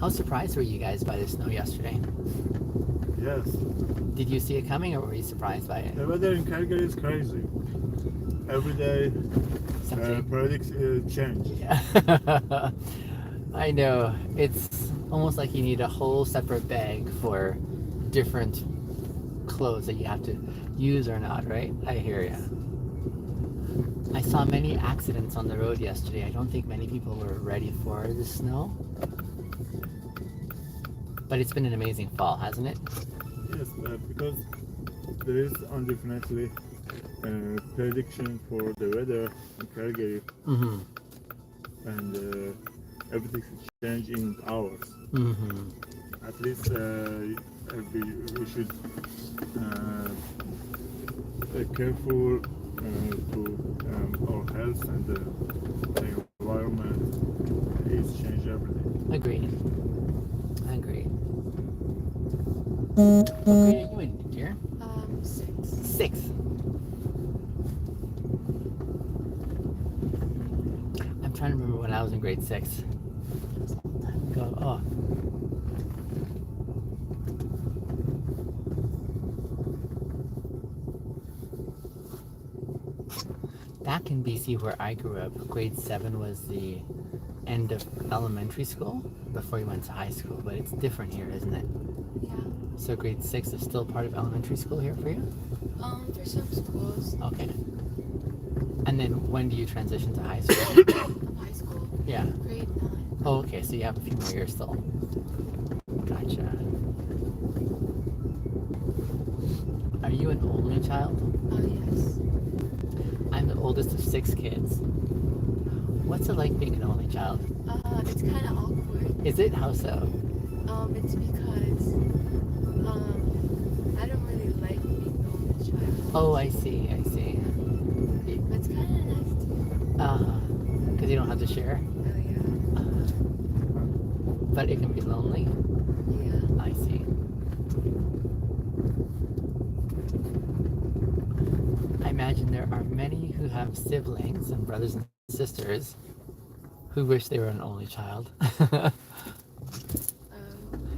How surprised were you guys by the snow yesterday? Yes. Did you see it coming or were you surprised by it? The weather in Calgary is crazy. Every day, predicts change. Yeah. I know. It's almost like you need a whole separate bag for different clothes that you have to use or not, right? I hear you. I saw many accidents on the road yesterday. I don't think many people were ready for the snow. But it's been an amazing fall, hasn't it? Yes, because there is undefinitely prediction for the weather in Calgary, and everything change in hours. At least we should be careful to our health and the environment. It's change everything. Agreed. What grade are you in, dear? 6. 6. I'm trying to remember when I was in grade 6. Time ago. Oh. Back in BC where I grew up, grade 7 was the end of elementary school before you went to high school, but it's different here, isn't it? Yeah. So grade 6 is still part of elementary school here for you? For some schools. Okay. And then when do you transition to high school? High school. Yeah. Grade 9. Oh, okay, so you have a few more years still. Gotcha. Are you an only child? Oh, yes. I'm the oldest of 6 kids. What's it like being an only child? It's kind of awkward. Is it? How so? It's because I don't really like being the only child. Oh, I see. But it's kind of nice too. Because you don't have to share? Oh, yeah. But it can be lonely? Yeah. I see. I imagine there are many who have siblings and brothers and sisters who wish they were an only child.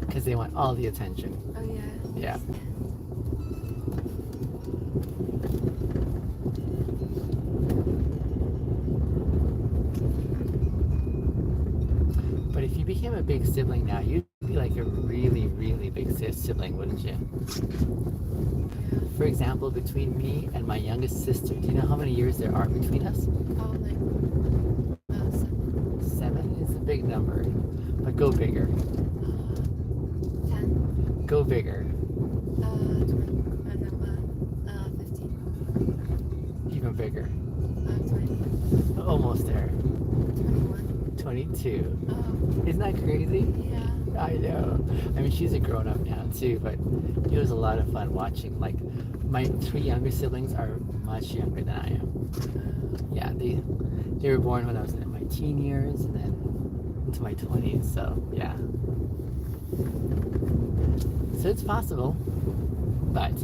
Because they want all the attention. Oh, yeah. Yeah. But if you became a big sibling now, you'd be like a really, really big sibling, wouldn't you? For example, between me and my youngest sister, do you know how many years there are between us? Oh, like 7. 7 is a big number, but go bigger. 10. Go bigger. 15. Even bigger. 20. Almost there. 21. 22. Oh. Isn't that crazy? Yeah. I know. I mean, she's a grown-up now too, but it was a lot of fun watching. Like, my 3 younger siblings are much younger than I am. Yeah, they were born when I was in my teen years and then into my 20s, so yeah. So it's possible, but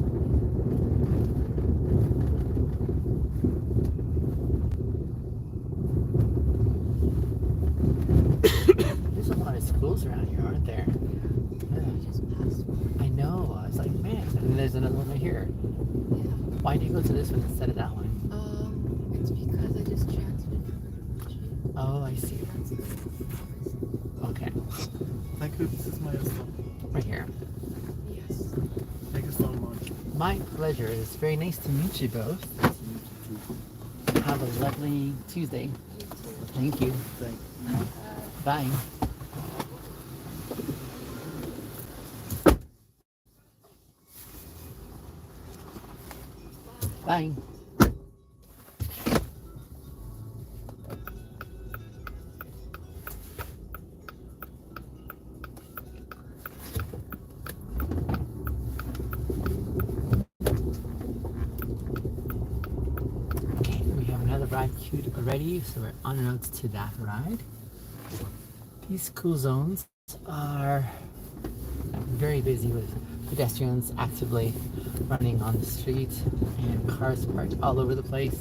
there's a lot of schools around here, aren't there? Yeah. I just passed one. I know. I was like, man, and then there's another one right here. Yeah. Why do you go to this one instead of that one? It's because I just transferred from another machine. Oh, I see. That's the Okay, Thank you. This is my stuff. right here. Yes. Thank you so much. My pleasure. It's very nice to meet you both. Have a lovely Tuesday. You too. Thank you. Bye. Bye. Okay, we have another ride queued already, so we're on route to that ride. These cool zones are very busy with pedestrians actively running on the street and cars parked all over the place,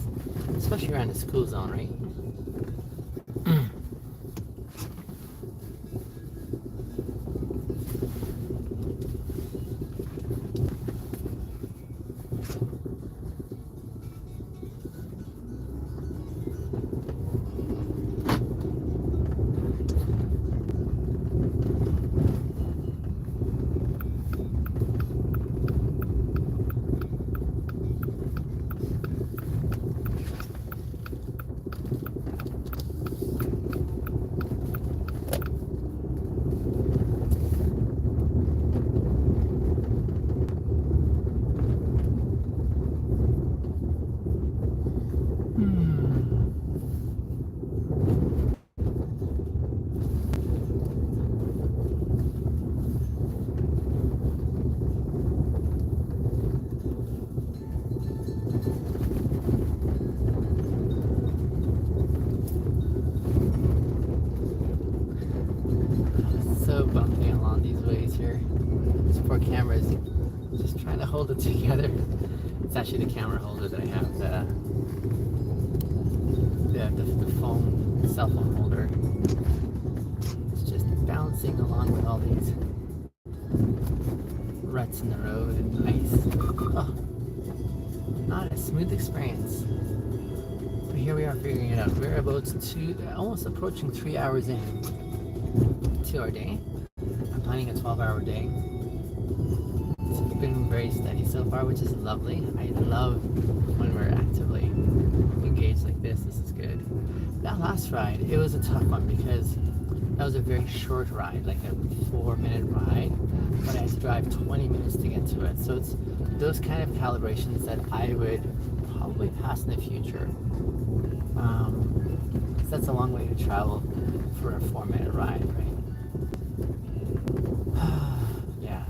especially around the school zone, right? So bumpy along these ways here. This poor camera is just trying to hold it together. It's actually the camera holder that I have, the phone, cell phone holder. It's just bouncing along with all these ruts in the road and ice. Oh, not a smooth experience. But here we are figuring it out. We're about almost approaching 3 hours in to our day. I'm planning a 12-hour day. It's been very steady so far, which is lovely. I love when we're actively engaged like this. This is good. That last ride, it was a tough one because that was a very short ride, like a 4-minute ride, but I had to drive 20 minutes to get to it. So it's those kind of calibrations that I would probably pass in the future. 'Cause that's a long way to travel for a 4-minute ride, right? Yeah.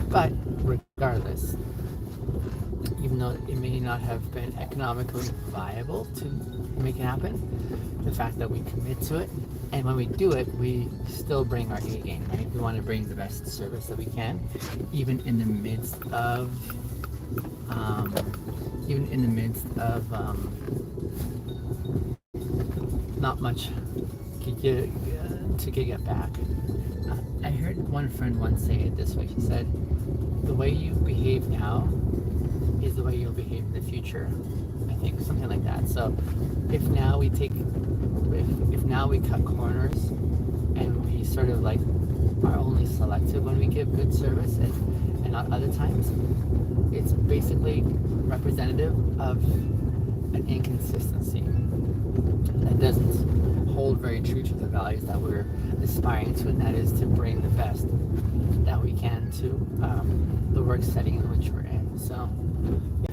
But regardless, even though it may not have been economically viable to make it happen, the fact that we commit to it, and when we do it, we still bring our A game, right? We want to bring the best service that we can, even in the midst of not much to get back. I heard one friend once say it this way. She said, "The way you behave now is the way you'll behave in the future." I think something like that. So, if now we cut corners and we sort of like are only selective when we give good service and not other times, it's basically representative of an inconsistency that doesn't hold very true to the values that we're aspiring to, and that is to bring the best that we can to the work setting in which we're in. So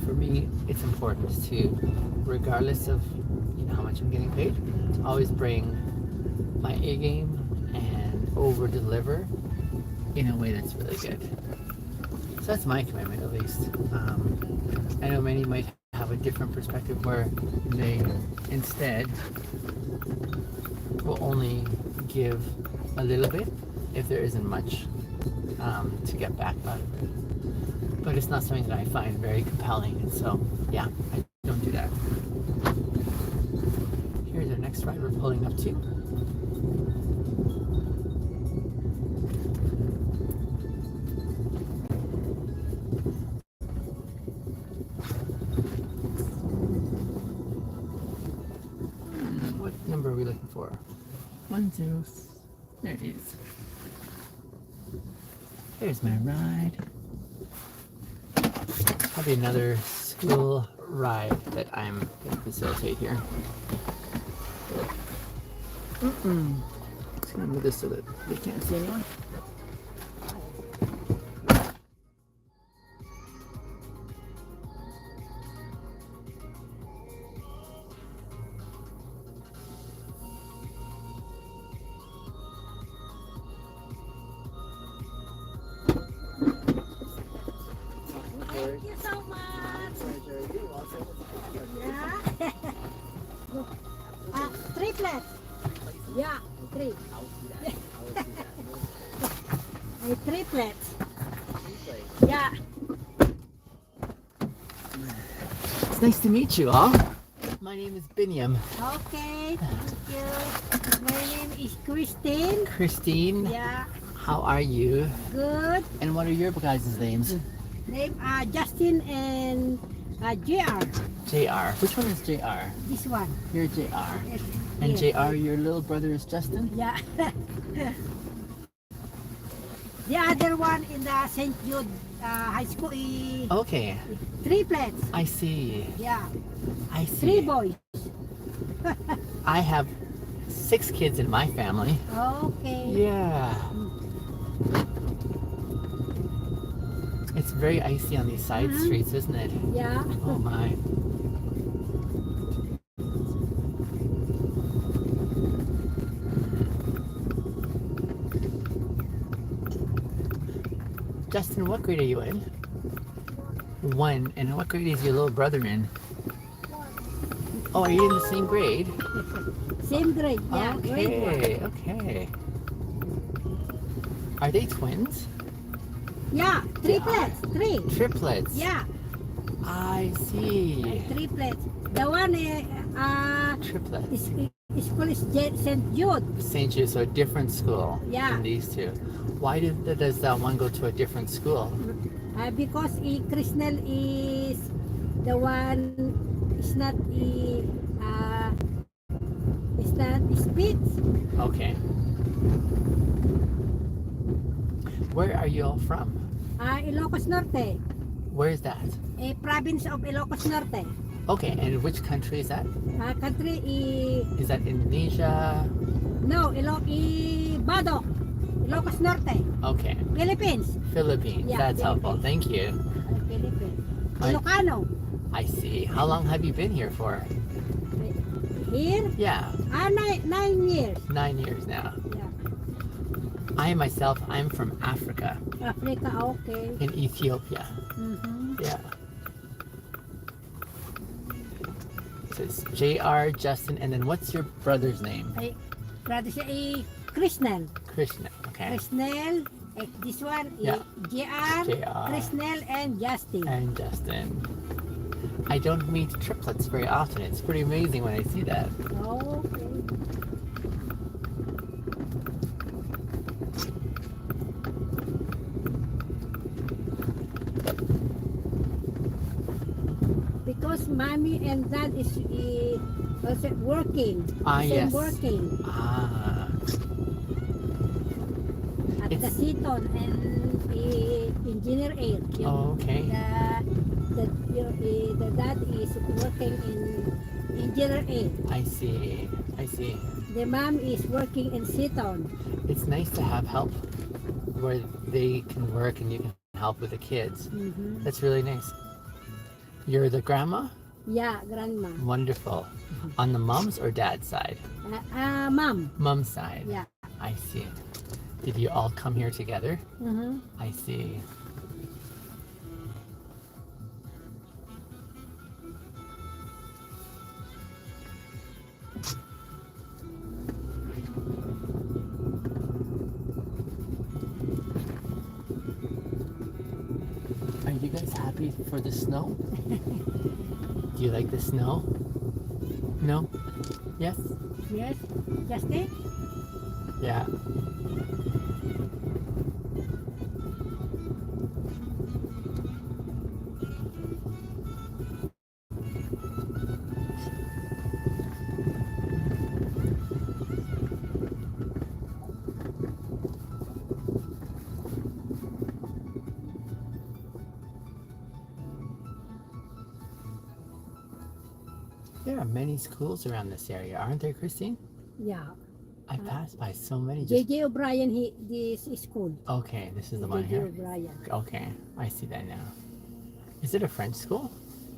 for me, it's important to, regardless of how much I'm getting paid, to always bring my A game and over deliver in a way that's really good. So that's my commitment, at least. I know many might have a different perspective where they instead will only give a little bit if there isn't much to get back out of it. But it's not something that I find very compelling, and so yeah, I don't do that. Here's our next ride we're pulling up to. are we looking for? 1, 0. There it is. There's my ride. Probably another school ride that I'm going to facilitate here. Just going to move this so that they can't see anyone. Thank you so much. Yeah. Triplets. Yeah, 3. Triplets. Yeah. It's nice to meet you all. My name is Binyam. Okay, thank you. My name is Christine. Christine, Yeah, how are you? good. And what are your guys' names? Name Justin and JR. JR. Which one is JR? This one. You're JR. Yes. And Yes. JR, your little brother is Justin? Yeah. The other one in the St. Jude High School is Okay, triplets. I see. Yeah, I see. 3 boys. I have 6 kids in my family. Okay. Yeah. It's very icy on these side streets, isn't it? Yeah. Oh my. Justin, what grade are you in? 1. And what grade is your little brother in? Oh, are you in the same grade? Same grade. Yeah, grade 1. Okay. Are they twins? Yeah, triplets. 3. Triplets? Yeah, I see. triplets. The one Triplets. school is St. Jude. St. Jude, so a different school Yeah. than these two. Why does that one go to a different school? Because Krishnan is the one is not speech. Okay. Where are you all from? Ilocos Norte, Where is that? a province of Ilocos Norte. Okay, and which country is that? Country Is that Indonesia? Badok, Ilocos Norte, Okay. Philippines. Philippines. Yeah, That's helpful. Philippines. Thank you. Philippines. Right. Ilocano. I see. How long have you been here for? Here, Yeah, 9 years. 9 years now. Yeah. I'm from Africa, Africa, okay. in Ethiopia. Mm-hmm. Yeah. So it's JR, Justin, and then what's your brother's name? Brother Krishnel. Krishna. Okay. Krishnel, this one Yeah. JR, JR. Krishnel, and Justin. And Justin. I don't meet triplets very often. It's pretty amazing when I see that. Okay. Because mommy and dad is also working. Ah, Same yes. working Ah. at the It's- Seaton and Engineer Air. Oh, okay. The dad is working in Engineer Air. I see. I see. The mom is working in Seaton. It's nice to have help where they can work and you can help with the kids. Mm-hmm. That's really nice. You're the grandma? Yeah, grandma. Wonderful. On the mom's or dad's side? Mom. Mom's side. Yeah. I see. Did you all come here together? Mm-hmm. I see. Are you guys happy for the snow? Do you like the snow? No? Yes? Yes, Justin? Yeah. There are many schools around this area, aren't there, Christine? Yeah. I passed by so many. Just... J.J. O'Brien, this is school. Okay, this is the one J.J. here. O'Brien. Okay, I see that now. Is it a French school?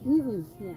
Mm-hmm. Yeah.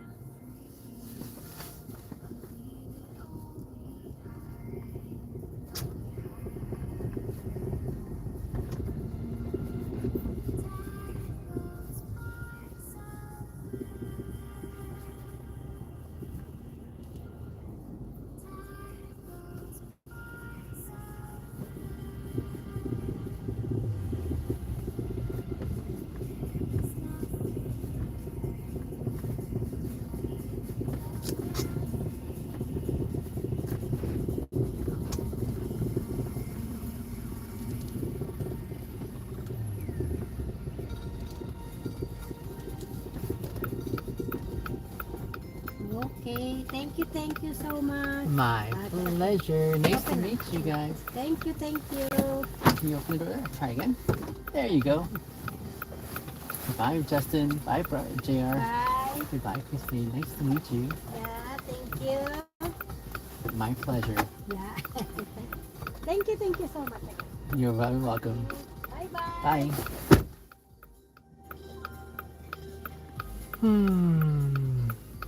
Okay, thank you so much. My pleasure. Nice to meet you guys. Thank you. Can you open the door there? Try again. There you go. Bye, Justin. Bye, JR. Bye. Goodbye, Christine. Nice to meet you. Yeah, thank you. My pleasure. Yeah. Thank you so much. You're very welcome. Bye-bye. Bye.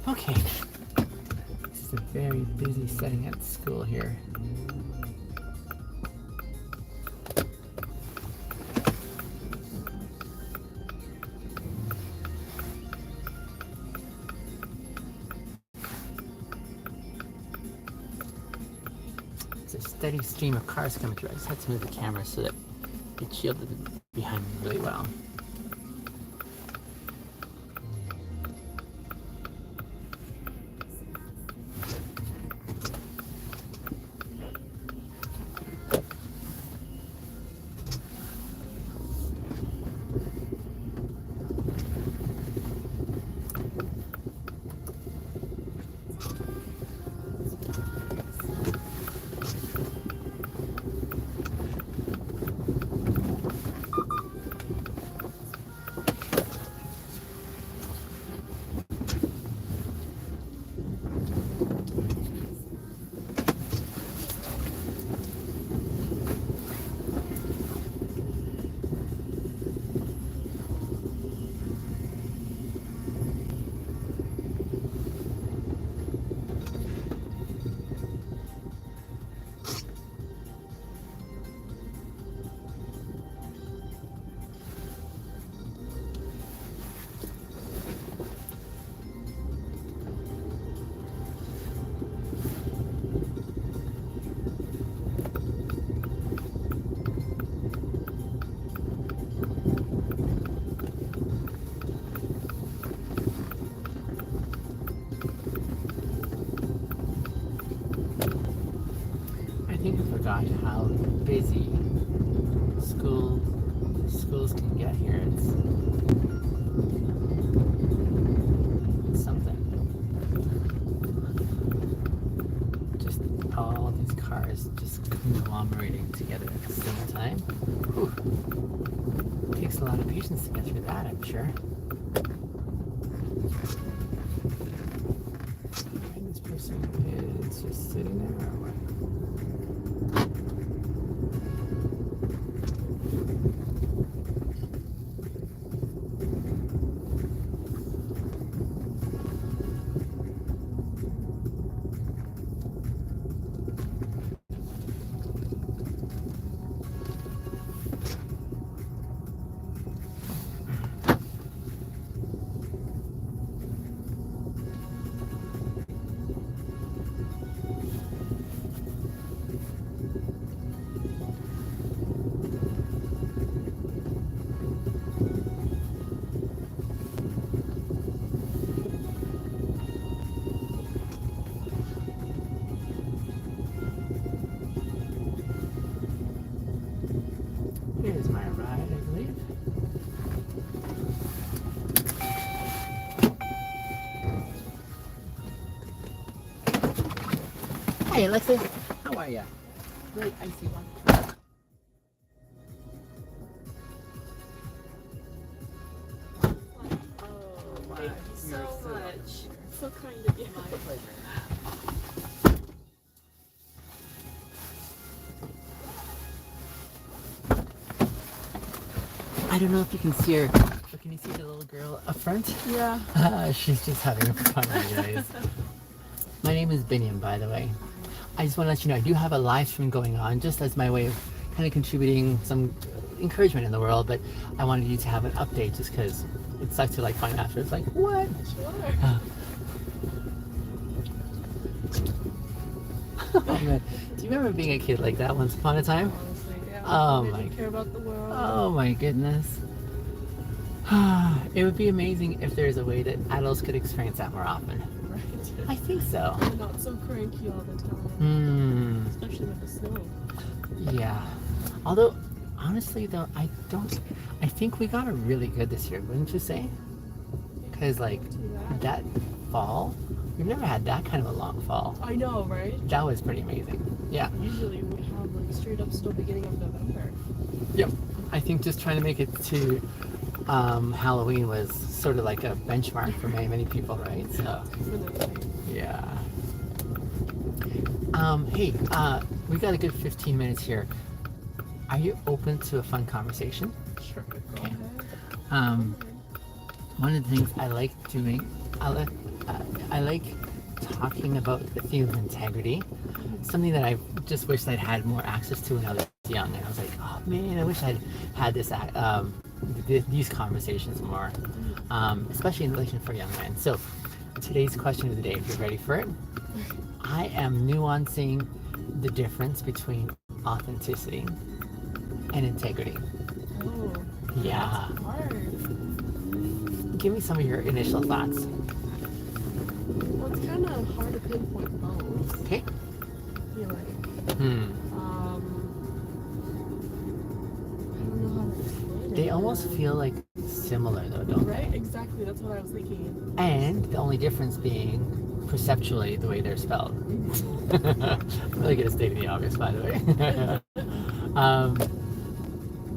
Okay. This is a very busy setting at school here. It's a steady stream of cars coming through. I just had to move the camera so that it shielded behind me really well. forgot how busy schools can get here. It's something. Just all these cars just conglomerating together at the same time. Whew. Takes a lot of patience to get through that, I'm sure. And this person is just sitting there or what? Here's my ride, I believe. Hey, Alexis. How are ya? Great, I see one. Thank you so much. So kind of you. I don't know if you can see her, but can you see the little girl up front? Yeah. She's just having fun, you guys. My name is Biniam, by the way. I just want to let you know I do have a live stream going on, just as my way of kind of contributing some encouragement in the world. But I wanted you to have an update, just because it sucks to like find after. It's like, what? Sure. Oh, man. Do you remember being a kid like that once upon a time? Honestly, yeah. Oh I my. didn't care about the world. Oh my goodness. It would be amazing if there's a way that adults could experience that more often. Right. I think so. I'm not so cranky all the time. Especially with the snow. Yeah. Although, honestly though, I think we got it really good this year, wouldn't you say? Because like, that fall, we've never had that kind of a long fall. I know, right? That was pretty amazing. Yeah. Usually we have like straight up still beginning of November. Yep. I think just trying to make it to Halloween was sort of like a benchmark for many people, right? So, yeah. Hey, we got a good 15 minutes here. Are you open to a fun conversation? Sure. Okay. One of the things I like doing, I like talking about the theme of integrity. Something that I just wished I'd had more access to when I was young, and I was like, oh man, I wish I'd had these conversations more, especially in relation for young men. So today's question of the day, if you're ready for it, I am nuancing the difference between authenticity and integrity. Oh, Yeah. that's hard. Give me some of your initial thoughts. Well, it's kind of hard to pinpoint both. Okay. I feel like. I don't know how to explain it. They almost feel like similar though, don't they? Right? Exactly. That's what I was thinking. And the only difference being perceptually the way they're spelled. I'm really good at stating the obvious, by the way.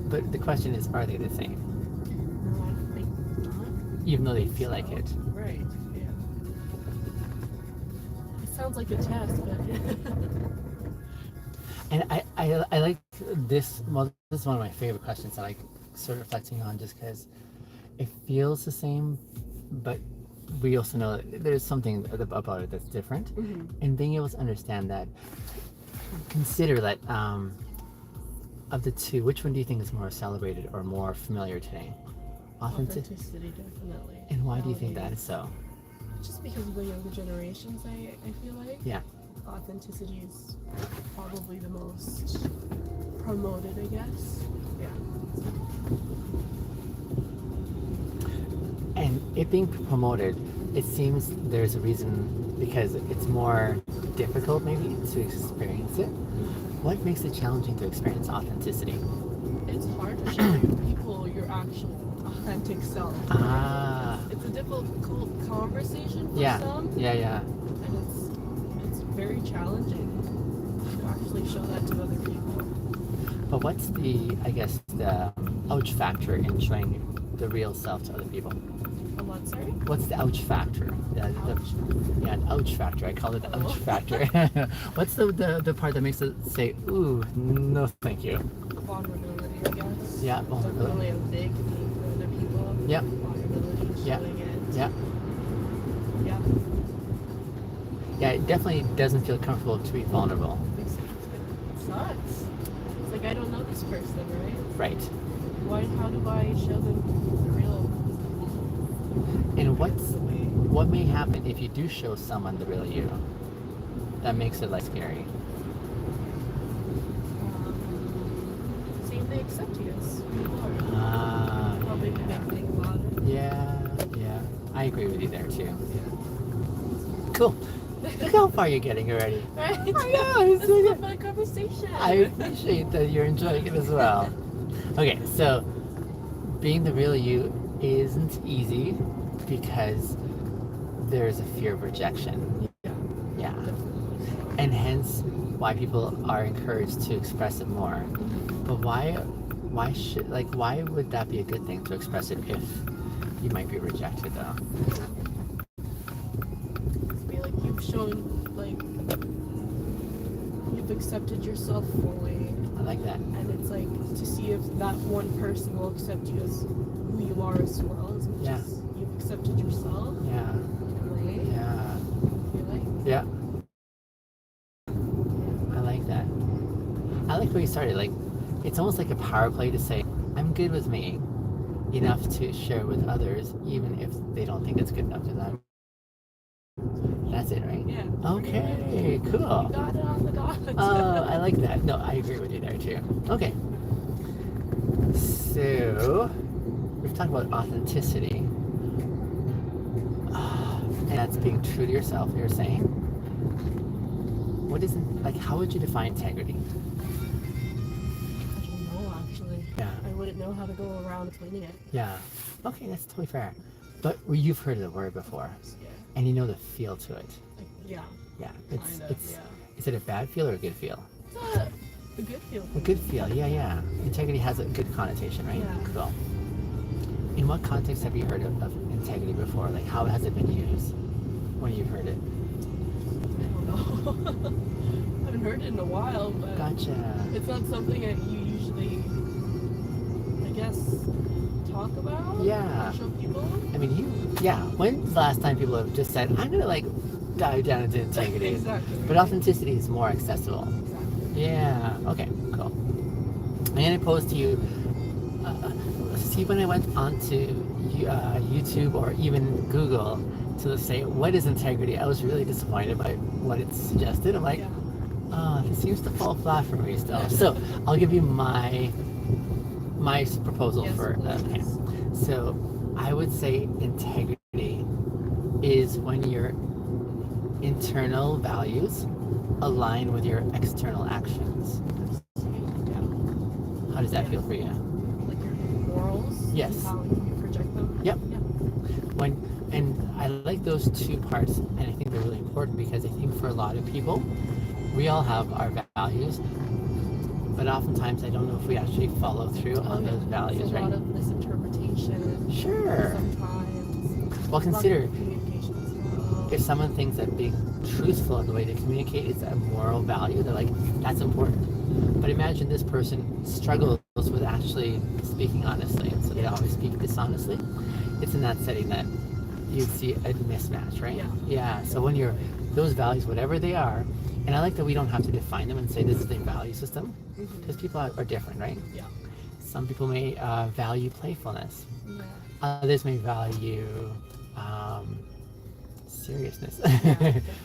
But the question is, are they the same? No, I think not. Even though they feel like it. Right. Yeah. It sounds like a test, but. And I like this. Well, this is one of my favorite questions. I like sort of reflecting on, just because it feels the same, but we also know that there's something about it that's different. And being able to understand that, consider that of the two, which one do you think is more celebrated or more familiar today? Authenticity, definitely. And why do you think that is so? Just because of the younger generations, I feel like. Yeah. Authenticity is probably the most promoted, I guess. Yeah. And it being promoted, it seems there's a reason, because it's more difficult maybe to experience it. What makes it challenging to experience authenticity? It's hard to show people your actual authentic self. Ah. It's a difficult conversation for some. Yeah. And it's very challenging to actually show that to other people. But what's the, I guess, the ouch factor in showing the real self to other people? A what, sorry? What's the ouch factor? The ouch factor. I call it the ouch factor. What's the part that makes it say, ooh, no thank you? Vulnerability, I guess. Yeah, vulnerability. Definitely a big thing for other people. Yep. Vulnerability, showing it. Yeah. Yeah. Yeah, it definitely doesn't feel comfortable to be vulnerable. It sucks. It's like, I don't know this person, right? Right. How do I show them the real? And what may happen if you do show someone the real you? That makes it less scary. See if they accept you as who you are. Probably the big thing about it. Yeah. I agree with you there too. Cool. Look how far you're getting already. Right? I know, This is a fun conversation. I appreciate that you're enjoying it as well. Okay, so being the real you isn't easy because there's a fear of rejection. Yeah. And hence why people are encouraged to express it more. But why would that be a good thing to express it if you might be rejected though? Feel like you've showing like you've accepted yourself fully. I like that. And it's like to see if that one person will accept you as who you are as well as much as you've accepted yourself. Yeah. In a way. Yeah. You like? Yeah. I like that. I like where you started. Like, it's almost like a power play to say, I'm good with me enough to share with others, even if they don't think it's good enough to them. That's it, right? Yeah. Okay, cool. You got it on the dot. Oh, I like that. No, I agree with you there too. Okay. So, we've talked about authenticity. And that's being true to yourself, you're saying. What is, like, how would you define integrity? I don't know, actually. Yeah. I wouldn't know how to go around explaining it. Yeah. Okay, that's totally fair. But you've heard the word before. Yeah. And you know the feel to it. Like, yeah. Yeah. It's, Kind of, it's, is it a bad feel or a good feel? It's a good feel. A good feel, yeah. Integrity has a good connotation, right? Yeah. Cool. In what context have you heard of integrity before? Like, how has it been used when you've heard it? I don't know. I haven't heard it in a while, but Gotcha. it's not something that you usually, I guess, talk about. Yeah. Or show people. I mean, when's the last time people have just said, I'm gonna like dive down into integrity? Exactly. But authenticity is more accessible. Exactly. Yeah. Okay. Cool. I'm gonna pose to you. See, when I went onto YouTube or even Google to say what is integrity, I was really disappointed by what it suggested. I'm like, this seems to fall flat for me still. So I'll give you my proposal for okay. So I would say integrity is when your internal values align with your external actions. How does that feel for you? Like your morals. Yes. And how you project them. Yep. Yeah. And I like those two parts, and I think they're really important because I think for a lot of people, we all have our values, but oftentimes I don't know if we actually follow through on those values, There's a right? lot of misinterpretation. Sure. Sometimes. Well, consider Communication as well. if someone thinks that being truthful in the way they communicate is a moral value, they're like, that's important. But imagine this person struggles with actually speaking honestly, and so they always speak dishonestly. It's in that setting that you see a mismatch, right? Yeah. So when those values, whatever they are, and I like that we don't have to define them and say this is a value system, because people are different, right? Yeah. Some people may value playfulness. Yeah. Others may value seriousness.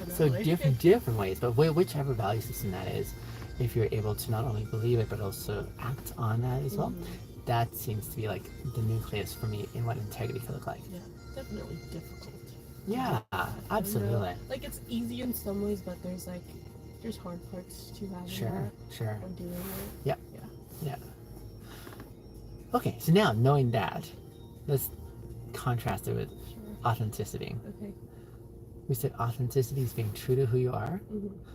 So different ways, but whichever value system that is, if you're able to not only believe it but also act on that as well, that seems to be like the nucleus for me in what integrity could look like. Yeah, definitely difficult. Yeah, absolutely. Like it's easy in some ways, but there's hard parts to having Sure. when doing it. Yep. Yeah. Okay, so now knowing that, let's contrast it with authenticity. Okay. We said authenticity is being true to who you are,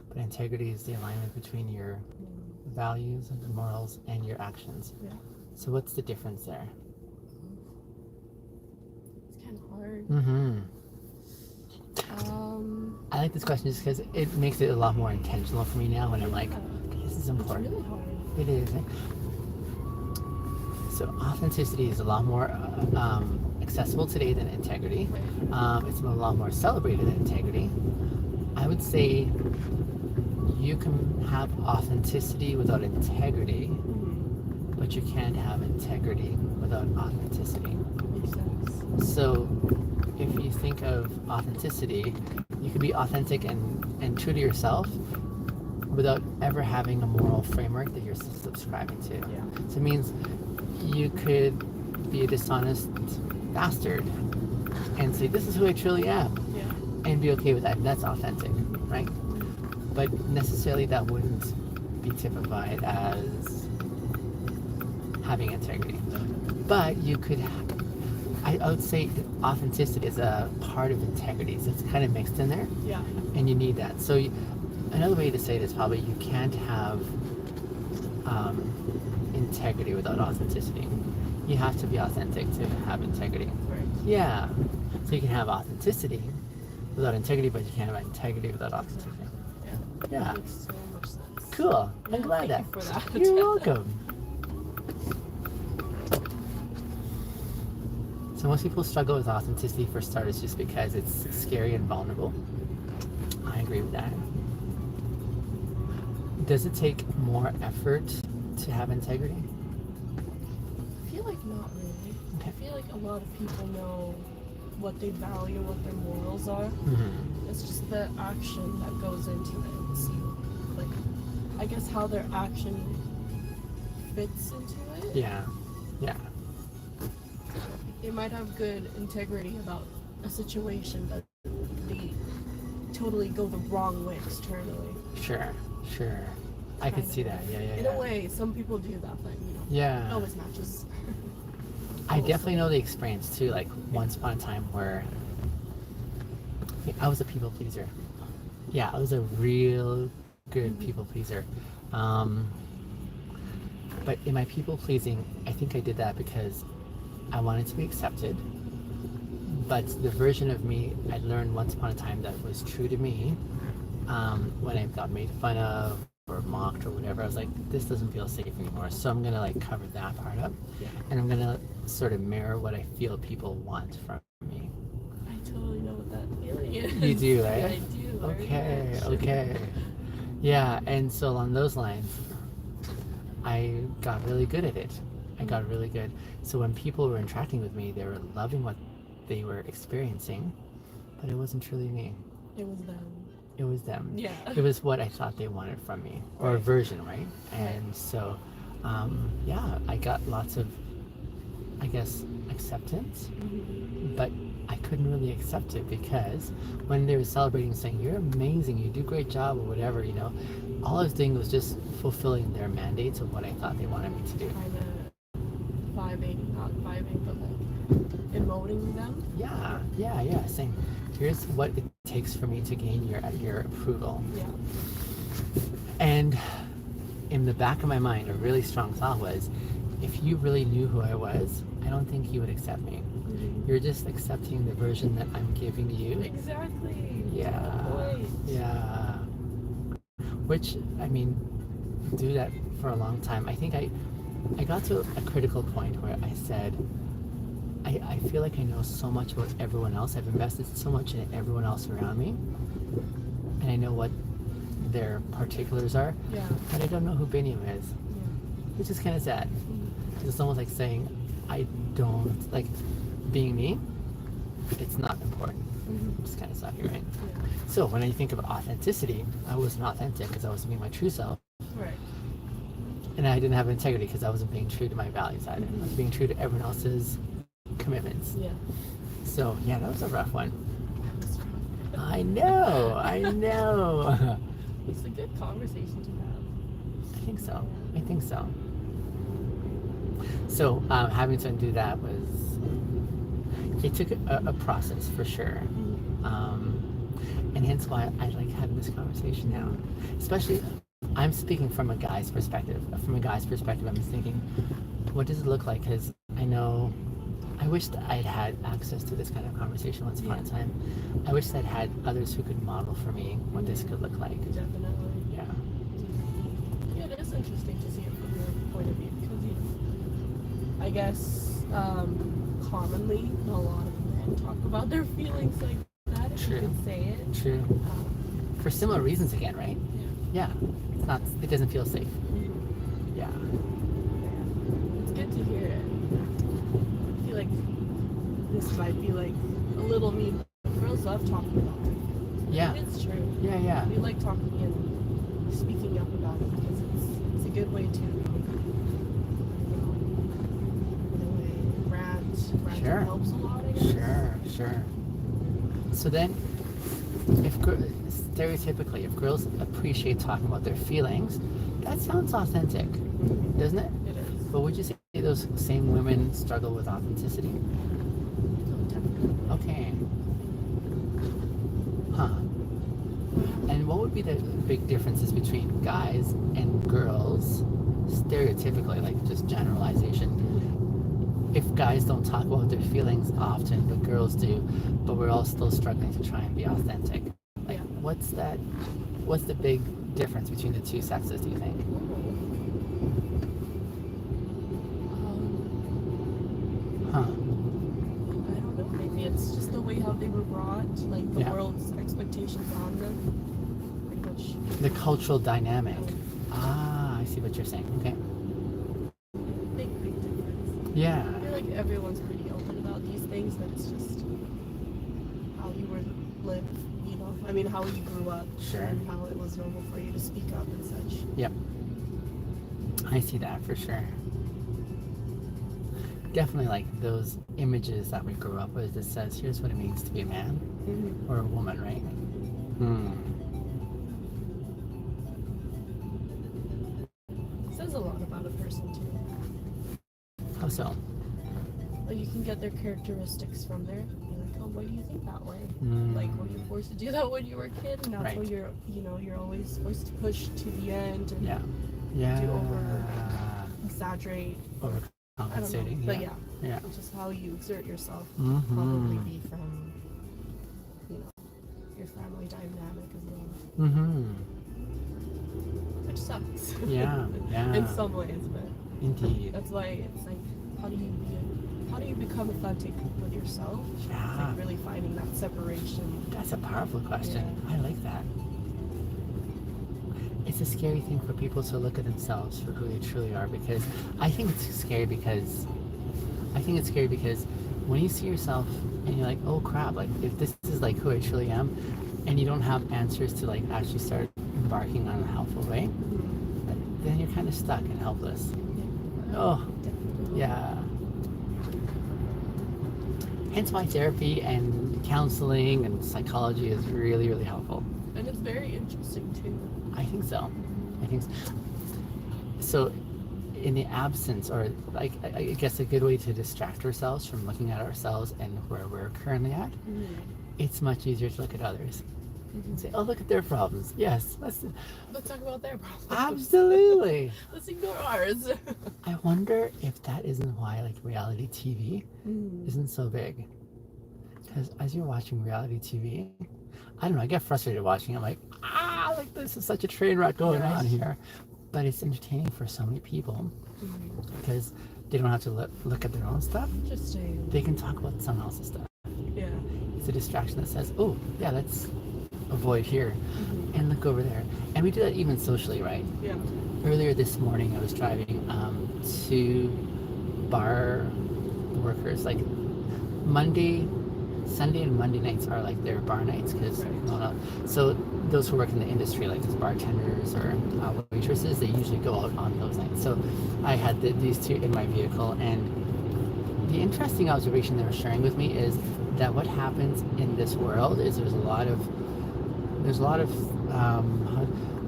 but integrity is the alignment between your values and your morals and your actions. Yeah. So what's the difference there? It's kind of hard. I like this question just because it makes it a lot more intentional for me now when I'm like, okay, this is important. It's really hard. It is. So authenticity is a lot more accessible today than integrity. It's a lot more celebrated than integrity. I would say you can have authenticity without integrity, but you can't have integrity without authenticity. Makes sense. So if you think of authenticity, you can be authentic and true to yourself without ever having a moral framework that you're subscribing to. Yeah. So it means you could be a dishonest bastard and say, this is who I truly am, and be okay with that. That's authentic, right? But necessarily that wouldn't be typified as having integrity. But you could, I would say authenticity is a part of integrity, so it's kind of mixed in there. Yeah. And you need that. So another way to say it is probably you can't have integrity without authenticity. You have to be authentic to have integrity. Right. Yeah. So you can have authenticity, without integrity, but you can't have integrity without authenticity. Yeah. Yeah. That makes so much sense. Cool. Yeah, I'm glad thank that. you for that. You're welcome. So most people struggle with authenticity for starters just because it's scary and vulnerable. I agree with that. Does it take more effort to have integrity? I feel like not really. Okay. I feel like a lot of people know what they value, what their morals are. Mm-hmm. It's just the action that goes into it. So, like, I guess how their action fits into it. Yeah. Yeah. They might have good integrity about a situation, but they totally go the wrong way externally. Sure. I could see that. Yeah. In a way, some people do that, but you know, Yeah. it always matches. I definitely know the experience too. Like once upon a time where I was a people pleaser. Yeah, I was a real good people pleaser. But in my people pleasing, I think I did that because I wanted to be accepted. But the version of me I learned once upon a time that was true to me, when I got made fun of or mocked or whatever, I was like, this doesn't feel safe anymore. So I'm gonna like cover that part up, and I'm gonna sort of mirror what I feel people want from me. I totally know what that feeling is. You do, right? I do. very much. Okay. Yeah, and so along those lines, I got really good at it. I got really good. So when people were interacting with me, they were loving what they were experiencing, but it wasn't truly me. It was them. It was them. Yeah. It was what I thought they wanted from me, or a version, right? And so, yeah, I got lots of, I guess, acceptance, but I couldn't really accept it because when they were celebrating, saying, you're amazing, you do a great job, or whatever, you know, all I was doing was just fulfilling their mandates of what I thought they wanted me to do. Kind of not vibing, but like emoting them. Yeah, saying, here's what it takes for me to gain your approval. Yeah. And in the back of my mind, a really strong thought was, if you really knew who I was, I don't think you would accept me. You're just accepting the version that I'm giving you. Exactly. Yeah. Totally. Yeah. Which, I mean, do that for a long time. I think I got to a critical point where I said, I feel like I know so much about everyone else. I've invested so much in everyone else around me. And I know what their particulars are. Yeah. But I don't know who Biniam is. Yeah. Which is kind of sad. It's almost like saying, I don't, like, being me, it's not important. It's kind of sucky, right? Yeah. So when I think of authenticity, I wasn't authentic because I wasn't being my true self. Right. And I didn't have integrity because I wasn't being true to my values either. I was being true to everyone else's commitments. Yeah. So yeah, that was a rough one. I know. It's a good conversation to have. I think so. So having to undo that it took a process for sure. And hence why I like having this conversation now. Especially, I'm speaking from a guy's perspective. From a guy's perspective, I'm thinking, what does it look like? Because I wish that I'd had access to this kind of conversation once upon a time. I wish that I'd had others who could model for me what this could look like. Definitely. Yeah. Yeah, it is interesting to see it from your point of view because, you know, I guess commonly a lot of men talk about their feelings like that, if you can say it. True. For similar reasons again, right? Yeah. It doesn't feel safe. Yeah. It's good to hear it. I feel like this might be like a little mean, but girls love talking about it. Yeah. It's true. Yeah. We like talking and speaking up about it because it's a good way to, rant Sure. helps a lot, I guess. Sure. So then, stereotypically, if girls appreciate talking about their feelings, that sounds authentic, doesn't it? It is. But would you say those same women struggle with authenticity? Okay. Huh. And what would be the big differences between guys and girls, stereotypically, like just generalization, if guys don't talk about their feelings often, but girls do, but we're all still struggling to try and be authentic. Like, what's the big difference between the two sexes, do you think? I don't know. Maybe it's just the way how they were brought, like the world's expectations on them. Pretty much. The cultural dynamic. Ah, I see what you're saying. Okay. Big difference. Yeah. I feel like everyone's pretty open about these things, but it's just how you were lived, you know. I mean, how you grew up, Sure. and how it was normal for you to speak up and such. Yep. I see that for sure. Definitely like those images that we grew up with that says, here's what it means to be a man or a woman, right? It says a lot about a person too. How so? Like you can get their characteristics from there. You're like, oh, why do you think that way? Like, were you forced to do that when you were a kid? And that's why you're, you know, you're always supposed to push to the end and do over exaggerate. Overcompensating. But yeah, just how you exert yourself probably be from, you know, your family dynamic as well. Which sucks. Yeah. In some ways, but indeed. that's why it's like, how do you become authentic with yourself? Yeah. It's like really finding that separation. That's a powerful question. I like that. It's a scary thing for people to look at themselves for who they truly are, because I think it's scary because when you see yourself and you're like, oh crap, like if this is like who I truly am, and you don't have answers to like actually start embarking on a helpful way, then you're kind of stuck and helpless. Oh, yeah. Hence why therapy and counseling and psychology is really, really helpful. And it's very interesting too. I think so. So in the absence, or like I guess a good way to distract ourselves from looking at ourselves and where we're currently at, it's much easier to look at others and say, oh, look at their problems. Yes, let's talk about their problems. Absolutely. Let's ignore ours. I wonder if that isn't why like reality TV isn't so big. Because as you're watching reality TV, I don't know, I get frustrated watching it. I'm like, like this is such a train wreck going on here. But it's entertaining for so many people because they don't have to look at their own stuff. Interesting. They can talk about someone else's stuff. Yeah. It's a distraction that says, oh, yeah, let's avoid here and look over there. And we do that even socially, right? Yeah. Earlier this morning, I was driving to bar workers. Like Sunday and Monday nights are like their bar nights because so those who work in the industry, like as bartenders or waitresses, they usually go out on those nights. So I had these two in my vehicle, and the interesting observation they were sharing with me is that what happens in this world is there's a lot of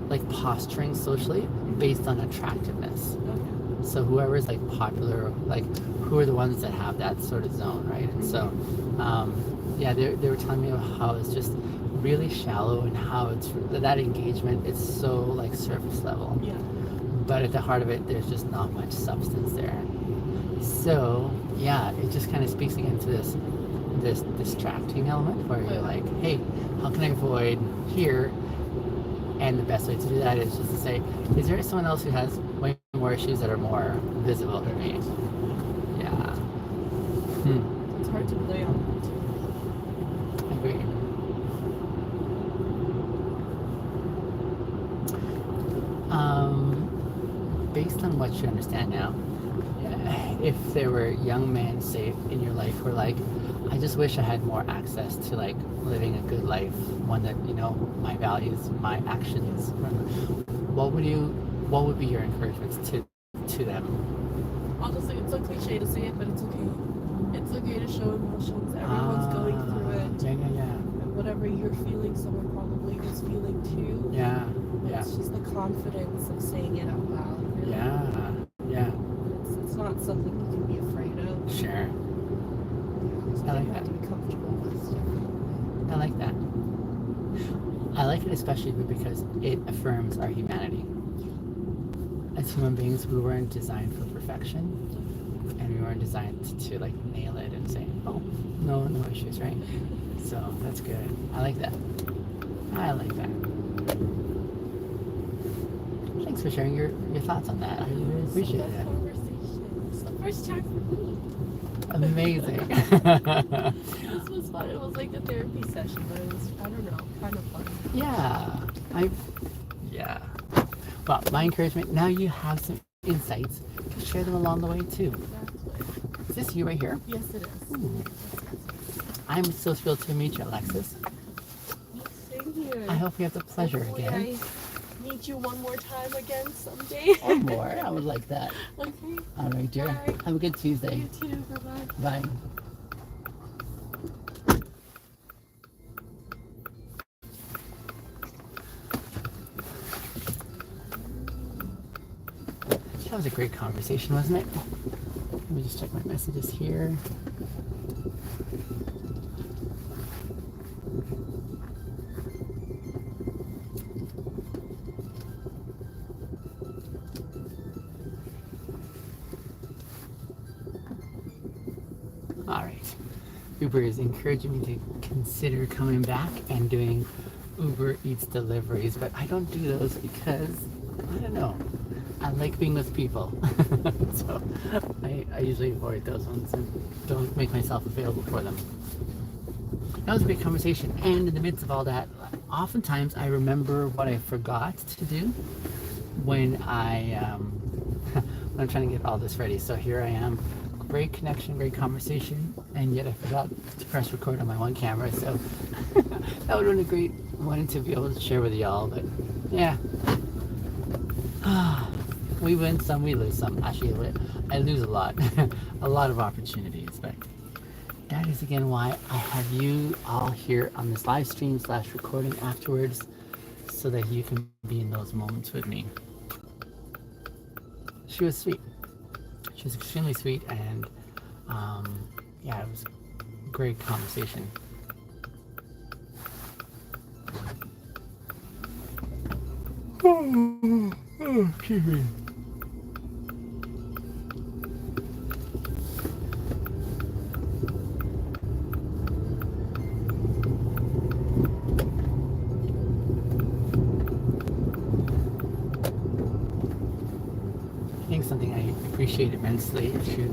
like posturing socially based on attractiveness. So whoever is like popular, like who are the ones that have that sort of zone, right? And so they were telling me how it's just really shallow and how it's that engagement is so like surface level. Yeah. But at the heart of it, there's just not much substance there. So yeah, it just kind of speaks again to this distracting element where you're like, hey, how can I avoid here? And the best way to do that is just to say, is there someone else who has way more issues that are more visible than me? Yeah. It's hard to play on. Agreed. Based on what you understand now, if there were young men, say, in your life who are like, I just wish I had more access to like living a good life, one that, you know, my values, my actions, what would be your encouragement to them? Honestly, it's so cliche to say it, but it's okay. It's okay to show emotions. Everyone's going through it. Yeah. And whatever you're feeling, someone probably is feeling too. Yeah. It's just the confidence of saying it out loud. Really. Yeah. It's not something you can be afraid of. Sure. I like that. To be comfortable with. I like that. I like it especially because it affirms our humanity. As human beings, we weren't designed for perfection, and we weren't designed to like nail it and say, oh, no issues, right? So that's good. I like that. I like that. Thanks for sharing your thoughts on that. I really appreciate it. It's the first time for me. Amazing. This was fun. It was like a therapy session, but it was, I don't know, kind of fun. Yeah. Well, my encouragement, now you have some insights to share them along the way too. Exactly. Is this you right here? Yes, it is. Ooh. I'm so thrilled to meet you, Alexis. Same here. I hope we have the pleasure Hopefully again. I meet you one more time again someday. Or more. I would like that. Okay. All right, dear. Bye. Have a good Tuesday. You too. Bye-bye. Bye. That was a great conversation, wasn't it? Let me just check my messages here. All right. Uber is encouraging me to consider coming back and doing Uber Eats deliveries, but I don't do those because, I don't know, I like being with people. So I usually avoid those ones and don't make myself available for them. That was a great conversation, and in the midst of all that, oftentimes I remember what I forgot to do when when I'm trying to get all this ready. So here I am, great connection, great conversation, and yet I forgot to press record on my one camera. So that would have been a great one to be able to share with y'all. But yeah, we win some, we lose some. Actually, I lose a lot, a lot of opportunities. But that is again why I have you all here on this live stream / recording afterwards, so that you can be in those moments with me. She was sweet. She was extremely sweet, and yeah, it was a great conversation. Excuse me. I think something I appreciate immensely through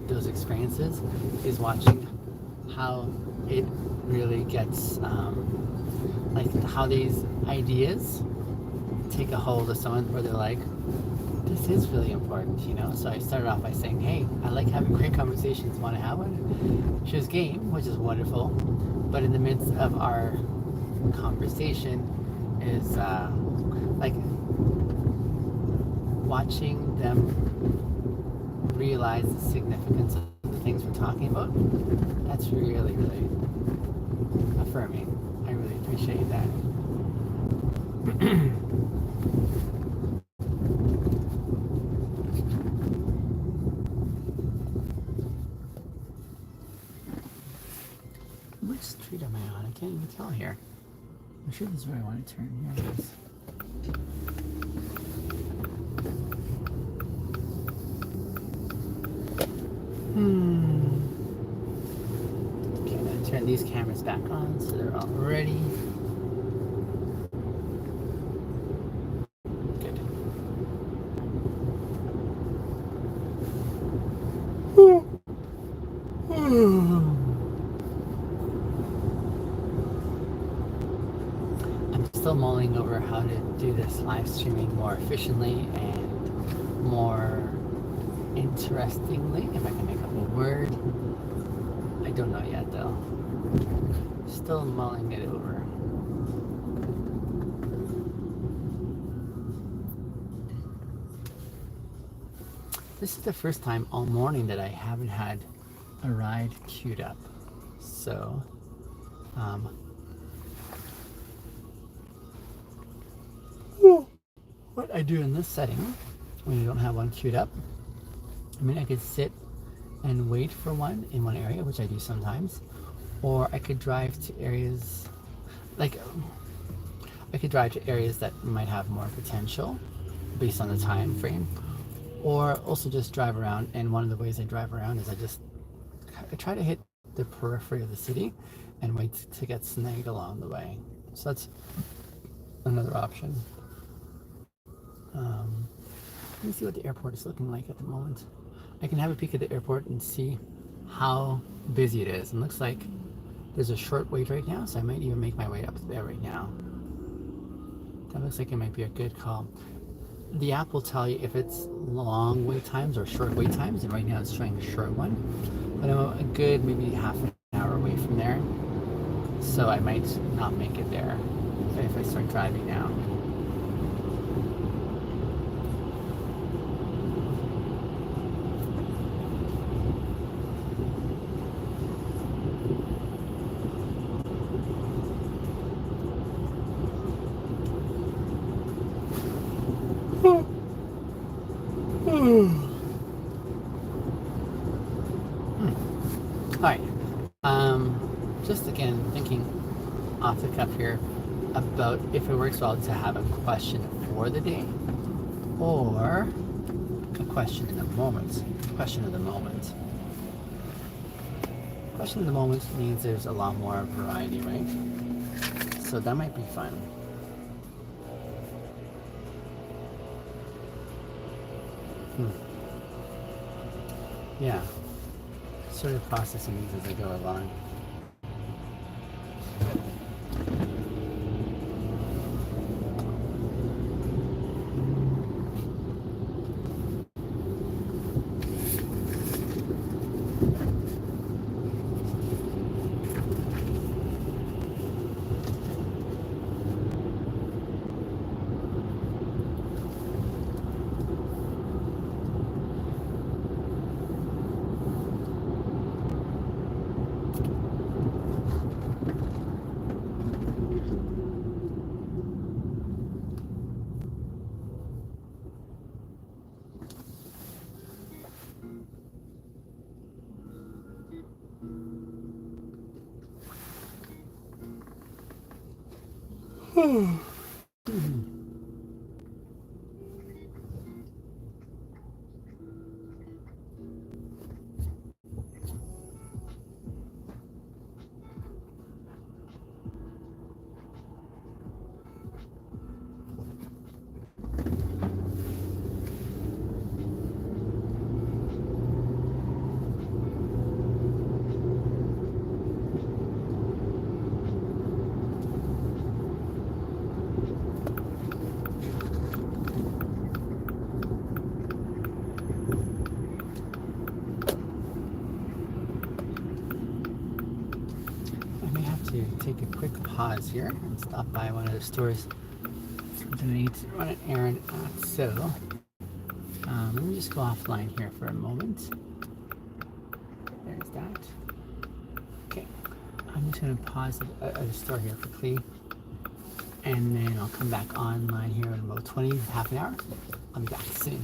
those experiences is watching how it really gets, like how these ideas take a hold of someone where they're like, this is really important, you know? So I started off by saying, hey, I like having great conversations, want to have one? She was game, which is wonderful, but in the midst of our conversation is like watching them realize the significance of the things we're talking about. That's really, really affirming. I really appreciate that. Which street am I on? I can't even tell here. I'm sure this is where I want to turn. Here it is. Okay, I'm going to turn these cameras back on so they're all ready. Good. I'm still mulling over how to do this live streaming more efficiently and more interestingly, if I can make up a word. I don't know yet though. Still mulling it over. This is the first time all morning that I haven't had a ride queued up. So, what I do in this setting, when you don't have one queued up, I mean, I could sit and wait for one in one area, which I do sometimes, or I could drive to areas, like, I could drive to areas that might have more potential based on the time frame, or also just drive around. And one of the ways I drive around is I try to hit the periphery of the city and wait to get snagged along the way. So that's another option. Let me see what the airport is looking like at the moment. I can have a peek at the airport and see how busy it is. And looks like there's a short wait right now, so I might even make my way up there right now. That looks like it might be a good call. The app will tell you if it's long wait times or short wait times, and right now it's showing a short one. But I'm a good maybe half an hour away from there, so I might not make it there if I start driving now. Alright, just again thinking off the cuff here about if it works well to have a question for the day or a question in the moment. Question of the moment. Question of the moment means there's a lot more variety, right? So that might be fun. Yeah. Sort of processing these as I go along. Take a quick pause here and stop by one of the stores that I need to run an errand at. So let me just go offline here for a moment. There's that. Okay, I'm just going to pause at the store here quickly, and then I'll come back online here in about half an hour. I'll be back soon.